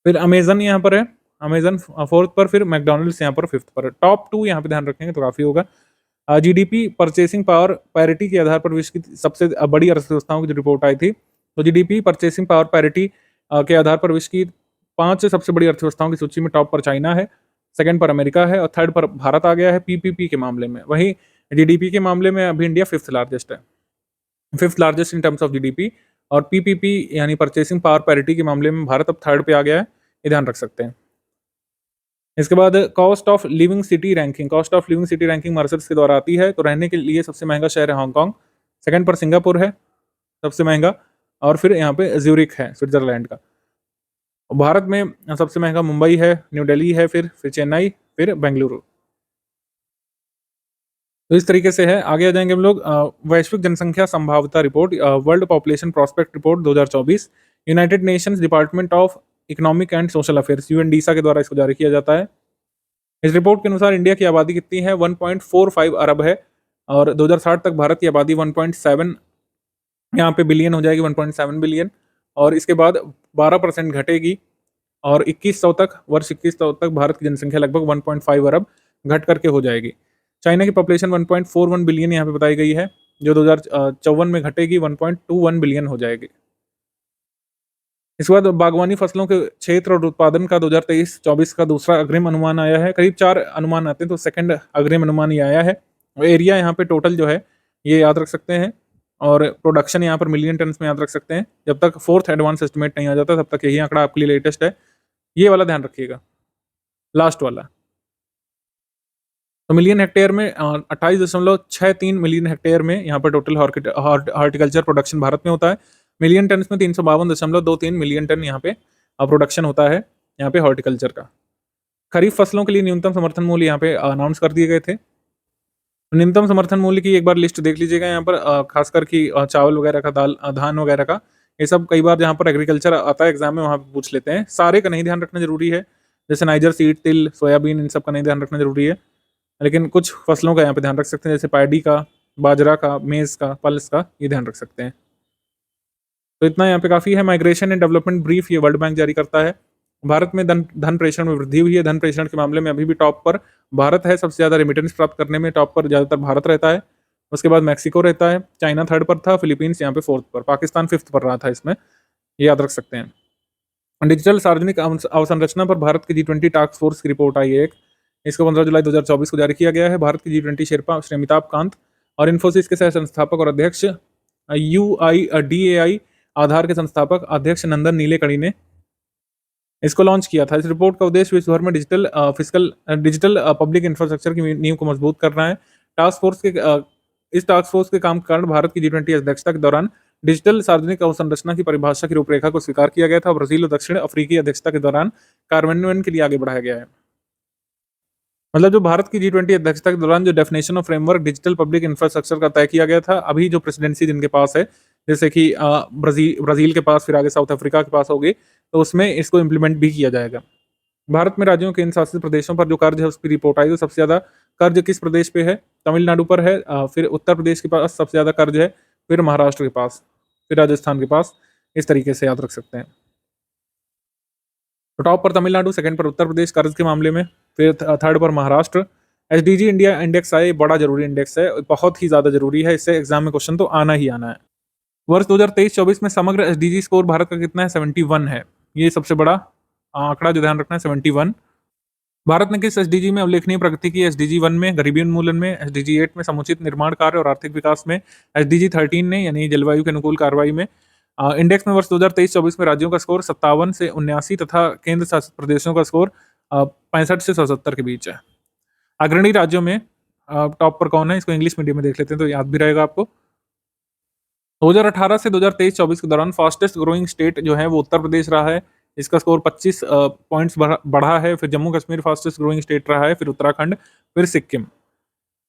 फिर अमेजन यहाँ पर है, अमेजन फोर्थ पर, फिर मैकडोनल्ड्स यहाँ पर फिफ्थ पर। टॉप 2 यहाँ पे ध्यान रखेंगे तो काफी होगा। जीडीपी परचेसिंग पावर पैरिटी के आधार पर विश्व की सबसे बड़ी अर्थव्यवस्थाओं की जो रिपोर्ट आई थी, तो जीडीपी परचेसिंग पावर पैरिटी के आधार पर विश्व की 5 सबसे बड़ी अर्थव्यवस्थाओं की सूची में टॉप पर चाइना है, सेकंड पर अमेरिका है और थर्ड पर भारत आ गया है पीपीपी के मामले में। वहीं जीडीपी के मामले में अभी इंडिया फिफ्थ लार्जेस्ट है, fifth largest in terms of GDP, और पीपीपी यानी परचेसिंग पावर पैरिटी के मामले में भारत अब थर्ड पे आ गया है, ये ध्यान रख सकते हैं। इसके बाद cost of living city ranking. Cost of living city ranking marshals के द्वारा आती है, तो रहने के लिए सबसे महंगा शहर है हांगकांग, सेकंड पर सिंगापुर है सबसे महंगा, और फिर यहाँ पे ज्यूरिख है स्विट्जरलैंड का। भारत में सबसे महंगा मुंबई है, न्यू दिल्ली है, फिर चेन्नई, फिर बेंगलुरु। तो इस तरीके से है। आगे आ जाएंगे हम लोग वैश्विक जनसंख्या संभाव्यता रिपोर्ट, world population prospect report 2024, United Nations department of economic and social affairs UNDESA के द्वारा इसको जारी किया जाता है। इस रिपोर्ट के अनुसार इंडिया की आबादी कितनी है? 1.45 अरब है, और 2060 तक भारत की आबादी 1.7 यहाँ पे बिलियन हो जाएगी, 1.7 बिलियन, और इसके बाद 12% घटेगी, और 2100 तक, वर्ष 2100 तक भारत की जनसंख्या लगभग 1.5 अरब घट करके हो जाएगी। चाइना की पॉपुलेशन 1.41 बिलियन यहाँ पे बताई गई है, जो 2054 में घटेगी 1.21 बिलियन हो जाएगी। इसके बाद बागवानी फसलों के क्षेत्र और उत्पादन का 2023-24 का दूसरा अग्रिम अनुमान आया है। करीब 4 अनुमान आते हैं, तो सेकंड अग्रिम अनुमान ये आया है। एरिया यहाँ पे टोटल जो है ये याद रख सकते हैं, और प्रोडक्शन यहाँ पर मिलियन टन में याद रख सकते हैं। जब तक फोर्थ एडवांस एस्टिमेट नहीं आ जाता तब तक यही आंकड़ा आपके लिए लेटेस्ट है, ये वाला ध्यान रखिएगा, लास्ट वाला। तो मिलियन हेक्टेयर में 28.63 मिलियन हेक्टेयर में यहाँ पर टोटल हॉर्टिकल्चर प्रोडक्शन भारत में होता है। मिलियन टन में 352.23 मिलियन टन यहाँ पे प्रोडक्शन होता है यहाँ पे हॉर्टिकल्चर का। खरीफ फसलों के लिए न्यूनतम समर्थन मूल्य यहाँ पे अनाउंस कर दिए गए थे। न्यूनतम समर्थन मूल्य की एक बार लिस्ट देख लीजिएगा यहाँ पर, खासकर की चावल वगैरह का, दाल, धान वगैरह का, ये सब कई बार जहाँ पर एग्रीकल्चर आता है एग्जाम में वहाँ पे पूछ लेते हैं। सारे का नहीं ध्यान रखना जरूरी है, जैसे नाइजर सीड, तिल, सोयाबीन, इन सब का नहीं ध्यान रखना जरूरी है, लेकिन कुछ फसलों का यहाँ पे ध्यान रख सकते हैं, जैसे पैडी का, बाजरा का, मेज का, पल्स का, ये ध्यान रख सकते हैं। तो इतना यहाँ पे काफी है। माइग्रेशन एंड डेवलपमेंट ब्रीफ ये वर्ल्ड बैंक जारी करता है। भारत में धन प्रेषण में वृद्धि हुई है। धन प्रेषण के मामले में अभी भी टॉप पर भारत है, सबसे ज्यादा रेमिटेंस प्राप्त करने में टॉप पर ज्यादातर भारत रहता है। उसके बाद मैक्सिको रहता है, चाइना थर्ड पर था, फिलीपींस यहाँ पे फोर्थ पर, पाकिस्तान फिफ्थ पर रहा था इसमें, ये याद रख सकते हैं। डिजिटल सार्वजनिक अवसंरचना पर भारत की G20 टास्क फोर्स की रिपोर्ट आई है एक, इसको 15 जुलाई 2024 को जारी किया गया है। भारत की G20 शेरपा श्री अमिताभ कांत और इन्फोसिस के सह संस्थापक और अध्यक्ष UIDAI आधार के संस्थापक अध्यक्ष नंदन नीलेकणी ने इसको लॉन्च किया था। इस रिपोर्ट का उद्देश्य विश्व भर में डिजिटल पब्लिक इंफ्रास्ट्रक्चर की नींव को मजबूत करना है। इस टास्क फोर्स के काम के कारण भारत की G20 अध्यक्षता के दौरान डिजिटल सार्वजनिक अवसंरचना की परिभाषा की रूपरेखा को स्वीकार किया गया था। ब्राजील और दक्षिण अफ्रीकी अध्यक्षता के दौरान कार्यान्वयन के लिए आगे बढ़ाया गया है। मतलब जो भारत की G20 अध्यक्षता के दौरान जो definition of framework digital public infrastructure का तय किया गया था, अभी जो प्रेसिडेंसी जिनके पास है, जैसे कि ब्राजील के पास, फिर आगे साउथ अफ्रीका के पास होगी, तो उसमें इसको इम्प्लीमेंट भी किया जाएगा। भारत में राज्यों केंद्र शासित प्रदेशों पर जो कर्ज है उसकी रिपोर्ट आई, तो सबसे ज्यादा कर्ज किस प्रदेश पे है? तमिलनाडु पर है, फिर उत्तर प्रदेश के पास सबसे ज्यादा कर्ज है, फिर महाराष्ट्र के पास, फिर राजस्थान के पास। इस तरीके से याद रख सकते हैं। तो टॉप पर तमिलनाडु, सेकंड पर उत्तर प्रदेश कर्ज के मामले में, फिर थर्ड पर महाराष्ट्र। SDG इंडिया इंडेक्स है, बड़ा जरूरी इंडेक्स है, बहुत ही ज्यादा जरूरी है, इससे एग्जाम में क्वेश्चन तो आना ही आना है। वर्ष 2023-24 में समग्र SDG स्कोर भारत का कितना है? 71 है। ये सबसे बड़ा आंकड़ा जो ध्यान रखना है, 71। भारत ने किस SDG में उल्लेखनीय प्रगति की? SDG 1 में गरीबी उन्मूलन में, SDG 8 में समुचित निर्माण कार्य और आर्थिक विकास में, SDG 13 ने यानी जलवायु के अनुकूल कार्रवाई में। इंडेक्स में वर्ष 2023-24 में राज्यों का स्कोर 57 से 79 तथा केंद्र शासित प्रदेशों का स्कोर 65 से 170 के बीच है। अग्रणी राज्यों में टॉप पर कौन है? इसको इंग्लिश मीडियम में देख लेते हैं तो याद भी रहेगा आपको। 2018 से 2023-24 के दौरान फास्टेस्ट ग्रोइंग स्टेट जो है वो उत्तर प्रदेश रहा है, इसका स्कोर 25 पॉइंट्स बढ़ा है। फिर Jammu Kashmir fastest growing state रहा है, फिर उत्तराखंड, फिर सिक्किम।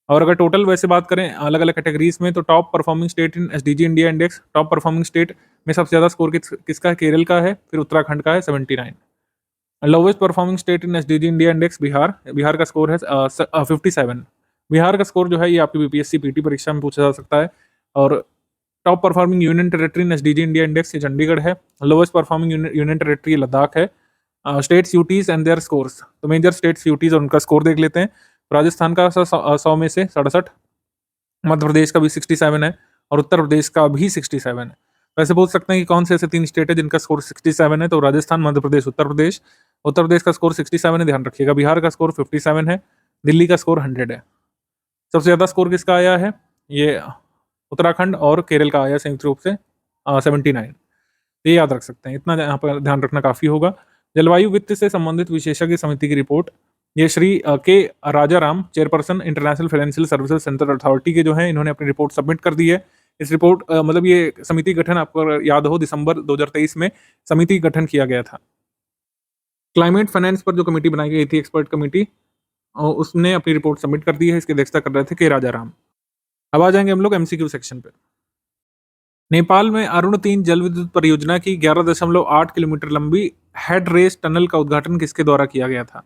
और अगर टोटल वैसे बात करें अलग अलग कैटेगरीज में, तो top performing state in SDG India index, top performing state में सबसे ज्यादा स्कोर किसका है? केरल का है, फिर उत्तराखंड का है 79। Lowest performing state in SDG India index Bihar का स्कोर है 57। बिहार का स्कोर जो है ये आपकी BPSC PT परीक्षा में पूछा जा सकता है। और top performing union territory in SDG India index ये चंडीगढ़ है। Lowest performing union territory Ladakh है। States UTs and their scores, तो मेजर स्टेट्स यूटीज और उनका स्कोर देख लेते हैं। राजस्थान का 100 में से 67, मध्य प्रदेश का भी 67 है और उत्तर प्रदेश का भी 67 है। वैसे पूछ सकते हैं कि कौन से ऐसे 3 स्टेट है जिनका स्कोर 67 है, तो राजस्थान, मध्य प्रदेश, उत्तर प्रदेश। उत्तर प्रदेश का स्कोर 67 है, ध्यान रखिएगा। बिहार का स्कोर 57 है, दिल्ली का स्कोर 100 है। सबसे ज्यादा स्कोर किसका आया है? ये उत्तराखंड और केरल का आया संयुक्त रूप से 79। ये याद रख सकते हैं, इतना यहाँ पर ध्यान रखना काफी होगा। जलवायु वित्त से संबंधित विशेषज्ञ समिति की रिपोर्ट, ये श्री के Rajaram, chairperson international financial services centre authority के जो हैं, इन्होंने अपनी रिपोर्ट सबमिट कर दी है। इस रिपोर्ट मतलब ये समिति गठन आपको याद हो, दिसंबर 2023 में समिति गठन किया गया था। क्लाइमेट फाइनेंस पर जो कमेटी बनाई गई थी, एक्सपर्ट कमेटी, उसने अपनी रिपोर्ट सबमिट कर दी है। इसकी अध्यक्षता कर रहे थे के राजाराम। अब आ जाएंगे हम लोग MCQ सेक्शन पे। नेपाल में अरुण 3 जल विद्युत परियोजना की 11.8 किलोमीटर लंबी हेड रेस टनल का उद्घाटन किसके द्वारा किया गया था?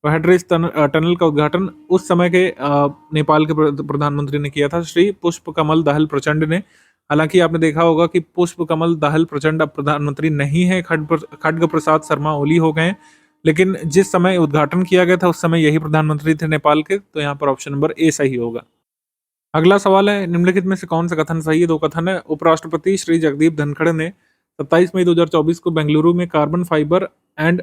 तो हेड रेस टनल का उद्घाटन उस समय के नेपाल के प्रधानमंत्री ने किया था, श्री पुष्प कमल दहल प्रचंड ने। हालांकि आपने देखा होगा कि पुष्प कमल दहल प्रचंड अब प्रधानमंत्री नहीं है, खड्ग प्रसाद शर्मा ओली हो गए। लेकिन जिस समय उद्घाटन किया गया था उस समय यही प्रधानमंत्री थे नेपाल के, तो यहाँ पर ऑप्शन नंबर ए सही होगा। अगला सवाल है, निम्नलिखित में से कौन सा कथन सही है? 2 कथन है। उपराष्ट्रपति श्री जगदीप धनखड़ ने 27 मई 2024 को बेंगलुरु में कार्बन फाइबर एंड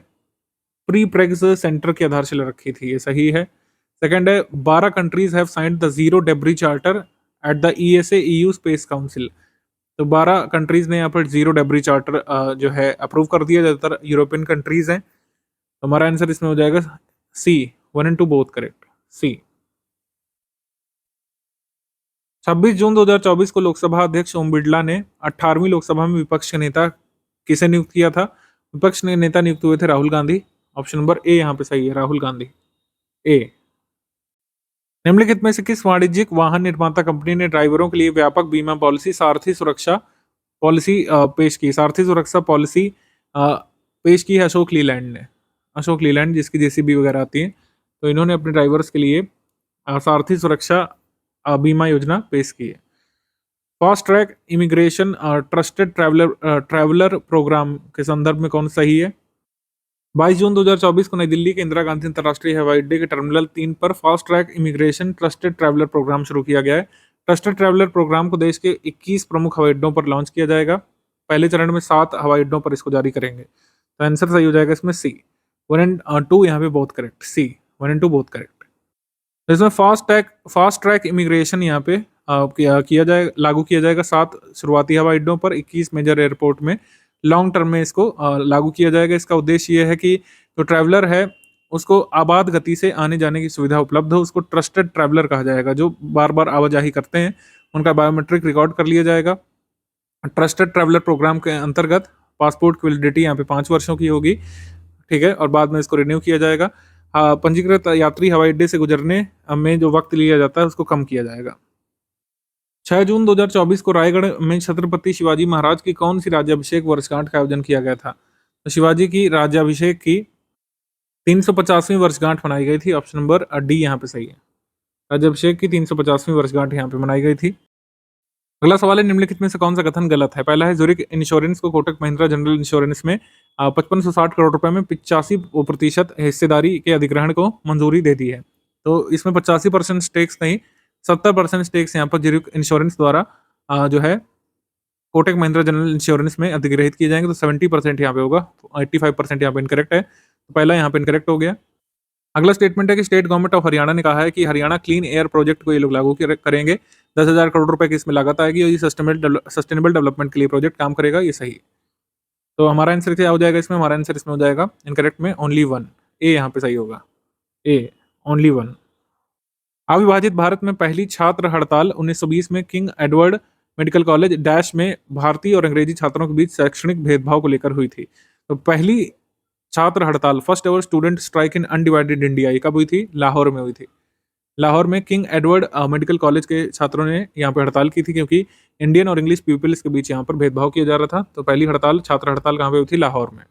प्रीप्रेग्स सेंटर की आधारशिला रखी थी, ये सही है। सेकंड है, 12 countries have signed the zero debris charter at the ESA EU space council. तो 12 कंट्रीज ने यहाँ पर जीरो डेब्री चार्टर जो है अप्रूव कर दिया, ज्यादातर यूरोपियन कंट्रीज हैं। तो हमारा आंसर इसमें हो जाएगा C, 1 and 2 both correct, C। 26 जून 2024 को लोकसभा अध्यक्ष ओम बिरला ने 18वीं लोकसभा में विपक्ष के नेता किसे नियुक्त किया था? विपक्ष के नेता नियुक्त हुए थे Rahul Gandhi. Option number A यहाँ पे सही है, राहुल गांधी, ए। निम्नलिखित में से किस वाणिज्यिक वाहन निर्माता कंपनी ने ड्राइवरों के लिए व्यापक बीमा पॉलिसी सारथी सुरक्षा पॉलिसी पेश की? सारथी सुरक्षा पॉलिसी पेश की है अशोक लीलैंड ने। अशोक लीलैंड जिसकी JCB वगैरह आती है, तो इन्होंने अपने ड्राइवर्स के लिए सारथी सुरक्षा बीमा योजना पेश की है। Fast track immigration trusted traveller programme के संदर्भ में कौन सही है? 22 जून 2024 को नई दिल्ली के इंदिरा गांधी अंतर्राष्ट्रीय हवाई अड्डे के टर्मिनल 3 पर fast track immigration trusted traveller programme शुरू किया गया है। ट्रस्टेड ट्रैवलर प्रोग्राम को देश के 21 प्रमुख हवाई अड्डों पर लॉन्च किया जाएगा। पहले चरण में 7 हवाई अड्डों पर इसको जारी करेंगे। तो आंसर सही हो जाएगा इसमें C, 1 and 2 यहाँ पे बहुत correct, C, 1 and 2 both correct. तो इसमें फास्ट ट्रैक इमिग्रेशन यहाँ पे किया जाए लागू किया जाएगा 7 शुरुआती हवाई अड्डों पर, 21 मेजर एयरपोर्ट में। लॉन्ग टर्म में इसको लागू किया जाएगा। इसका उद्देश्य ये है कि जो ट्रैवलर है उसको आबाद गति से आने जाने की सुविधा उपलब्ध हो, उसको ट्रस्टेड ट्रैवलर कहा जाएगा। जो बार बार आवाजाही करते हैं उनका बायोमेट्रिक रिकॉर्ड कर लिया जाएगा। ट्रस्टेड ट्रैवलर प्रोग्राम के अंतर्गत पासपोर्ट की वैलिडिटी यहाँ पे 5 वर्षों की होगी, ठीक है, और बाद में इसको रिन्यू किया जाएगा। पंजीकृत यात्री हवाई अड्डे से गुजरने में जो वक्त लिया जाता है उसको कम किया जाएगा। 6 जून 2024 को रायगढ़ में छत्रपति शिवाजी महाराज की कौन सी राज्याभिषेक वर्षगांठ का आयोजन किया गया था? तो शिवाजी की राज्याभिषेक की 350वीं वर्षगांठ मनाई गई थी। ऑप्शन नंबर डी यहाँ पे सही है। राज्याभिषेक की 350वीं वर्षगांठ यहाँ पे मनाई गई थी। अगला सवाल है, निम्नलिखित में से कौन सा कथन गलत है? पहला है, ज़ुरिक इंश्योरेंस को कोटक महिंद्रा जनरल इंश्योरेंस में 5560 करोड़ रुपए में 85% हिस्सेदारी के अधिग्रहण को मंजूरी दे दी है। तो इसमें 85% स्टेक्स नहीं, 70% स्टेक्स यहाँ पर ज़ुरिक इंश्योरेंस द्वारा जो है कोटक महिंद्रा जनरल इंश्योरेंस में अधिग्रहित किए जाएंगे। तो 70% यहाँ पे होगा, तो 85% यहाँ पे इनकरेक्ट है। तो पहला यहाँ पे इनकरेक्ट हो गया। अगला स्टेटमेंट है कि स्टेट गवर्नमेंट ऑफ हरियाणा ने कहा है कि हरियाणा क्लीन एयर प्रोजेक्ट को ये लोग लागू करेंगे। 10,000 करोड़ रुपए की इसमें लागत आएगी और ये सस्टेनेबल डेवलपमेंट के लिए प्रोजेक्ट काम करेगा। ये सही। तो हमारा आंसर क्या हो जाएगा इसमें? हमारा आंसर इसमें हो जाएगा इनकरेक्ट में ओनली 1, ए यहाँ पे सही होगा, ए ओनली 1। अविभाजित भारत में पहली छात्र हड़ताल 1920 में king Edward medical college dash में भारतीय और अंग्रेजी छात्रों के बीच शैक्षणिक भेदभाव को लेकर हुई थी। तो पहली छात्र हड़ताल, first ever student strike in undivided India, ये कब हुई थी? लाहौर में हुई थी। लाहौर में किंग एडवर्ड मेडिकल कॉलेज के छात्रों ने यहाँ पे हड़ताल की थी क्योंकि इंडियन और इंग्लिश पीपल्स के बीच यहाँ पर भेदभाव किया जा रहा था। तो पहली हड़ताल, छात्र हड़ताल कहाँ पे हुई थी? लाहौर में।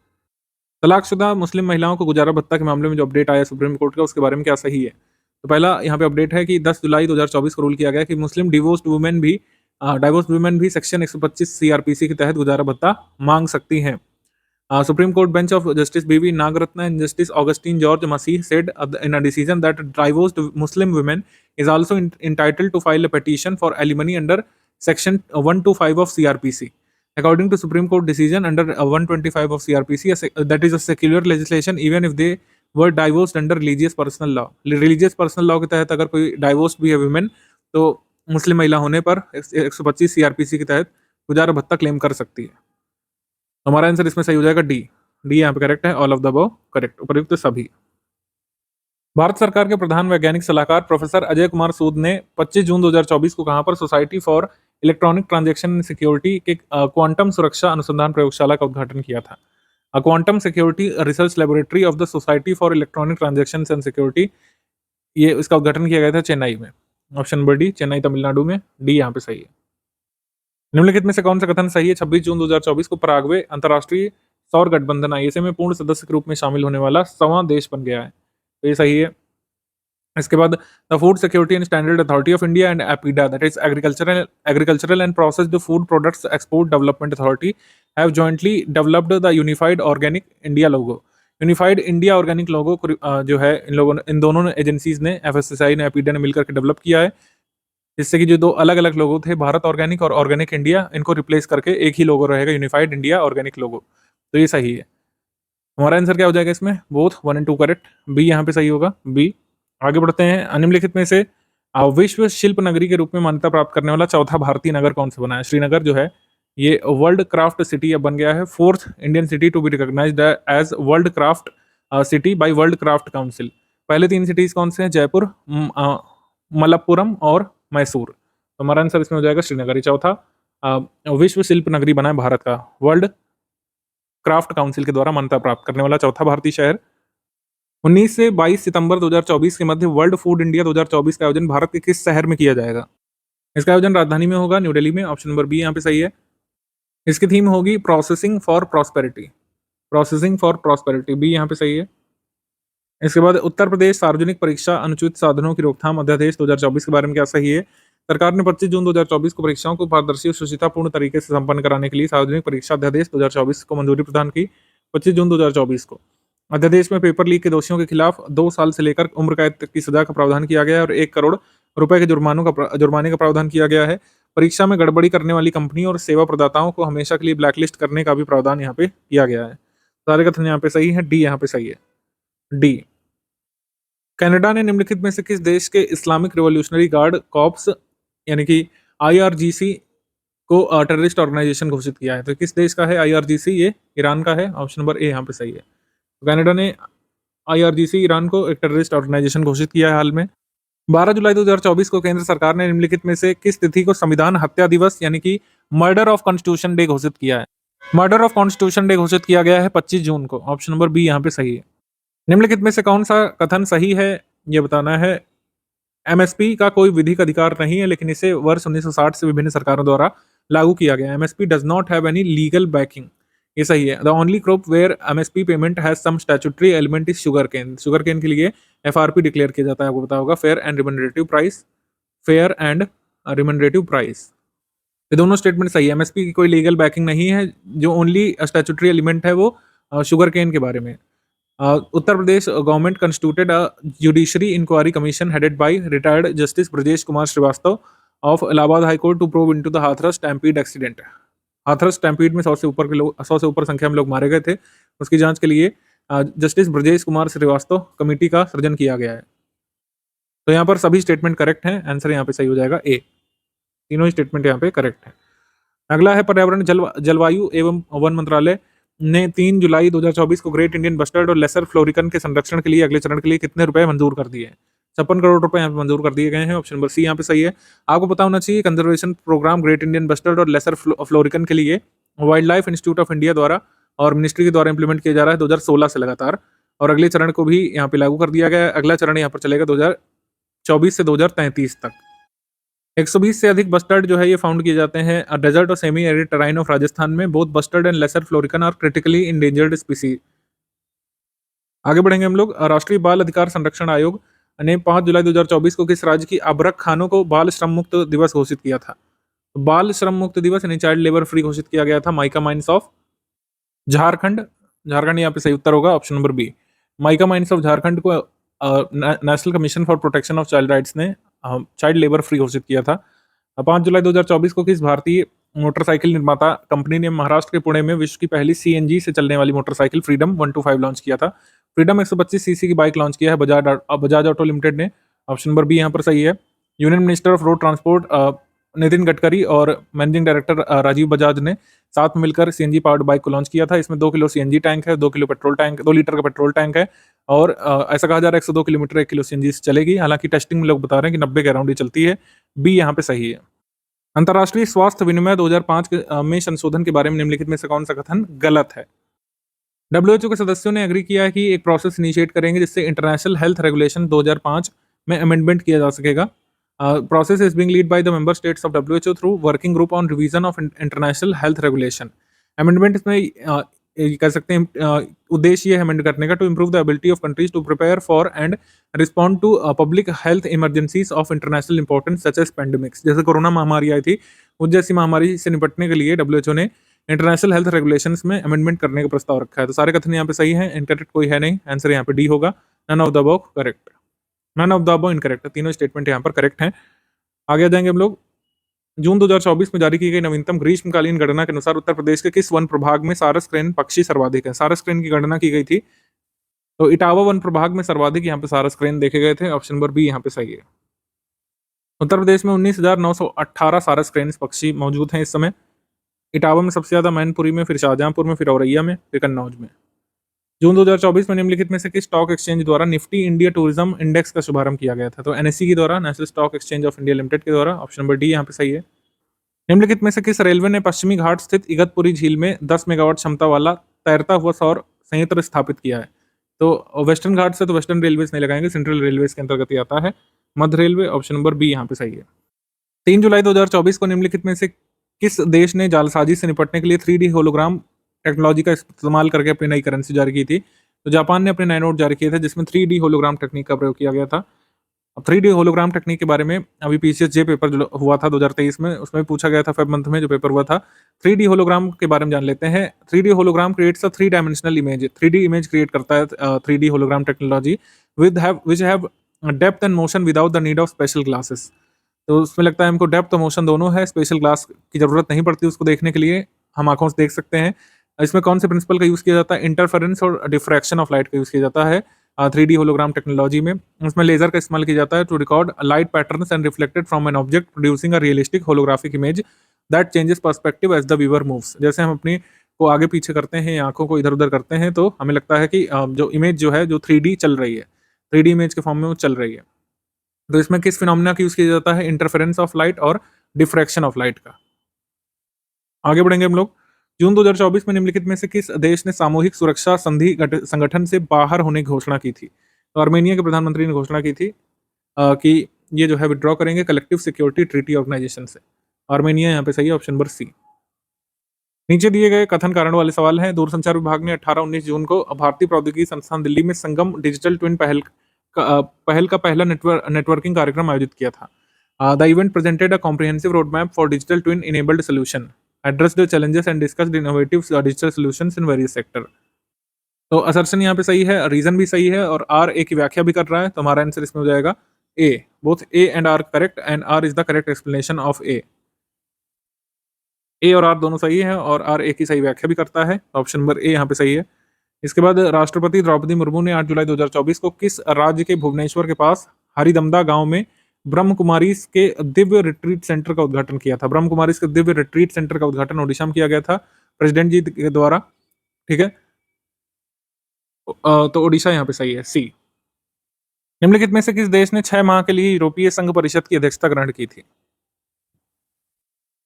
तलाकशुदा मुस्लिम महिलाओं को गुजारा भत्ता के मामले में जो अपडेट आया सुप्रीम कोर्ट का, उसके बारे में क्या सही है? तो पहला यहाँ पे अपडेट है कि 10 जुलाई 2024 को रूल किया गया कि मुस्लिम डिवोर्स्ड वुमेन भी सेक्शन 125 सीआरपीसी के तहत गुजारा भत्ता मांग सकती हैं। Supreme court bench of Justice B.V. Nagratna and Justice Augustine George Massey said in a decision that divorced Muslim women is also entitled to file a petition for alimony under Section 125 of CRPC. According to Supreme Court decision under 125 of CRPC, that is a secular legislation, even if they were divorced under religious personal law. Religious personal law के तहत अगर कोई divorced भी है women, तो मुस्लिम महिला होने पर 125 CRPC के तहत गुजारा भत्ता क्लेम कर सकती है। हमारा आंसर इसमें सही हो जाएगा डी। डी यहाँ पे करेक्ट है, all of the above correct, उपयुक्त सभी। भारत सरकार के प्रधान वैज्ञानिक सलाहकार प्रोफेसर अजय कुमार सूद ने 25 जून 2024 को कहां पर society for electronic transaction security के क्वांटम सुरक्षा अनुसंधान प्रयोगशाला का उद्घाटन किया था। Quantum security research laboratory of the society for electronic transaction and security, ये इसका उद्घाटन किया गया था चेन्नई में। Option number D, Chennai Tamil Nadu में, डी यहाँ पे सही है। निम्नलिखित में से कौन सा कथन सही है? 26 जून 2024 को पराग्वे अंतर्राष्ट्रीय सौर गठबंधन आईएसए में पूर्ण सदस्य के रूप में शामिल होने वाला 100वां देश बन गया है। तो ये सही है। इसके बाद the food security and standard authority of India and APEDA, that is agricultural and processed food products export development authority, have jointly developed the unified organic India logo. Unified India organic logo जो है इन दोनों एजेंसीज ने, एफएसएसआई ने, एपीडा ने मिलकर के डेवलप किया है, जिससे कि जो दो अलग अलग लोगो थे, भारत ऑर्गेनिक और ऑर्गेनिक इंडिया, इनको रिप्लेस करके एक ही लोगो रहेगा, यूनिफाइड इंडिया ऑर्गेनिक लोगो। तो ये सही है। हमारा आंसर क्या हो जाएगा इसमें? बोथ 1 and 2 करेक्ट, बी यहाँ पे सही होगा, बी। आगे बढ़ते हैं। निम्नलिखित में से विश्व शिल्प नगरी के रूप में मान्यता प्राप्त करने वाला चौथा भारतीय नगर कौन सा बना है? श्रीनगर जो है ये वर्ल्ड क्राफ्ट सिटी अब बन गया है, 4th Indian city to be recognised as world craft city by world craft council. पहले 3 सिटीज कौन से हैं? जयपुर, मलप्पुरम और मैसूर। तो हमारा आंसर इसमें हो जाएगा श्रीनगर। चौथा विश्व शिल्प नगरी बना है भारत का, वर्ल्ड क्राफ्ट काउंसिल के द्वारा मान्यता प्राप्त करने वाला चौथा भारतीय शहर। 19 से 22 सितंबर 2024 के मध्य वर्ल्ड फूड इंडिया 2024 का आयोजन भारत के किस शहर में किया जाएगा? इसका आयोजन राजधानी में होगा, न्यू दिल्ली में। ऑप्शन नंबर बी यहाँ पे सही है। इसकी थीम होगी processing for prosperity, processing for prosperity, B यहाँ पे सही है। इसके बाद उत्तर प्रदेश सार्वजनिक परीक्षा अनुचित साधनों की रोकथाम अध्यादेश 2024 के बारे में क्या सही है? सरकार ने 25 जून 2024 को परीक्षाओं को पारदर्शी और सुचितापूर्ण तरीके से संपन्न कराने के लिए सार्वजनिक परीक्षा अध्यादेश 2024 को मंजूरी प्रदान की। 25 जून 2024 को अध्यादेश में पेपर लीक के दोषियों के खिलाफ 2 साल से लेकर उम्र कैद तक की सजा का प्रावधान किया गया है और 1 करोड़ रुपए के जुर्माने का प्रावधान किया गया है। परीक्षा में गड़बड़ी करने वाली कंपनी और सेवा प्रदाताओं को हमेशा के लिए ब्लैकलिस्ट करने का भी प्रावधान यहाँ पे किया गया है। सारे कथन यहाँ पे सही है, डी यहाँ पे सही है, डी। कनाडा ने निम्नलिखित में से किस देश के इस्लामिक रिवॉल्यूशनरी गार्ड कॉर्प्स यानी कि आईआरजीसी को टेररिस्ट ऑर्गेनाइजेशन घोषित किया है? तो किस देश का है आईआरजीसी? ये ईरान का है। ऑप्शन नंबर ए यहाँ पे सही है। तो कनाडा ने आईआरजीसी ईरान को एक टेररिस्ट ऑर्गेनाइजेशन घोषित किया है हाल में। 12 जुलाई 2024 को केंद्र सरकार ने निम्नलिखित में से किस तिथि को संविधान हत्या दिवस यानी कि मर्डर ऑफ कॉन्स्टिट्यूशन डे घोषित किया है? मर्डर ऑफ कॉन्स्टिट्यूशन डे घोषित किया गया है 25 जून को। ऑप्शन नंबर बी यहाँ पे सही है। निम्नलिखित में से कौन सा कथन सही है, ये बताना है। एमएसपी का कोई विधिक अधिकार नहीं है, लेकिन इसे वर्ष 1960 से विभिन्न सरकारों द्वारा लागू किया गया। MSP does not have any legal backing, ये सही है। The only crop where MSP payment has some statutory element is sugar cane. Sugar cane के लिए एफआरपी डिक्लेयर किया जाता है, आपको पता होगा, fair and remunerative price. Fair and remunerative price, ये दोनों स्टेटमेंट सही है। एमएसपी की कोई लीगल बैकिंग नहीं है, जो ओनली स्टैट्यूटरी एलिमेंट है वो शुगर केन के बारे में। Uttar Pradesh government constituted a judiciary inquiry commission headed by retired justice Brajesh Kumar Srivastava of Allahabad high court to probe into the Hathras stampede accident. Hathras stampede में 100 से ऊपर संख्या में लोग मारे गए थे। उसकी जांच के लिए जस्टिस ब्रजेश कुमार श्रीवास्तव कमेटी का सृजन किया गया है। तो यहाँ पर सभी स्टेटमेंट करेक्ट हैं। आंसर यहाँ पे सही हो जाएगा ए। तीनों ही स्टेटमेंट यहाँ पे करेक्ट है। अगला है पर्यावरण जलवायु एवं वन मंत्रालय ने 3 जुलाई 2024 को ग्रेट इंडियन बस्टर्ड और लेसर फ्लोरिकन के संरक्षण के लिए अगले चरण के लिए कितने रुपए मंजूर कर दिए? 56 करोड़ रुपए यहाँ पे मंजूर कर दिए गए हैं। ऑप्शन नंबर सी यहाँ पे सही है। आपको पता होना चाहिए conservation programme great Indian bustard और लेसर फ्लोरिकन के लिए wildlife institute of India द्वारा और मिनिस्ट्री के द्वारा इंप्लीमेंट किया जा रहा है 2016 से लगातार, और अगले चरण को भी यहाँ पे लागू कर दिया गया है। अगला चरण यहाँ पर चलेगा 2024 से 2033 तक। 120 से अधिक बस्टर्ड जो है ये फाउंड किए जाते हैं डेजर्ट और semi arid terrain of Rajasthan में। Both bustard and lesser florican are critically endangered species. आगे बढ़ेंगे हम लोग। राष्ट्रीय बाल अधिकार संरक्षण आयोग ने 5 जुलाई 2024 को किस राज्य की अबरख खानों को बाल श्रम मुक्त दिवस घोषित किया था? बाल श्रम मुक्त दिवस यानी चाइल्ड लेबर फ्री घोषित किया गया था mica mines of Jharkhand. Jharkhand यहाँ पे सही उत्तर होगा, option number B. Mica mines of Jharkhand को national commission for protection of child rights ने चाइल्ड लेबर फ्री घोषित किया था। 5 जुलाई 2024 को किस भारतीय मोटरसाइकिल निर्माता कंपनी ने महाराष्ट्र के पुणे में विश्व की पहली सीएनजी से चलने वाली मोटरसाइकिल फ्रीडम 125 लॉन्च किया था? फ्रीडम 125 सीसी की बाइक लॉन्च किया है बजाज ऑटो लिमिटेड ने। ऑप्शन नंबर बी यहाँ पर सही है। Union minister of road transport Nitin Gadkari और मैनेजिंग डायरेक्टर राजीव बजाज ने साथ में मिलकर सीएनजी पावर्ड बाइक को लॉन्च किया था। इसमें 2 किलो सीएनजी टैंक है, 2 किलो पेट्रोल टैंक, 2 लीटर का पेट्रोल टैंक है, और ऐसा कहा जा रहा है 102 किलोमीटर 1 किलो सीएनजी से चलेगी। हालांकि टेस्टिंग में लोग बता रहे हैं कि 90 के अराउंड ही चलती है। बी यहाँ पे सही है। अंतर्राष्ट्रीय स्वास्थ्य विनिमय 2005 में संशोधन के बारे में निम्नलिखित में से कौन सा कथन गलत है? डब्ल्यूएचओ के सदस्यों ने एग्री किया है कि एक प्रोसेस इनिशिएट करेंगे जिससे इंटरनेशनल हेल्थ रेगुलेशन 2005 में अमेंडमेंट किया जा सकेगा। Process is being lead by the member states of WHO through working group on revision of international health regulation. Amendment इसमें कह सकते हैं उद्देश्य ये है अमेंड करने का, to improve the ability of countries to prepare for and respond to public health emergencies of international importance such as pandemics. जैसे कोरोना महामारी आई थी, उस जैसी महामारी से निपटने के लिए डब्ल्यूएचओ ने इंटरनेशनल हेल्थ रेगुलेशंस में अमेंडमेंट करने का प्रस्ताव रखा है। तो सारे कथन यहाँ पे सही है, इनकरेक्ट कोई है नहीं। आंसर यहाँ पे डी होगा, none of the above correct, none of the above incorrect. तीनों स्टेटमेंट यहाँ पर करेक्ट हैं। आगे आ जाएंगे हम लोग। जून 2024 में जारी की गई नवीनतम ग्रीष्मकालीन गणना के अनुसार उत्तर प्रदेश के किस वन प्रभाग में सारस क्रेन पक्षी सर्वाधिक है? सारस क्रेन की गणना की गई थी, तो इटावा वन प्रभाग में सर्वाधिक यहाँ पे सारस क्रेन देखे गए थे। ऑप्शन नंबर बी यहाँ पे सही है। उत्तर प्रदेश में 19,918 सारस क्रेन पक्षी मौजूद हैं इस समय। इटावा में सबसे ज्यादा मैनपुरी में, फिर शाहजहांपुर में, फिर औरैया में, फिर कन्नौज में। जून 2024 में निम्नलिखित में से किस स्टॉक एक्सचेंज द्वारा निफ्टी इंडिया टूरिज्म इंडेक्स का शुभारंभ किया गया था? तो एनएससी के द्वारा, national stock exchange of India limited के द्वारा। ऑप्शन नंबर डी यहाँ पे सही है। निम्नलिखित में से किस रेलवे ने पश्चिमी घाट स्थित इगतपुरी झील में 10 मेगावाट क्षमता वाला तैरता हुआ सौर संयंत्र स्थापित किया है? तो वेस्टर्न घाट से तो वेस्टर्न रेलवे नहीं लगाएंगे, सेंट्रल रेलवे के अंतर्गत आता है, मध्य रेलवे। ऑप्शन नंबर बी यहाँ पे सही है। 3 जुलाई 2024 को निम्नलिखित में से किस देश ने जालसाजी से निपटने के लिए 3D होलोग्राम टेक्नोलॉजी का इस्तेमाल करके अपनी नई करेंसी जारी की थी? तो जापान ने अपने नए नोट जारी किए थे जिसमें 3D होलोग्राम टेक्निक का प्रयोग किया गया था। अब 3D होलोग्राम टेक्निक के बारे में अभी पीसीएसजे पेपर जो हुआ था 2023 में, उसमें पूछा गया था, फेब मंथ में जो पेपर हुआ था। 3D होलोग्राम के बारे में जान लेते हैं। 3D hologram creates a 3 dimensional image. 3D image create करता है 3D hologram technology which have depth and motion without the need of special glasses. तो उसमें लगता है हमको डेप्थ और मोशन दोनों है, स्पेशल ग्लास की जरूरत नहीं पड़ती उसको देखने के लिए, हम आंखों से देख सकते हैं। इसमें कौन से प्रिंसिपल का यूज किया जाता है? इंटरफेरेंस और डिफ्रैक्शन ऑफ लाइट का यूज किया जाता है। 3D होलोग्राम टेक्नोलॉजी में। उसमें लेजर का इस्तेमाल किया जाता है to record light patterns and reflected from an object producing a realistic holographic image that changes perspective as the viewer moves. जैसे हम अपनी को आगे पीछे करते हैं, आंखों को इधर उधर करते हैं, तो हमें लगता है कि जो इमेज जो है जो 3D चल रही है, 3D इमेज के फॉर्म में वो चल रही है। तो इसमें किस फिनोमिना का यूज किया जाता है? इंटरफेरेंस ऑफ लाइट और डिफ्रैक्शन ऑफ लाइट का। आगे बढ़ेंगे हम लोग। जून 2024 में निम्नलिखित में से किस देश ने सामूहिक सुरक्षा संधि संगठन से बाहर होने की घोषणा की थी? तो आर्मेनिया के प्रधानमंत्री ने घोषणा की थी कि ये जो है विड्रॉ करेंगे कलेक्टिव सिक्योरिटी ट्रीटी ऑर्गेनाइजेशन से। आर्मेनिया यहाँ पे सही है, ऑप्शन नंबर सी। नीचे दिए गए कथन कारण वाले सवाल हैं। दूरसंचार विभाग ने 18-19 जून को भारतीय प्रौद्योगिकी संस्थान दिल्ली में संगम डिजिटल ट्विन पहल का पहला नेटवर्किंग कार्यक्रम आयोजित किया था। The event presented a comprehensive road map for digital twin enabled solution, addressed the challenges and discussed innovative digital solutions in various sector। तो असर्शन यहाँ पे सही है, रीजन भी सही है और आर ए की व्याख्या भी कर रहा है, तो हमारा आंसर इसमें हो जाएगा A. Both A and R correct and R is the correct explanation of A. A और आर दोनों सही है और आर ए की सही व्याख्या भी करता है, ऑप्शन नंबर ए यहाँ पे सही है। इसके बाद राष्ट्रपति द्रौपदी मुर्मू ने 8 जुलाई 2024 को किस राज्य के भुवनेश्वर के पास हरिदमदा गांव में ब्रह्म कुमारीज के दिव्य रिट्रीट सेंटर का उद्घाटन किया था? ब्रह्म कुमारीज के दिव्य रिट्रीट सेंटर का उद्घाटन ओडिशा में किया गया था प्रेसिडेंट जी के द्वारा, ठीक है। तो ओडिशा यहाँ पे सही है, सी। निम्नलिखित में से किस देश ने 6 माह के लिए यूरोपीय संघ परिषद की अध्यक्षता ग्रहण की थी?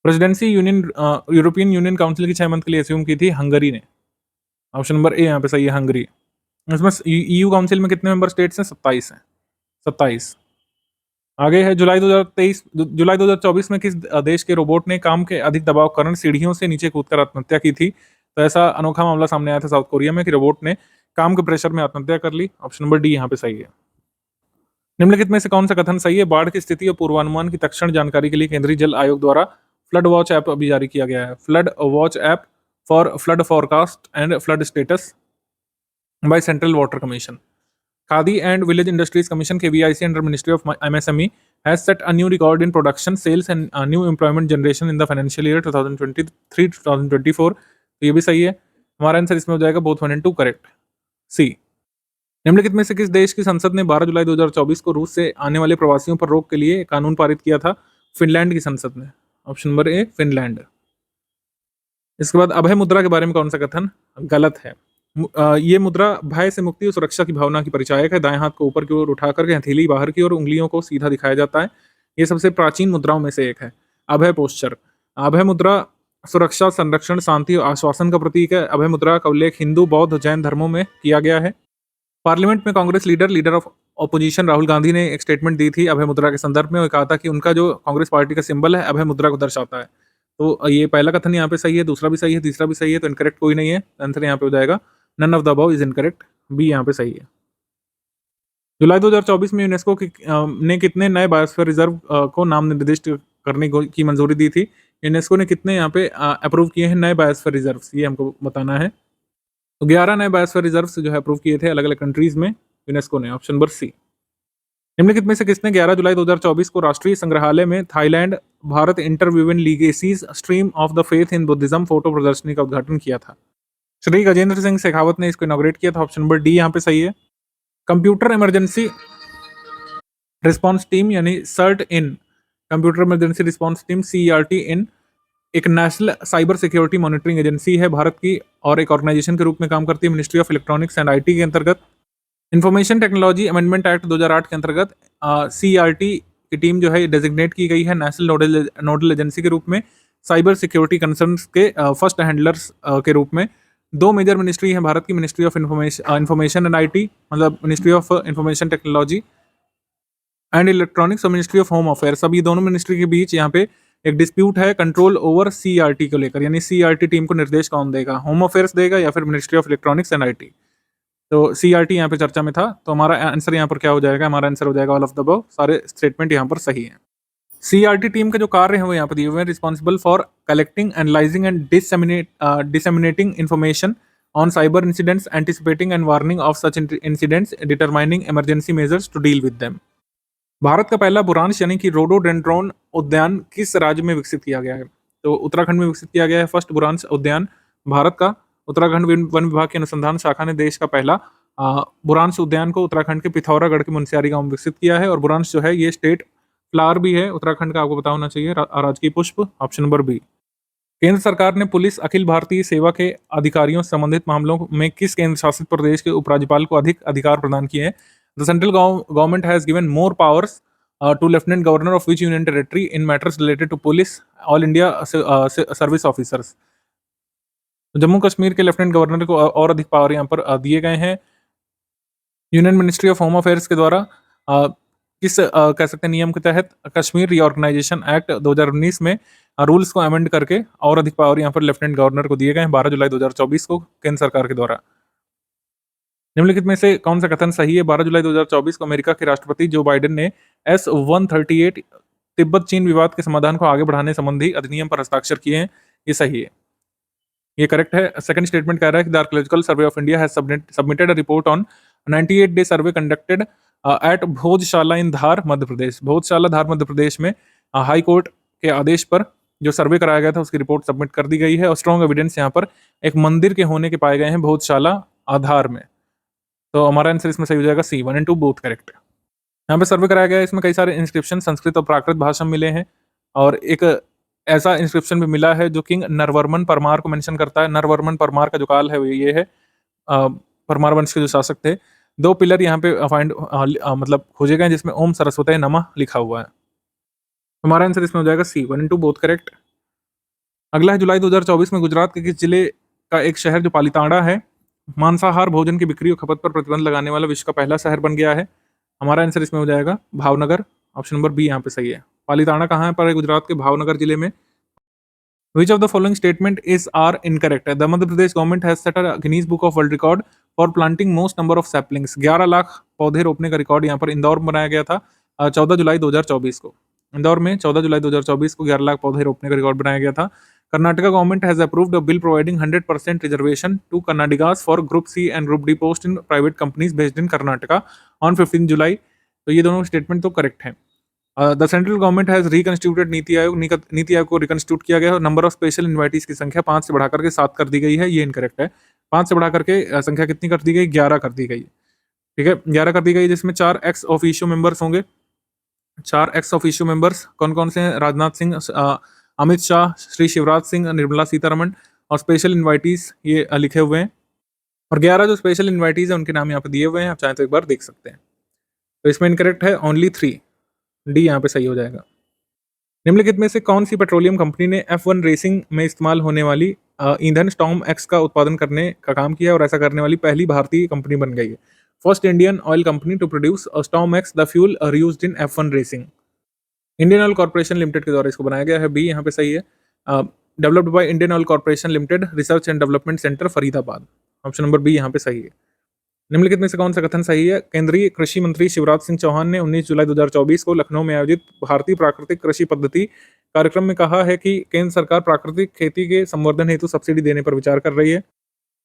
प्रेसिडेंसी यूरोपियन यूनियन काउंसिल की 6 मंथ के लिए अस्यूम की थी हंगरी ने, ऑप्शन नंबर ए यहाँ पे सही है, हंगरी। इसमें ईयू काउंसिल में कितने मेंबर स्टेट्स हैं? 27 हैं, 27। आगे है जुलाई 2024 में किस देश के रोबोट ने काम के अधिक दबाव के कारण सीढ़ियों से नीचे कूदकर आत्महत्या की थी? तो ऐसा अनोखा मामला सामने आया था साउथ कोरिया में कि रोबोट ने काम के प्रेशर में आत्महत्या कर ली, ऑप्शन नंबर डी यहाँ पे सही है। निम्नलिखित में से कौन सा कथन सही है? बाढ़ की स्थिति और पूर्वानुमान की तत्क्षण जानकारी के लिए केंद्रीय जल आयोग द्वारा फ्लड वॉच ऐप अभी जारी किया गया है। Flood watch app for flood forecast and flood status by central water commission. Khadi and Village Industries Commission (KVIC) under Ministry of MSME has set a new record in production, sales and new employment generation in the financial year 2023-2024। तो ये भी सही है, हमारा आंसर इसमें हो जाएगा बोथ 1 and 2 करेक्ट, सी। निम्नलिखित में से किस देश की संसद ने 12 जुलाई 2024 को रूस से आने वाले प्रवासियों पर रोक के लिए कानून पारित किया था? फिनलैंड की संसद ने, ऑप्शन नंबर ए फिनलैंड। इसके बाद अभय मुद्रा के बारे में कौन सा कथन गलत है? ये मुद्रा भय से मुक्ति और सुरक्षा की भावना की परिचायक है। दाएं हाथ को ऊपर की ओर उठा करके हथेली बाहर की ओर, उंगलियों को सीधा दिखाया जाता है। ये सबसे प्राचीन मुद्राओं में से एक है। अभय पोस्चर, अभय मुद्रा सुरक्षा, संरक्षण, शांति और आश्वासन का प्रतीक है। अभय मुद्रा का उल्लेख हिंदू, बौद्ध, जैन धर्मों में किया गया है। पार्लियामेंट में Congress leader of opposition Rahul Gandhi ने एक स्टेटमेंट दी थी अभय मुद्रा के संदर्भ में और कहा था कि उनका जो कांग्रेस पार्टी का सिंबल है अभय मुद्रा को दर्शाता है। तो ये पहला कथन यहाँ पे सही है, दूसरा भी सही है, तीसरा भी सही है, तो इनकरेक्ट कोई नहीं है। आंसर यहाँ पे हो जाएगा none of the above is incorrect, B यहाँ पे सही है। जुलाई 2024 में यूनेस्को ने कितने नए बायोस्फीयर रिजर्व को नाम निर्दिष्ट करने की मंजूरी दी थी? यूनेस्को ने कितने यहाँ पे अप्रूव किए हैं नए बायोस्फीयर रिजर्व्स, ये हमको बताना है। तो 11 नए बायोस्फीयर रिजर्व्स जो है अप्रूव किए थे अलग अलग कंट्रीज में यूनेस्को ने, ऑप्शन नंबर सी। निम्नलिखित में से किसने 11 जुलाई 2024 को राष्ट्रीय संग्रहालय में Thailand Bharat interwoven legacies stream of the faith in Buddhism photo प्रदर्शनी का उद्घाटन किया था? श्री गजेंद्र सिंह शेखावत ने इसको इनॉग्रेट किया था, ऑप्शन नंबर डी यहाँ पे सही है। कंप्यूटर इमरजेंसी रिस्पांस टीम यानी CERT in, computer emergency response team CERT in एक national cyber security monitoring agency है भारत की और एक ऑर्गेनाइजेशन के रूप में काम करती है ministry of electronics and IT के अंतर्गत। इंफॉर्मेशन टेक्नोलॉजी अमेंडमेंट एक्ट 2008 के अंतर्गत CERT की टीम जो है डेजिग्नेट की गई है नेशनल नोडल एजेंसी के रूप में साइबर सिक्योरिटी कंसर्न्स के फर्स्ट हैंडलर्स के रूप में। 2 मेजर मिनिस्ट्री हैं भारत की, ministry of information and IT मतलब ministry of information technology and electronics और मिनिस्ट्री ऑफ होम अफेयर्स। अब ये दोनों मिनिस्ट्री के बीच यहाँ पे एक डिस्प्यूट है कंट्रोल ओवर CERT को लेकर, यानी CERT टीम को निर्देश कौन देगा, होम अफेयर्स देगा या फिर ministry of electronics and IT। तो CERT यहाँ पे चर्चा में था, तो हमारा आंसर यहाँ पर क्या हो जाएगा? हमारा आंसर हो जाएगा ऑल ऑफ द अबव, सारे स्टेटमेंट यहाँ पर सही हैं। CERT टीम के जो कार्य हैं वो यहाँ पर दिए हुए हैं। Responsible for collecting, analysing and disseminating information on cyber incidents, anticipating and warning of such incidents, determining emergency measures to deal with them. Bharat का पहला बुरांश यानी कि रोडोडेंड्रोन उद्यान किस राज्य में विकसित किया गया है? तो उत्तराखंड में विकसित किया गया है फर्स्ट बुरांश उद्यान भारत का। उत्तराखंड वन विभाग की अनुसंधान शाखा ने देश का पहला बुरांश उद्यान को उत्तराखंड के पिथौरागढ़ के मुनस्यारी गांव में विकसित किया है। और बुरांश जो है ये स्टेट फ्लावर भी है उत्तराखंड का, आपको पता होना चाहिए, राजकीय पुष्प, ऑप्शन नंबर बी। केंद्र सरकार ने पुलिस अखिल भारतीय सेवा के अधिकारियों से संबंधित मामलों में किस केंद्र शासित प्रदेश के उपराज्यपाल को अधिक अधिकार प्रदान किए हैं? The central government has given more powers to lieutenant governor of which union territory in matters related to police all India service officers. Jammu Kashmir के लेफ्टिनेंट गवर्नर को और अधिक पावर यहाँ पर दिए गए हैं। Union ministry of home affairs के द्वारा किस कह सकते हैं नियम के तहत कश्मीर रीऑर्गेनाइजेशन एक्ट 2019 में रूल्स को अमेंड करके और अधिक पावर यहाँ पर लेफ्टिनेंट गवर्नर को दिए गए हैं 12 जुलाई 2024 को केंद्र सरकार के द्वारा। निम्नलिखित में से कौन सा कथन सही है? 12 जुलाई 2024 को अमेरिका के राष्ट्रपति जो बाइडेन ने S-138 तिब्बत चीन विवाद के समाधान को आगे बढ़ाने संबंधी अधिनियम पर हस्ताक्षर किए हैं, ये सही है, ये करेक्ट है। सेकंड स्टेटमेंट कह रहा है कि the archaeological survey of India has submitted a report on 98 day survey conducted at Bhojshala in Dhar Madhya Pradesh. Bhojshala Dhar Madhya Pradesh में हाई कोर्ट के आदेश पर जो सर्वे कराया गया था उसकी रिपोर्ट सबमिट कर दी गई है। और स्ट्रॉन्ग एविडेंस यहाँ पर एक मंदिर के होने के पाए गए हैं भोजशाला आधार में। तो हमारा आंसर इसमें सही हो जाएगा सी, 1 और 2 बोथ करेक्ट। यहाँ पे सर्वे कराया गया है, इसमें कई सारे इंस्क्रिप्शन संस्कृत और प्राकृत भाषा में मिले हैं। और एक ऐसा इंस्क्रिप्शन भी मिला है जो किंग नरवर्मन परमार को मेंशन करता है। नरवर्मन परमार का जो काल है वो ये है, परमार वंश के जो शासक थे। 2 पिलर यहाँ पे फाइंड मतलब खोजे गए जिसमें ओम सरस्वती नमः लिखा हुआ है। हमारा आंसर इसमें हो जाएगा सी, 1 और 2 बोथ करेक्ट। अगला है जुलाई 2024 में गुजरात के किस जिले का एक शहर जो पालीताड़ा है मांसाहार भोजन की बिक्री और खपत पर प्रतिबंध लगाने वाला विश्व का पहला शहर बन गया है? हमारा आंसर इसमें हो जाएगा भावनगर, ऑप्शन नंबर बी यहाँ पे सही है। पालीताड़ा कहाँ पर है? गुजरात के भावनगर जिले में। Which of the following statement is are incorrect? The Madhya Pradesh government has set a Guinness Book of World Record for planting most number of saplings. 11 lakh पौधे रोपने का रिकॉर्ड यहाँ पर इंदौर में बनाया गया था 14 जुलाई 2024 को। इंदौर में 14 जुलाई 2024 को 11 लाख पौधे रोपने का रिकॉर्ड बनाया गया था। Karnataka government has approved a bill providing 100% reservation to Kannadigas for Group C and Group D post in private companies based in Karnataka on 15 जुलाई। तो ये दोनों स्टेटमेंट तो करेक्ट हैं। The central government has रिकंस्टिट्यूटेड NITI Aayog, NITI Aayog को रिकंस्टिट्यूट किया गया है। नंबर ऑफ स्पेशल इन्वाइटीज की संख्या 5 से बढ़ाकर के 7 कर दी गई है, ये इनकरेक्ट है। 5 से बढ़ाकर के संख्या कितनी कर दी गई? 11 कर दी गई, ठीक है, 11 कर दी गई, जिसमें 4 एक्स ऑफिशियो मेंबर्स होंगे। 4 एक्स ऑफिशियो मेंबर्स कौन कौन से हैं? राजनाथ सिंह, अमित शाह, श्री शिवराज सिंह, निर्मला सीतारमण। और स्पेशल इन्वाइटीज ये लिखे हुए हैं। और 11 जो स्पेशल इन्वाइटीज है उनके नाम यहाँ पे दिए हुए हैं, आप चाहें तो एक बार देख सकते हैं। तो इसमें इनकरेक्ट है ओनली 3, डी यहाँ पे सही हो जाएगा। निम्नलिखित में से कौन सी पेट्रोलियम कंपनी ने F1 रेसिंग में इस्तेमाल होने वाली ईंधन स्टॉर्म एक्स का उत्पादन करने का काम किया और ऐसा करने वाली पहली भारतीय कंपनी बन गई है? First Indian oil company to produce Storm X the fuel used in F1 racing. Indian Oil Corporation Limited के द्वारा इसको बनाया गया है, बी यहाँ पे सही है। Developed by Indian Oil Corporation Limited, research and development centre Faridabad, option number B यहाँ पे सही है। निम्नलिखित में से कौन सा कथन सही है? केंद्रीय कृषि मंत्री शिवराज सिंह चौहान ने 19 जुलाई 2024 को लखनऊ में आयोजित भारतीय प्राकृतिक कृषि पद्धति कार्यक्रम में कहा है कि केंद्र सरकार प्राकृतिक खेती के संवर्धन हेतु सब्सिडी देने पर विचार कर रही है,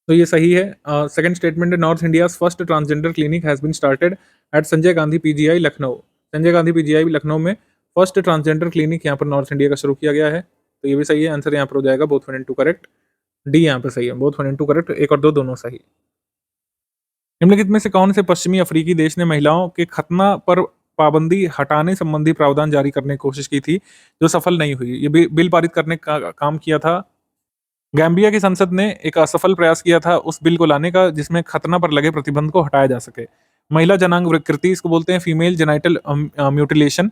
तो ये सही है। सेकंड स्टेटमेंट है north India first transgender clinic has been started at Sanjay Gandhi PGI Lucknow. Sanjay Gandhi PGI Lucknow में फर्स्ट ट्रांसजेंडर क्लिनिक यहाँ पर नॉर्थ इंडिया का शुरू किया गया है, तो ये भी सही है। आंसर यहाँ पर हो जाएगा बोथ 1 और 2 करेक्ट, डी यहाँ पे सही है, बोथ 1 और 2 करेक्ट, 1 और 2 दोनों सही। निम्नलिखित में से कौन से पश्चिमी अफ्रीकी देश ने महिलाओं के खतना पर पाबंदी हटाने संबंधी प्रावधान जारी करने की कोशिश की थी जो सफल नहीं हुई? ये बिल पारित करने का काम किया था गैम्बिया की संसद ने, एक असफल प्रयास किया था उस बिल को लाने का जिसमें खतना पर लगे प्रतिबंध को हटाया जा सके। महिला जनांग विकृति इसको बोलते हैं, फीमेल जेनाइटल म्यूटिलेशन,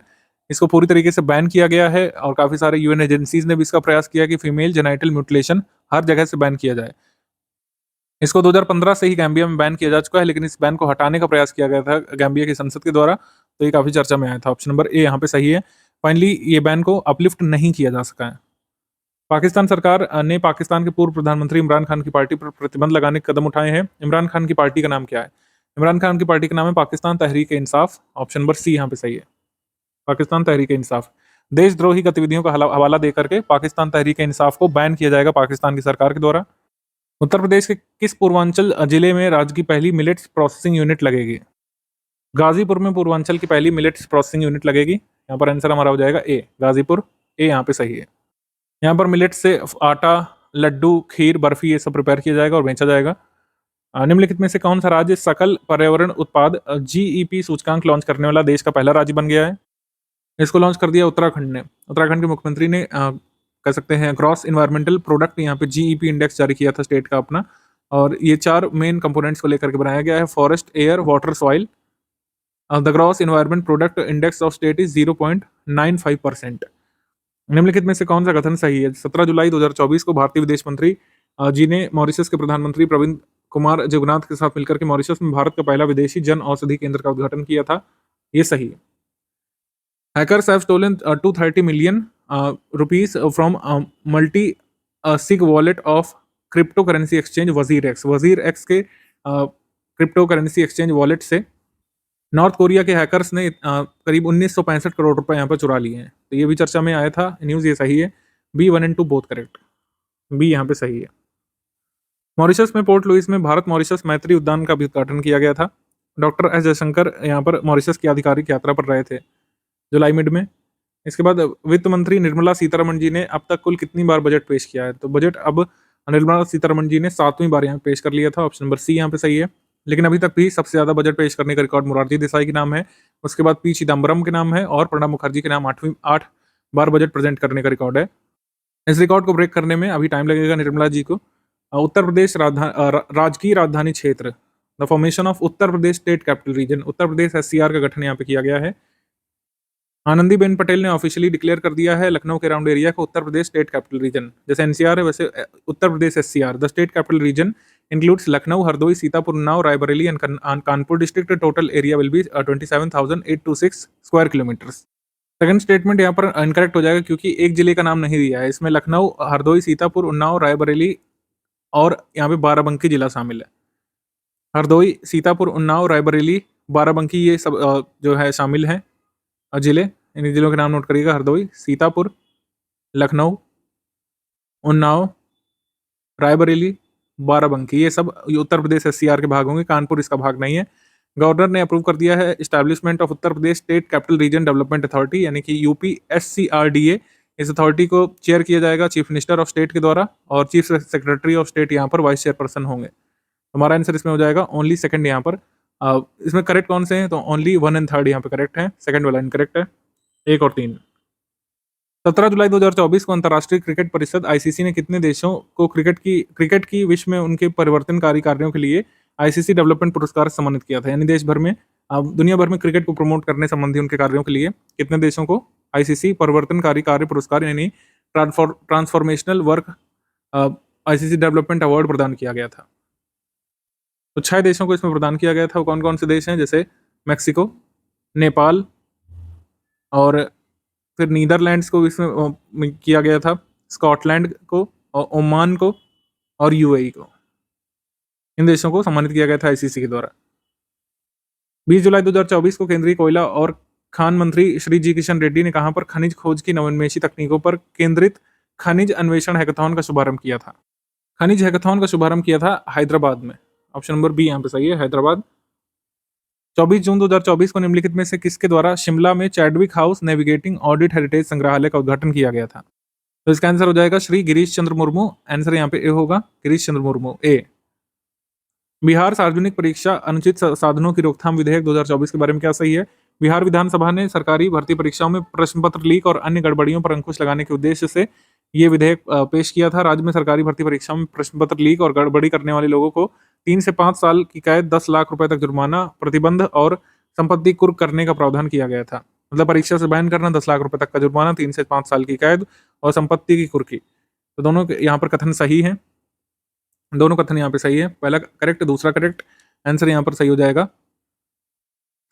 इसको पूरी तरीके से बैन किया गया है और काफी सारे यूएन एजेंसीज ने भी इसका प्रयास किया कि फीमेल जेनाइटल म्यूटिलेशन हर जगह से बैन किया जाए। इसको 2015 से ही गैम्बिया में बैन किया जा चुका है, लेकिन इस बैन को हटाने का प्रयास किया गया था गैम्बिया की संसद के द्वारा, तो ये काफी चर्चा में आया था। ऑप्शन नंबर ए यहाँ पे सही है। फाइनली ये बैन को अपलिफ्ट नहीं किया जा सका है। पाकिस्तान सरकार ने पाकिस्तान के पूर्व प्रधानमंत्री इमरान खान की पार्टी पर प्रतिबंध लगाने के कदम उठाए हैं। इमरान खान की पार्टी का नाम क्या है? इमरान खान की पार्टी का नाम है Pakistan Tehreek Insaf, option number C यहाँ पे सही है, पाकिस्तान तहरीक इंसाफ। देशद्रोही गतिविधियों का हवाला देकर के पाकिस्तान तहरीक इंसाफ को बैन किया जाएगा पाकिस्तान की सरकार के द्वारा। उत्तर प्रदेश के किस पूर्वांचल जिले में राज्य की पहली मिलेट्स प्रोसेसिंग यूनिट लगेगी? गाजीपुर में पूर्वांचल की पहली मिलेट्स प्रोसेसिंग यूनिट लगेगी। यहाँ पर आंसर हमारा हो जाएगा ए, गाजीपुर, ए यहाँ पे सही है। यहाँ पर मिलेट्स से आटा, लड्डू, खीर, बर्फी ये सब प्रिपेयर किया जाएगा और बेचा जाएगा। निम्नलिखित में से कौन सा राज्य सकल पर्यावरण उत्पाद जीईपी सूचकांक लॉन्च करने वाला देश का पहला राज्य बन गया है? इसको लॉन्च कर दिया उत्तराखंड ने। उत्तराखंड के मुख्यमंत्री ने कह सकते हैं ग्रॉस इन्वायरमेंटल प्रोडक्ट यहाँ पे जीईपी इंडेक्स जारी किया था स्टेट का अपना, और ये 4 मेन कंपोनेंट्स को लेकर के बनाया गया है: forest, air, water, soil. The gross environment product index of state is 0.95%। निम्नलिखित में से कौन सा कथन सही है? 17 जुलाई 2024 को भारतीय विदेश मंत्री जी ने मॉरिशस के प्रधानमंत्री प्रविंद कुमार जुगनाथ के साथ मिलकर के मॉरिशस में भारत का पहला विदेशी जन औषधि केंद्र का उद्घाटन किया था। ये सही है। Hackers have stolen 230 million rupees from multi sig wallet of crypto currency exchange Wazir X. Wazir X के क्रिप्टो करेंसी एक्सचेंज वॉलेट से नॉर्थ कोरिया के हैकर्स ने करीब 1965 करोड़ रुपए यहाँ पर चुरा लिए हैं। तो ये भी चर्चा में आया था न्यूज़, ये सही है। B 1 and 2 both correct, B यहाँ पे सही है। मॉरिशस में पोर्ट लुइस में भारत मॉरिशस मैत्री उद्यान का भी उद्घाटन किया गया था। डॉक्टर एस जयशंकर यहाँ पर मॉरिशस की आधिकारिक यात्रा पर रहे थे जुलाई मिड में। इसके बाद वित्त मंत्री निर्मला सीतारमण जी ने अब तक कुल कितनी बार बजट पेश किया है? तो बजट अब निर्मला सीतारमण जी ने 7वीं बार यहाँ पेश कर लिया था। ऑप्शन नंबर सी यहाँ पे सही है। लेकिन अभी तक भी सबसे ज्यादा बजट पेश करने का रिकॉर्ड मोरारजी देसाई के नाम है, उसके बाद पी चिदम्बरम के नाम है, और प्रणब मुखर्जी के नाम 8 बार बजट प्रेजेंट करने का रिकॉर्ड है। इस रिकॉर्ड को ब्रेक करने में अभी टाइम लगेगा निर्मला जी को। उत्तर प्रदेश राजकीय राजधानी क्षेत्र, the formation of Uttar Pradesh state capital reason, Uttar Pradesh SCR का गठन यहाँ पे किया गया है। आनंदीबेन पटेल ने ऑफिशियली डिक्लेयर कर दिया है लखनऊ के अराउंड एरिया को Uttar Pradesh state capital region. जैसे एनसीआर है वैसे Uttar Pradesh SCR. The state capital region includes Lucknow, Hardoi, Sitapur, Unnao, Raebareli and Kanpur district. Total area will be 27,826 square kilometre. Second statement यहाँ पर इनकरेक्ट हो जाएगा क्योंकि एक जिले का नाम नहीं दिया है इसमें। लखनऊ, हरदोई, सीतापुर, उन्नाव, रायबरेली और यहाँ पे बाराबंकी जिला शामिल है। हरदोई, सीतापुर, उन्नाव, रायबरेली, बाराबंकी ये सब जो है शामिल हैं जिले। इन जिलों के नाम नोट करिएगा: हरदोई, सीतापुर, लखनऊ, उन्नाव, रायबरेली, बाराबंकी। ये सब उत्तर प्रदेश एससीआर के भाग होंगे, कानपुर इसका भाग नहीं है। गवर्नर ने अप्रूव कर दिया है establishment of Uttar Pradesh state capital reason development authority, यानी कि UPSCRDA। इस अथॉरिटी को चेयर किया जाएगा चीफ मिनिस्टर ऑफ स्टेट के द्वारा, और चीफ सेक्रेटरी ऑफ स्टेट यहाँ पर वाइस चेयरपर्सन होंगे। हमारा आंसर इसमें हो जाएगा ओनली सेकंड। यहाँ पर इसमें करेक्ट कौन से हैं? तो ओनली 1 and 3 यहाँ पे करेक्ट है, सेकंड वाला इनकरेक्ट है। 1 और 3। 17 जुलाई 2024 को अंतर्राष्ट्रीय क्रिकेट परिषद आईसीसी ने कितने देशों को क्रिकेट की विश्व में उनके परिवर्तनकारी कार्यों के लिए आईसीसी डेवलपमेंट पुरस्कार सम्मानित किया था? यानी देश भर में दुनिया भर में क्रिकेट को प्रमोट करने संबंधी उनके कार्यों के लिए कितने देशों को आईसीसी परिवर्तनकारी कार्य पुरस्कार यानी transformational work ICC development award प्रदान किया गया था? तो 6 देशों को इसमें प्रदान किया गया था। कौन कौन से देश हैं? जैसे मैक्सिको, नेपाल, और फिर नीदरलैंड्स को इसमें किया गया था, स्कॉटलैंड को, और ओमान को, और यूएई को। इन देशों को सम्मानित किया गया था आईसीसी के द्वारा। 20 जुलाई 2024 को केंद्रीय कोयला और खान मंत्री श्री जी किशन रेड्डी ने कहां पर खनिज खोज की नवोन्मेषी तकनीकों पर केंद्रित खनिज अन्वेषण हैकाथॉन का शुभारंभ किया था? खनिज हैकाथॉन का शुभारंभ किया था हैदराबाद में। ऑप्शन नंबर बी यहाँ पे सही है, हैदराबाद। 24 जून 2024 को निम्नलिखित में से किसके द्वारा शिमला में Chadwick house navigating audit heritage संग्रहालय का उद्घाटन किया गया था? तो इसका आंसर हो जाएगा श्री गिरीश चंद्र मुर्मू। आंसर यहाँ पे ए होगा, गिरीश चंद्र मुर्मू, ए। बिहार सार्वजनिक परीक्षा अनुचित साधनों की रोकथाम विधेयक 2024 के बारे में क्या सही है? बिहार विधानसभा ने सरकारी भर्ती परीक्षाओं में प्रश्न पत्र लीक और अन्य गड़बड़ियों पर अंकुश लगाने के उद्देश्य से ये विधेयक पेश किया था। राज्य में सरकारी भर्ती परीक्षाओं में प्रश्न पत्र लीक और गड़बड़ी करने वाले लोगों को 3 से 5 साल की कैद, 10 लाख रुपए तक जुर्माना, प्रतिबंध और संपत्ति कुर्क करने का प्रावधान किया गया था। मतलब परीक्षा से बैन करना, 10 लाख रुपए तक का जुर्माना, 3 से 5 साल की कैद और संपत्ति की कुर्की। तो दोनों यहाँ पर कथन सही है, दोनों कथन यहाँ पे सही है। पहला करेक्ट, दूसरा करेक्ट। आंसर यहाँ पर सही हो जाएगा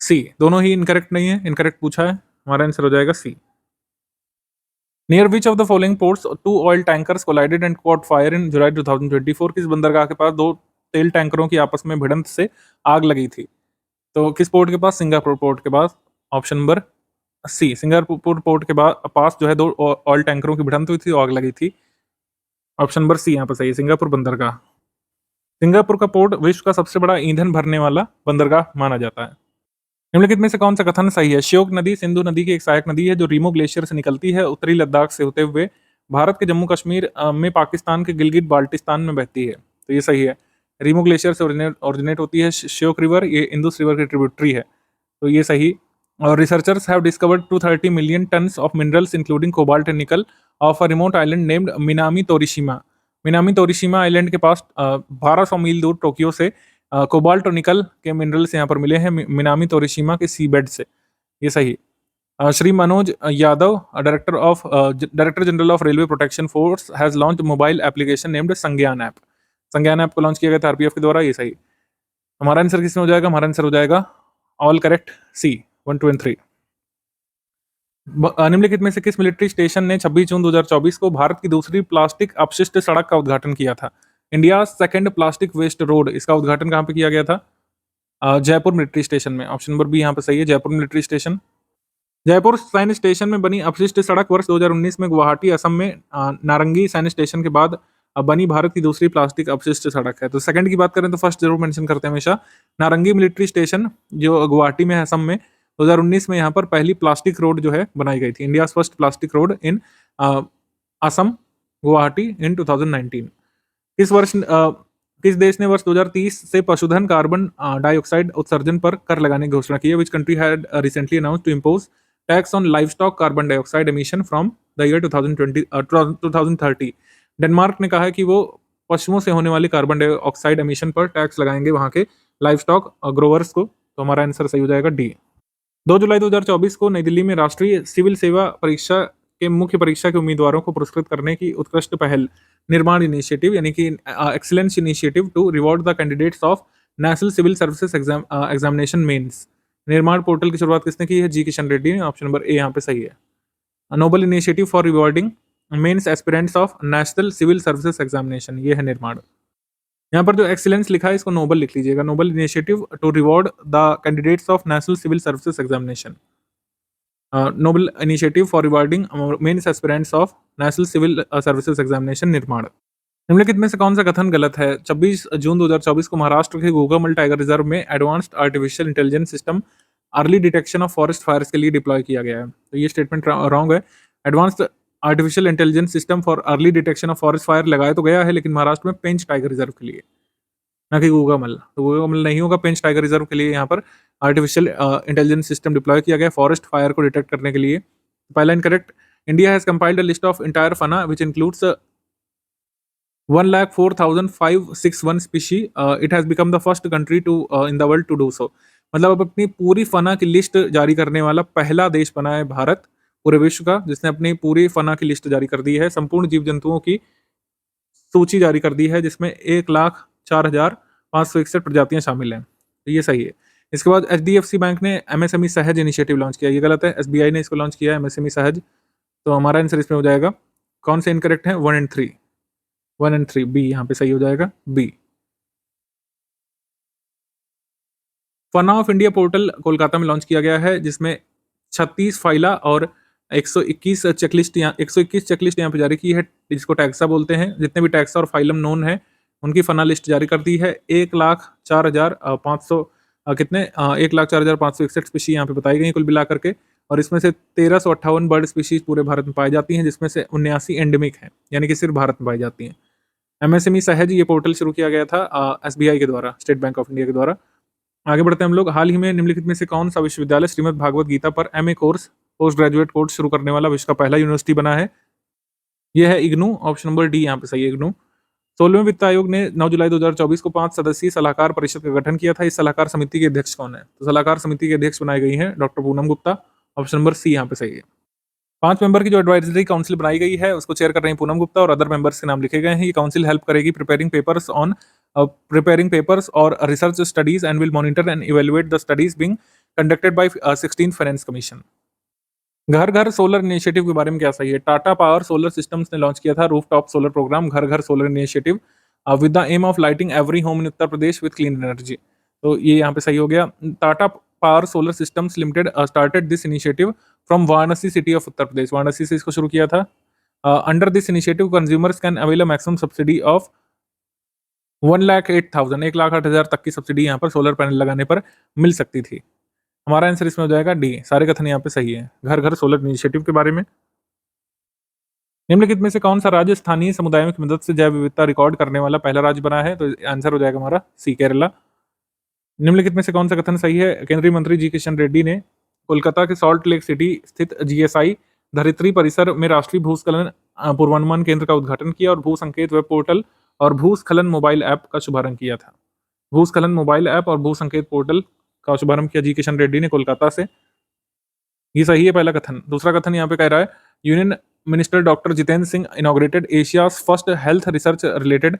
सी। दोनों ही इनकरेक्ट नहीं है, इनकरेक्ट पूछा है, हमारा आंसर हो जाएगा C. Near which of the following ports 2 oil tankers collided and caught fire in July 2024? किस बंदरगाह के पास 2 तेल टैंकरों की आपस में भिड़ंत से आग लगी थी? तो किस पोर्ट के पास? सिंगापुर पोर्ट के पास। Option number C, Singapore port के पास जो है 2 ऑयल टैंकरों की भिड़ंत हुई थी, आग लगी थी। ऑप्शन नंबर सी यहाँ पर सही है, सिंगापुर बंदरगाह। सिंगापुर का पोर्ट विश्व का सबसे बड़ा ईंधन भरने वाला बंदरगाह माना जाता है। निम्नलिखित में से कौन सा कथन सही है? श्योक नदी सिंधु नदी की एक सहायक नदी है जो रीमो ग्लेशियर से निकलती है, उत्तरी लद्दाख से होते हुए भारत के जम्मू कश्मीर में पाकिस्तान के गिलगित बाल्टिस्तान में बहती है। तो ये सही है। रीमो ग्लेशियर से ओरिजिनेट होती है। श्योक रिवर ये इंडस रिवर की ट्रिब्यूटरी है, तो ये सही। और researchers have discovered 230 million tons of minerals including cobalt and nickel of a remote island named Minami Torishima. Minami Torishima island के पास 1200 मील दूर टोक्यो से कोबाल्ट और निकल के मिनरल्स यहाँ पर मिले हैं मिनामी तोरिशिमा के सी बेड से, ये सही। Shri Manoj Yadav, director general of railway protection force, has launch mobile application named संज्ञान ऐप। संज्ञान ऐप को लॉन्च किया गया था आरपीएफ के द्वारा, ये सही। हमारा आंसर किसमें हो जाएगा? हमारा आंसर हो जाएगा ऑल करेक्ट, सी 1, 2 एंड 3। निम्नलिखित में से किस मिलिट्री स्टेशन ने 26 जून 2024 को भारत की दूसरी प्लास्टिक अपशिष्ट सड़क का उद्घाटन किया था? India second plastic waste road, इसका उद्घाटन कहाँ पे किया गया था? जयपुर मिलिट्री स्टेशन में। ऑप्शन नंबर बी यहाँ पे सही है, जयपुर मिलिट्री स्टेशन। जयपुर सैन्य स्टेशन में बनी अपशिष्ट सड़क वर्ष 2019 में गुवाहाटी असम में नारंगी सैन्य स्टेशन के बाद बनी भारत की दूसरी प्लास्टिक अपशिष्ट सड़क है। तो सेकंड की बात करें तो फर्स्ट जरूर मेंशन करते हैं हमेशा। नारंगी मिलिट्री स्टेशन जो गुवाहाटी में है असम में, 2019 में यहाँ पर पहली प्लास्टिक रोड जो है बनाई गई थी। इंडिया फर्स्ट प्लास्टिक रोड इन असम गुवाहाटी इन 2019। किस देश ने वर्ष 2030 से पशुधन कार्बन डाइऑक्साइड उत्सर्जन पर कर लगाने की घोषणा की है? Which country had recently announced to impose tax on livestock carbon dioxide emission from the year 2030। Denmark ने कहा है कि वो पशुओं से होने वाली कार्बन डाइऑक्साइड एमिशन पर टैक्स लगाएंगे वहां के लाइवस्टॉक ग्रोवर्स को। तो हमारा आंसर सही हो जाएगा डी। 2 जुलाई 2024 को नई दिल्ली में राष्ट्रीय सिविल सेवा परीक्षा के मुख्य परीक्षा के उम्मीदवारों को पुरस्कृत करने की उत्कृष्ट पहल निर्माण इनिशिएटिव यानी कि excellence initiative to reward the candidates of national civil services examination mains, Nirman portal की शुरुआत किसने की है? जी किशन रेड्डी ने। ऑप्शन नंबर ए यहाँ पे सही है। Noble initiative for rewarding mains aspirants of national civil services examination, ये है निर्माण। यहाँ पर जो एक्सीलेंस लिखा है इसको नोबल लिख लीजिएगा, noble initiative to reward the candidates of national civil services examination, noble initiative for rewarding mains aspirants of national civil services examination Nirman. निम्नलिखित में से कौन सा कथन गलत है? 26 जून 2024 को महाराष्ट्र के गोगामल टाइगर रिजर्व में advanced artificial intelligence system early detection of forest fires के लिए डिप्लॉय किया गया है, तो ये स्टेटमेंट रॉन्ग है। Advanced artificial intelligence system for early detection of forest fire लगाया तो गया है लेकिन महाराष्ट्र में पेंच टाइगर रिजर्व के लिए, ना कि गोगामल। तो गोगामल नहीं होगा, पेंच टाइगर रिजर्व के लिए यहाँ पर आर्टिफिशियल इंटेलिजेंस सिस्टम डिप्लॉय किया गया फॉरेस्ट फायर को डिटेक्ट करने के लिए। पहला incorrect. India has compiled a list of entire fauna which includes 1,04,561 species. It has become the first country to in the world to do so. मतलब अब अपनी पूरी फना की लिस्ट जारी करने वाला पहला देश बना है भारत पूरे विश्व का, जिसने अपनी पूरी फना की लिस्ट जारी कर दी है, संपूर्ण जीव जंतुओं की सूची जारी कर दी है, जिसमें 1,04,561 प्रजातियां शामिल हैं। तो ये सही है। इसके बाद HDFC बैंक ने MSME सहज इनिशिएटिव लॉन्च किया, ये गलत है। SBI ने इसको लॉन्च किया है MSME सहज। तो हमारा आंसर इसमें हो जाएगा, कौन से इनकरेक्ट है? 1 एंड 3, 1 एंड 3 बी यहाँ पे सही हो जाएगा, B. Fauna of India portal Kolkata में लॉन्च किया गया है, जिसमें 36 फाइला और 121 चेकलिस्ट यहाँ पे जारी की है, जिसको टैक्सा बोलते हैं। जितने भी टैक्सा और फाइलम नोन है उनकी फना लिस्ट जारी कर दी है। 1,04,500 कितने 1,04,561 स्पीशी यहाँ पे बताई गई कुल मिला करके, और इसमें से 1358 बर्ड स्पीशीज पूरे भारत में पाई जाती हैं, जिसमें से 79 एंडेमिक हैं, यानी कि सिर्फ भारत में पाई जाती हैं। MSME सहज ये पोर्टल शुरू किया गया था SBI के द्वारा, स्टेट बैंक ऑफ इंडिया के द्वारा। आगे बढ़ते हैं हम लोग। हाल ही में निम्नलिखित में से कौन सा विश्वविद्यालय श्रीमद् भागवत गीता पर MA course post graduate course शुरू करने वाला विश्व का पहला यूनिवर्सिटी बना है? यह है इग्नू। ऑप्शन नंबर डी यहाँ पे सही है, इग्नू। 16वें वित्त आयोग ने 9 जुलाई 2024 को 5 सदस्यीय सलाहकार परिषद का गठन किया था। इस सलाहकार समिति के अध्यक्ष कौन है? तो सलाहकार समिति के अध्यक्ष बनाई गई है doctor Poonam Gupta. Option number C यहाँ पे सही है। 5 मेंबर की जो एडवाइजरी काउंसिल बनाई गई है उसको चेयर कर रही है पूनम गुप्ता, और अदर मेंबर्स के नाम लिखे गए हैं। ये काउंसिल हेल्प करेगी प्रिपेयरिंग पेपर्स और research studies and will monitor and evaluate the studies being conducted by 16th finance commission. घर घर सोलर इनिशिएटिव के बारे में क्या सही है? टाटा पावर सोलर सिस्टम्स ने लॉन्च किया था रूफटॉप सोलर प्रोग्राम घर घर solar initiative with the aim of lighting every home in Uttar Pradesh with clean energy. तो ये यहाँ पे सही हो गया। Tata power solar systems limited started this initiative from Varanasi city of Uttar Pradesh. Varanasi से इसको शुरू किया था। Under this initiative consumers can avail a maximum subsidy of 1,08,000 1,08,000 तक की सब्सिडी यहाँ पर सोलर पैनल लगाने पर मिल सकती थी। हमारा आंसर इसमें हो जाएगा डी। सारे कथन यहाँ पे सही है घर घर सोलर इनिशिएटिव के बारे में। निम्नलिखित में से कौन सा राज्य स्थानीय समुदायों की मदद से जैव विविधता रिकॉर्ड करने वाला पहला राज्य बना है? तो आंसर हो जाएगा हमारा सी, केरला। निम्नलिखित में से कौन सा कथन सही है? केंद्रीय मंत्री जी किशन रेड्डी ने कोलकाता के सॉल्ट लेक सिटी स्थित जीएसआई धरित्री परिसर में राष्ट्रीय भूस्खलन पूर्वानुमान केंद्र का उद्घाटन किया और भू संकेत वेब पोर्टल और भूस्खलन मोबाइल ऐप का शुभारंभ किया था। भूस्खलन मोबाइल ऐप और भू संकेत पोर्टल का शुभारंभ किया जी किशन रेड्डी ने कोलकाता से। ये सही है पहला कथन। दूसरा कथन यहाँ पे कह रहा है union minister doctor Jitendra Singh inaugurated Asia's first health research related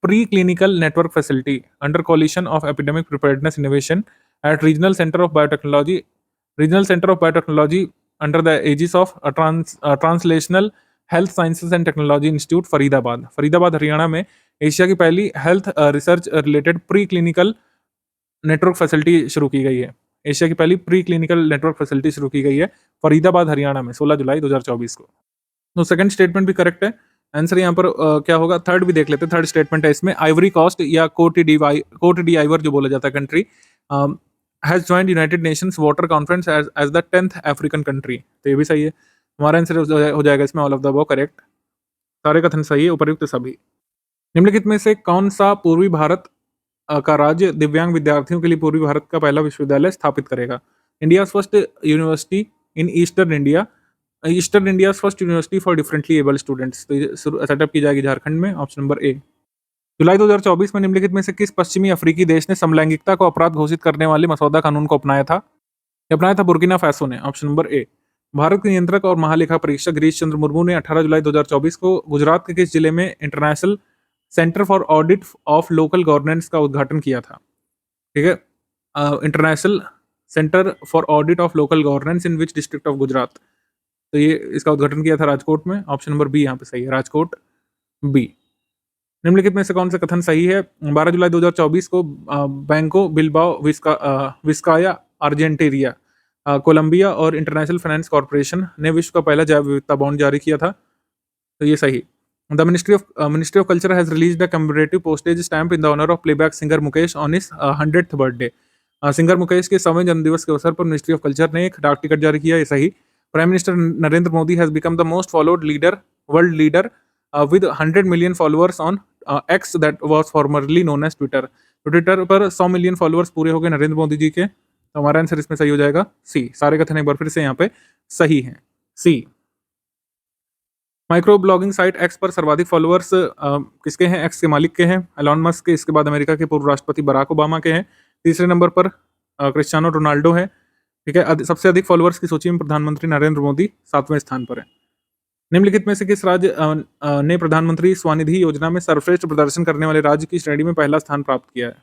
pre clinical network facility under coalition of epidemic preparedness innovation at regional center of biotechnology under the aegis of translational health sciences and technology institute Faridabad Haryana में एशिया की पहली health research related pre clinical network facility शुरू की गई है। एशिया की पहली प्री क्लिनिकल नेटवर्क फैसिलिटी शुरू की गई है फरीदाबाद हरियाणा में 16 जुलाई 2024 को। तो सेकंड स्टेटमेंट भी करेक्ट है। आंसर यहाँ पर क्या होगा? थर्ड भी देख लेते हैं। थर्ड स्टेटमेंट है इसमें आइवरी कोस्ट या कोट डी आइवर जो बोला जाता है country has joined United Nations water conference as the 10th African country. तो ये भी सही है। हमारा आंसर हो जाएगा इसमें all of the above correct. सारे कथन सही है, उपर्युक्त सभी। निम्नलिखित में से कौन सा पूर्वी भारत का राज्य दिव्यांग विद्यार्थियों के लिए पूर्वी भारत का पहला विश्वविद्यालय स्थापित करेगा? India first university in eastern India first university for differently able students. तो सेटअप की जाएगी झारखंड में, ऑप्शन नंबर ए। जुलाई 2024 में निम्नलिखित में से किस पश्चिमी अफ्रीकी देश ने समलैंगिकता को अपराध घोषित करने वाले मसौदा कानून को अपनाया था? बुर्किना फासो ने, ऑप्शन नंबर ए। भारत के नियंत्रक और महालेखा परीक्षक गिरीश चंद्र मुर्मू ने 18 जुलाई 2024 को गुजरात के किस जिले में international centre for audit of local governance का उद्घाटन किया था? ठीक है, international centre for audit of local governance in which district of Gujarat. तो ये इसका उद्घाटन किया था राजकोट में, ऑप्शन नंबर बी यहाँ पे सही है, राजकोट बी। निम्नलिखित में से कौन सा कथन सही है? 12 जुलाई 2024 को बैंको बिलबाओ विस्काया अर्जेंटीरिया कोलंबिया और इंटरनेशनल फाइनेंस कॉर्पोरेशन ने विश्व का पहला जैव विविधता बॉन्ड जारी किया था। तो ये सही। The ministry of culture has released a commemorative postage stamp in the honour of playback singer Mukesh on his 100th birthday. Singer Mukesh के 100वें जन्मदिवस के अवसर पर मिनिस्ट्री ऑफ कल्चर ने एक डाक टिकट जारी किया। ये सही। Prime minister Narendra Modi has become the most followed world leader with 100 million followers on X that was formerly known as Twitter। तो ट्विटर पर 100 मिलियन फॉलोअर्स पूरे हो गए नरेंद्र मोदी जी के। तो हमारा आंसर इसमें सही हो जाएगा सी। सारे कथन एक बार फिर से यहाँ पे सही हैं, सी। माइक्रो ब्लॉगिंग साइट एक्स पर सर्वाधिक फॉलोअर्स किसके हैं? एक्स के मालिक के हैं, एलॉन मस्क के। इसके बाद अमेरिका के पूर्व राष्ट्रपति बराक ओबामा के हैं। तीसरे नंबर पर क्रिस्टियानो रोनाल्डो है। ठीक है, सबसे अधिक फॉलोअर्स की सूची में प्रधानमंत्री नरेंद्र मोदी 7वें स्थान पर है। निम्नलिखित में से किस राज्य ने प्रधानमंत्री स्वनिधि योजना में सर्वश्रेष्ठ प्रदर्शन करने वाले राज्य की श्रेणी में पहला स्थान प्राप्त किया है?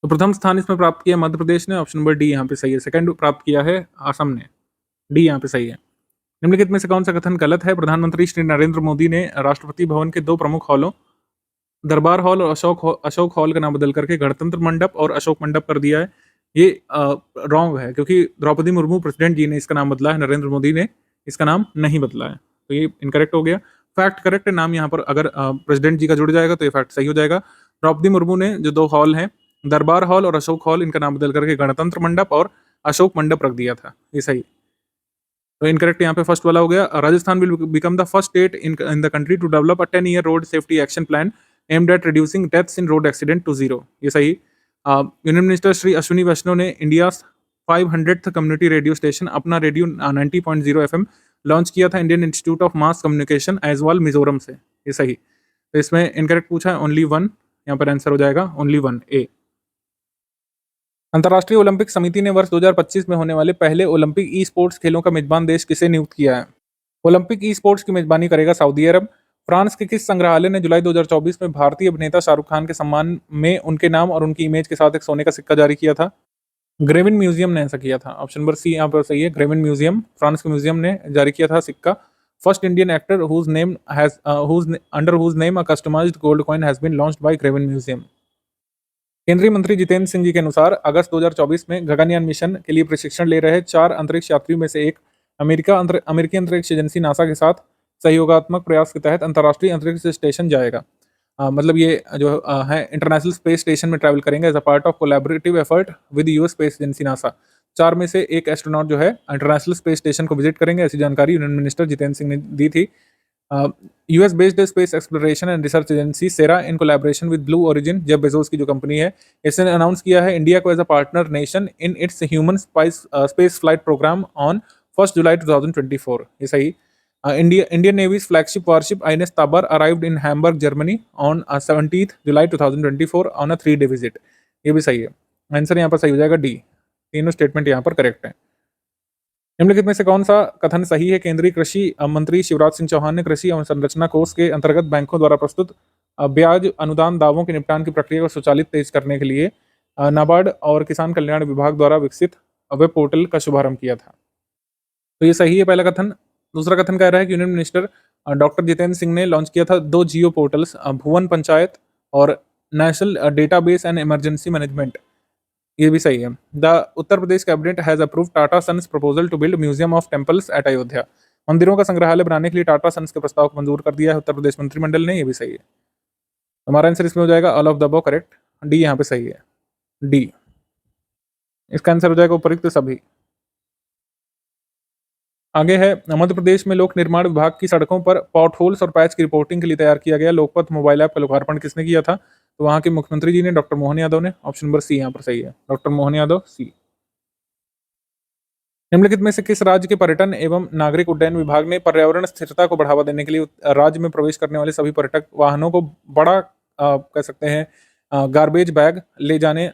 तो प्रथम स्थान इसमें प्राप्त किया मध्य प्रदेश ने, ऑप्शन नंबर डी यहाँ पे सही है। सेकंड प्राप्त किया है असम ने, डी यहाँ पे सही है। निम्नलिखित में से कौन सा कथन गलत है? प्रधानमंत्री श्री नरेंद्र मोदी ने राष्ट्रपति भवन के 2 प्रमुख हॉलों दरबार हॉल और अशोक हॉल का नाम बदल करके गणतंत्र मंडप और अशोक मंडप कर दिया है। ये रॉन्ग है, क्योंकि द्रौपदी मुर्मू प्रेसिडेंट जी ने इसका नाम बदला है, नरेंद्र मोदी ने इसका नाम नहीं बदला है। तो ये इनकरेक्ट हो गया। फैक्ट करेक्ट है, नाम यहाँ पर अगर प्रेसिडेंट जी का जुड़ जाएगा तो ये फैक्ट सही हो जाएगा। द्रौपदी मुर्मू ने जो 2 हॉल हैं, दरबार हॉल और अशोक हॉल, इनका नाम बदल करके गणतंत्र मंडप और अशोक मंडप रख दिया था। ये सही। तो इनकरेक्ट यहाँ पे फर्स्ट वाला हो गया। Rajasthan will become the first state in the country to develop a 10-year road safety action plan aimed at reducing deaths in road accident to 0। ये सही। यूनियन मिनिस्टर श्री अश्विनी वैष्णव ने India 500th community radio station Apna radio 90.0 FM launch किया था Indian institute of mass communication Aizawl Mizoram से। ये सही। तो इसमें इनकरेक्ट पूछा है ओनली 1, यहाँ पर आंसर हो जाएगा ओनली 1 ए। अंतर्राष्ट्रीय ओलंपिक समिति ने वर्ष 2025 में होने वाले पहले ओलंपिक ई स्पोर्ट्स खेलों का मेजबान देश किसे नियुक्त किया है? ओलंपिक ई स्पोर्ट्स की मेजबानी करेगा सऊदी अरब। फ्रांस के किस संग्रहालय ने जुलाई 2024 में भारतीय अभिनेता शाहरुख खान के सम्मान में उनके नाम और उनकी इमेज के साथ एक सोने का सिक्का जारी किया था? ग्रेविन म्यूजियम ने ऐसा किया था, ऑप्शन नंबर सी यहाँ पर सही है। ग्रेविन म्यूजियम, फ्रांस के म्यूजियम ने जारी किया था सिक्का। First Indian actor under whose name a customised gold coin has been launched by Grévin museum. केंद्रीय मंत्री जितेंद्र सिंह जी के अनुसार अगस्त 2024 में गगनयान मिशन के लिए प्रशिक्षण ले रहे 4 अंतरिक्ष यात्रियों में से एक अमेरिकी अंतरिक्ष एजेंसी नासा के साथ सहयोगात्मक प्रयास के तहत अंतर्राष्ट्रीय अंतरिक्ष स्टेशन जाएगा। मतलब ये जो है इंटरनेशनल स्पेस स्टेशन में ट्रैवल करेंगे as a part of collaborative effort with US space agency NASA. 4 में से एक एस्ट्रोनॉट जो है इंटरनेशनल स्पेस स्टेशन को विजिट करेंगे, ऐसी जानकारी यूनियन मिनिस्टर जितेंद्र सिंह ने दी थी। US based space exploration and research agency SERA in collaboration with Blue Origin, Jeff Bezos की जो कंपनी है, इसने अनाउंस किया है इंडिया को as a partner nation in its human space flight programme on 1 July 2024। ये सही। Indian Navy's flagship warship INS Tabar arrived in Hamburg, Germany on 17th July 2024 on a 3-day visit। ये भी सही है। आंसर यहाँ पर सही हो जाएगा डी। तीनों स्टेटमेंट यहाँ पर करेक्ट है। निम्नलिखित में से कौन सा कथन सही है? केंद्रीय कृषि मंत्री शिवराज सिंह चौहान ने कृषि अवसंरचना कोष के अंतर्गत बैंकों द्वारा प्रस्तुत ब्याज अनुदान दावों के निपटान की प्रक्रिया को स्वचालित तेज करने के लिए नाबार्ड और किसान कल्याण विभाग द्वारा विकसित वेब पोर्टल का शुभारंभ किया था। तो ये सही है पहला कथन। दूसरा कथन कह रहा है कि union minister doctor Jitendra Singh ने लॉन्च किया था 2 जियो पोर्टल्स, भुवन पंचायत और national database and emergency management. ये भी सही है। The Uttar Pradesh cabinet has approve Tata Sons proposal to build museum of temples at Ayodhya. मंदिरों का संग्रहालय बनाने के लिए टाटा सन्स के प्रस्ताव को मंजूर कर दिया है उत्तर प्रदेश मंत्रिमंडल ने। ये भी सही है। हमारा आंसर इसमें हो जाएगा all of the above correct. D यहाँ पे सही है। डी इसका आंसर हो जाएगा उपयुक्त सभी। आगे है, मध्य प्रदेश में लोक निर्माण विभाग की सड़कों पर पॉट होल्स और पैच की रिपोर्टिंग के लिए तैयार किया गया लोकपथ मोबाइल ऐप का लोकार्पण किसने किया था? तो वहां के मुख्यमंत्री जी ने, डॉक्टर मोहन यादव ने। ऑप्शन नंबर सी यहाँ पर सही है, डॉक्टर मोहन यादव, सी। निम्नलिखित में से किस राज्य के पर्यटन एवं नागरिक उड्डयन विभाग ने पर्यावरण स्थिरता को बढ़ावा देने के लिए राज्य में प्रवेश करने वाले सभी पर्यटक वाहनों को बड़ा कह सकते हैं गार्बेज बैग ले जाने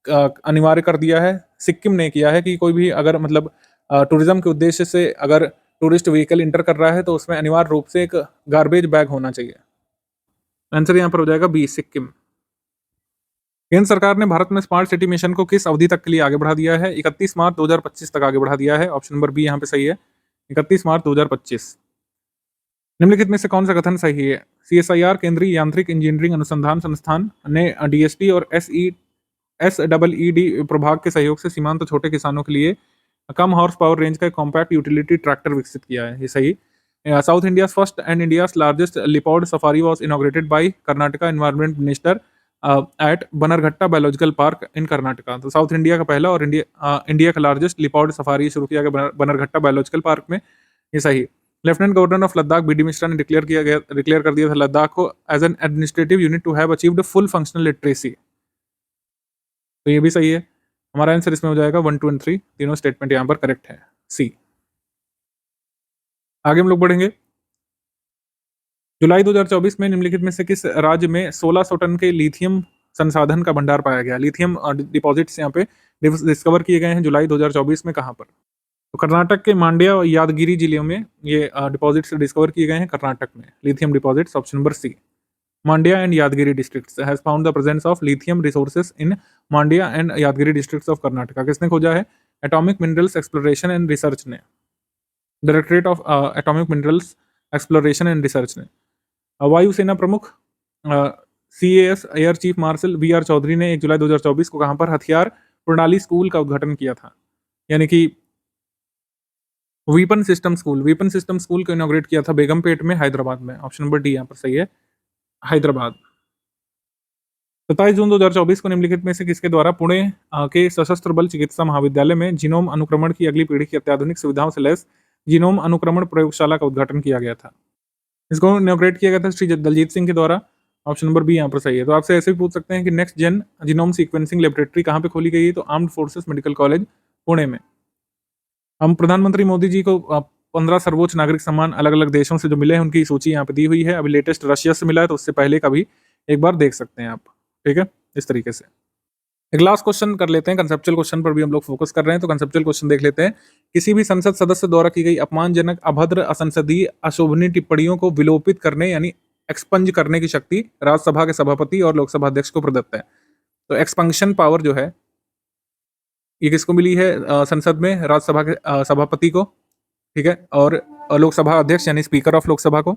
अनिवार्य कर दिया है? सिक्किम ने किया है कि कोई भी अगर मतलब टूरिज्म के उद्देश्य से अगर टूरिस्ट व्हीकल इंटर कर रहा है तो उसमें अनिवार्य रूप से एक गार्बेज बैग होना चाहिए। आंसर यहाँ पर हो जाएगा बी, सिक्किम। केंद्र सरकार ने भारत में स्मार्ट सिटी मिशन को किस अवधि तक के लिए आगे बढ़ा दिया है? 31 मार्च 2025 तक आगे बढ़ा दिया है। ऑप्शन नंबर बी यहाँ पे सही है, 31 मार्च 2025। निम्नलिखित में से कौन सा कथन सही है? CSIR केंद्रीय यांत्रिक इंजीनियरिंग अनुसंधान संस्थान ने DST और SEED प्रभाग के सहयोग से सीमांत छोटे किसानों के लिए कम हॉर्स पावर रेंज का कॉम्पैक्ट यूटिलिटी ट्रैक्टर विकसित किया है। ये सही। South India first and India largest leopard safari was inaugurated by Karnataka environment minister eight Bannerghatta biological park इन कर्नाटका। तो साउथ इंडिया का पहला और इंडिया का लार्जेस्ट लिपॉर्ड सफारी शुरू किया गया बनरघट्टा बायोलॉजिकल पार्क में। ये सही। Lieutenant governor of Ladakh BD Mishra ने डिक्लेयर कर दिया था लद्दाख को as an administrative unit to have achieved full functional literacy. तो ये भी सही है। हमारा आंसर इसमें हो जाएगा 1, 2 और 3। तीनों स्टेटमेंट यहाँ पर करेक्ट है, सी। आगे हम लोग बढ़ेंगे। जुलाई 2024 में निम्नलिखित में से किस राज्य में 1600 टन के लिथियम संसाधन का भंडार पाया गया? लिथियम डिपॉजिट्स यहाँ पे डिस्कवर किए गए हैं जुलाई 2024 में। कहाँ पर? तो कर्नाटक के मांड्या और यादगिरी जिलों में ये डिपॉजिट्स डिस्कवर किए गए हैं, कर्नाटक में lithium deposits. Option number C. Mandya and Yadgiri districts has found the presence of lithium resources in Mandya and Yadgiri districts of Karnataka। किसने खोजा है? Atomic minerals exploration and research ने, directorate of atomic minerals exploration and research ने। वायुसेना प्रमुख CAS air chief marshal BR Chaudhari ने 1 जुलाई 2024 को कहां पर हथियार प्रणाली स्कूल का उद्घाटन किया था? यानी कि वीपन सिस्टम स्कूल को इनॉग्रेट किया था बेगमपेट में, हैदराबाद में। ऑप्शन नंबर डी यहाँ पर सही है, हैदराबाद। 27 जून 2024 को निम्नलिखित में से किसके द्वारा पुणे के सशस्त्र बल चिकित्सा महाविद्यालय में जीनोम अनुक्रमण की अगली पीढ़ी की अत्याधुनिक सुविधाओं से लैस जीनोम अनुक्रमण प्रयोगशाला का उद्घाटन किया गया था? इसको इनॉग्रेट किया गया था श्री दलजीत सिंह के द्वारा। ऑप्शन नंबर बी यहाँ पर सही है। तो आपसे ऐसे भी पूछ सकते हैं कि next gen genome sequencing laboratory कहाँ पे खोली गई है? तो armed forces medical college Pune में। हम प्रधानमंत्री मोदी जी को 15 सर्वोच्च नागरिक सम्मान अलग अलग देशों से जो मिले हैं उनकी सूची यहाँ पे दी हुई है। अभी लेटेस्ट रशिया से मिला है, तो उससे पहले का भी एक बार देख सकते हैं आप। ठीक है, इस तरीके से। एक लास्ट क्वेश्चन कर लेते हैं, कंसेप्चुअल क्वेश्चन पर भी हम लोग फोकस कर रहे हैं, तो कंसेप्चुअल क्वेश्चन देख लेते हैं। किसी भी संसद सदस्य द्वारा की गई अपमानजनक, अभद्र, असंसदीय, अशोभनीय टिप्पणियों को विलोपित करने यानी एक्सपंज करने की शक्ति राज्यसभा के सभापति और लोकसभा अध्यक्ष को प्रदत्त है। तो एक्सपंक्शन पावर जो है ये किसको मिली है? संसद में राज्यसभा के सभापति को, ठीक है, और लोकसभा अध्यक्ष यानी स्पीकर ऑफ लोकसभा को।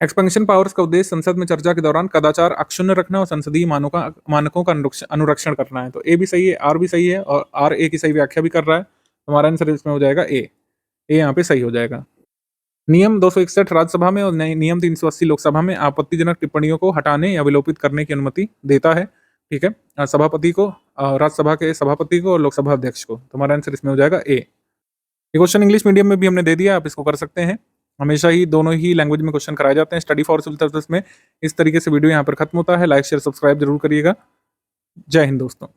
एक्सपेंशन पावर्स का उद्देश्य संसद में चर्चा के दौरान कदाचार अक्षुण्ण रखना और संसदीय मानकों का अनुरक्षण करना है। तो ए भी सही है, आर भी सही है, और आर ए की सही व्याख्या भी कर रहा है। हमारा आंसर इसमें हो जाएगा ए यहाँ पे सही हो जाएगा। नियम 261 राज्यसभा में और नियम 380 लोकसभा में आपत्तिजनक टिप्पणियों को हटाने या विलोपित करने की अनुमति देता है। ठीक है, सभापति को, राज्यसभा के सभापति को और लोकसभा अध्यक्ष को। तो हमारा आंसर इसमें हो जाएगा ए। ये क्वेश्चन इंग्लिश मीडियम में भी हमने दे दिया, आप इसको कर सकते हैं। हमेशा ही दोनों ही लैंग्वेज में क्वेश्चन कराए जाते हैं स्टडी फॉर सिविल सर्विसेज में। इस तरीके से वीडियो यहाँ पर खत्म होता है। लाइक शेयर सब्सक्राइब जरूर करिएगा। जय हिंद दोस्तों।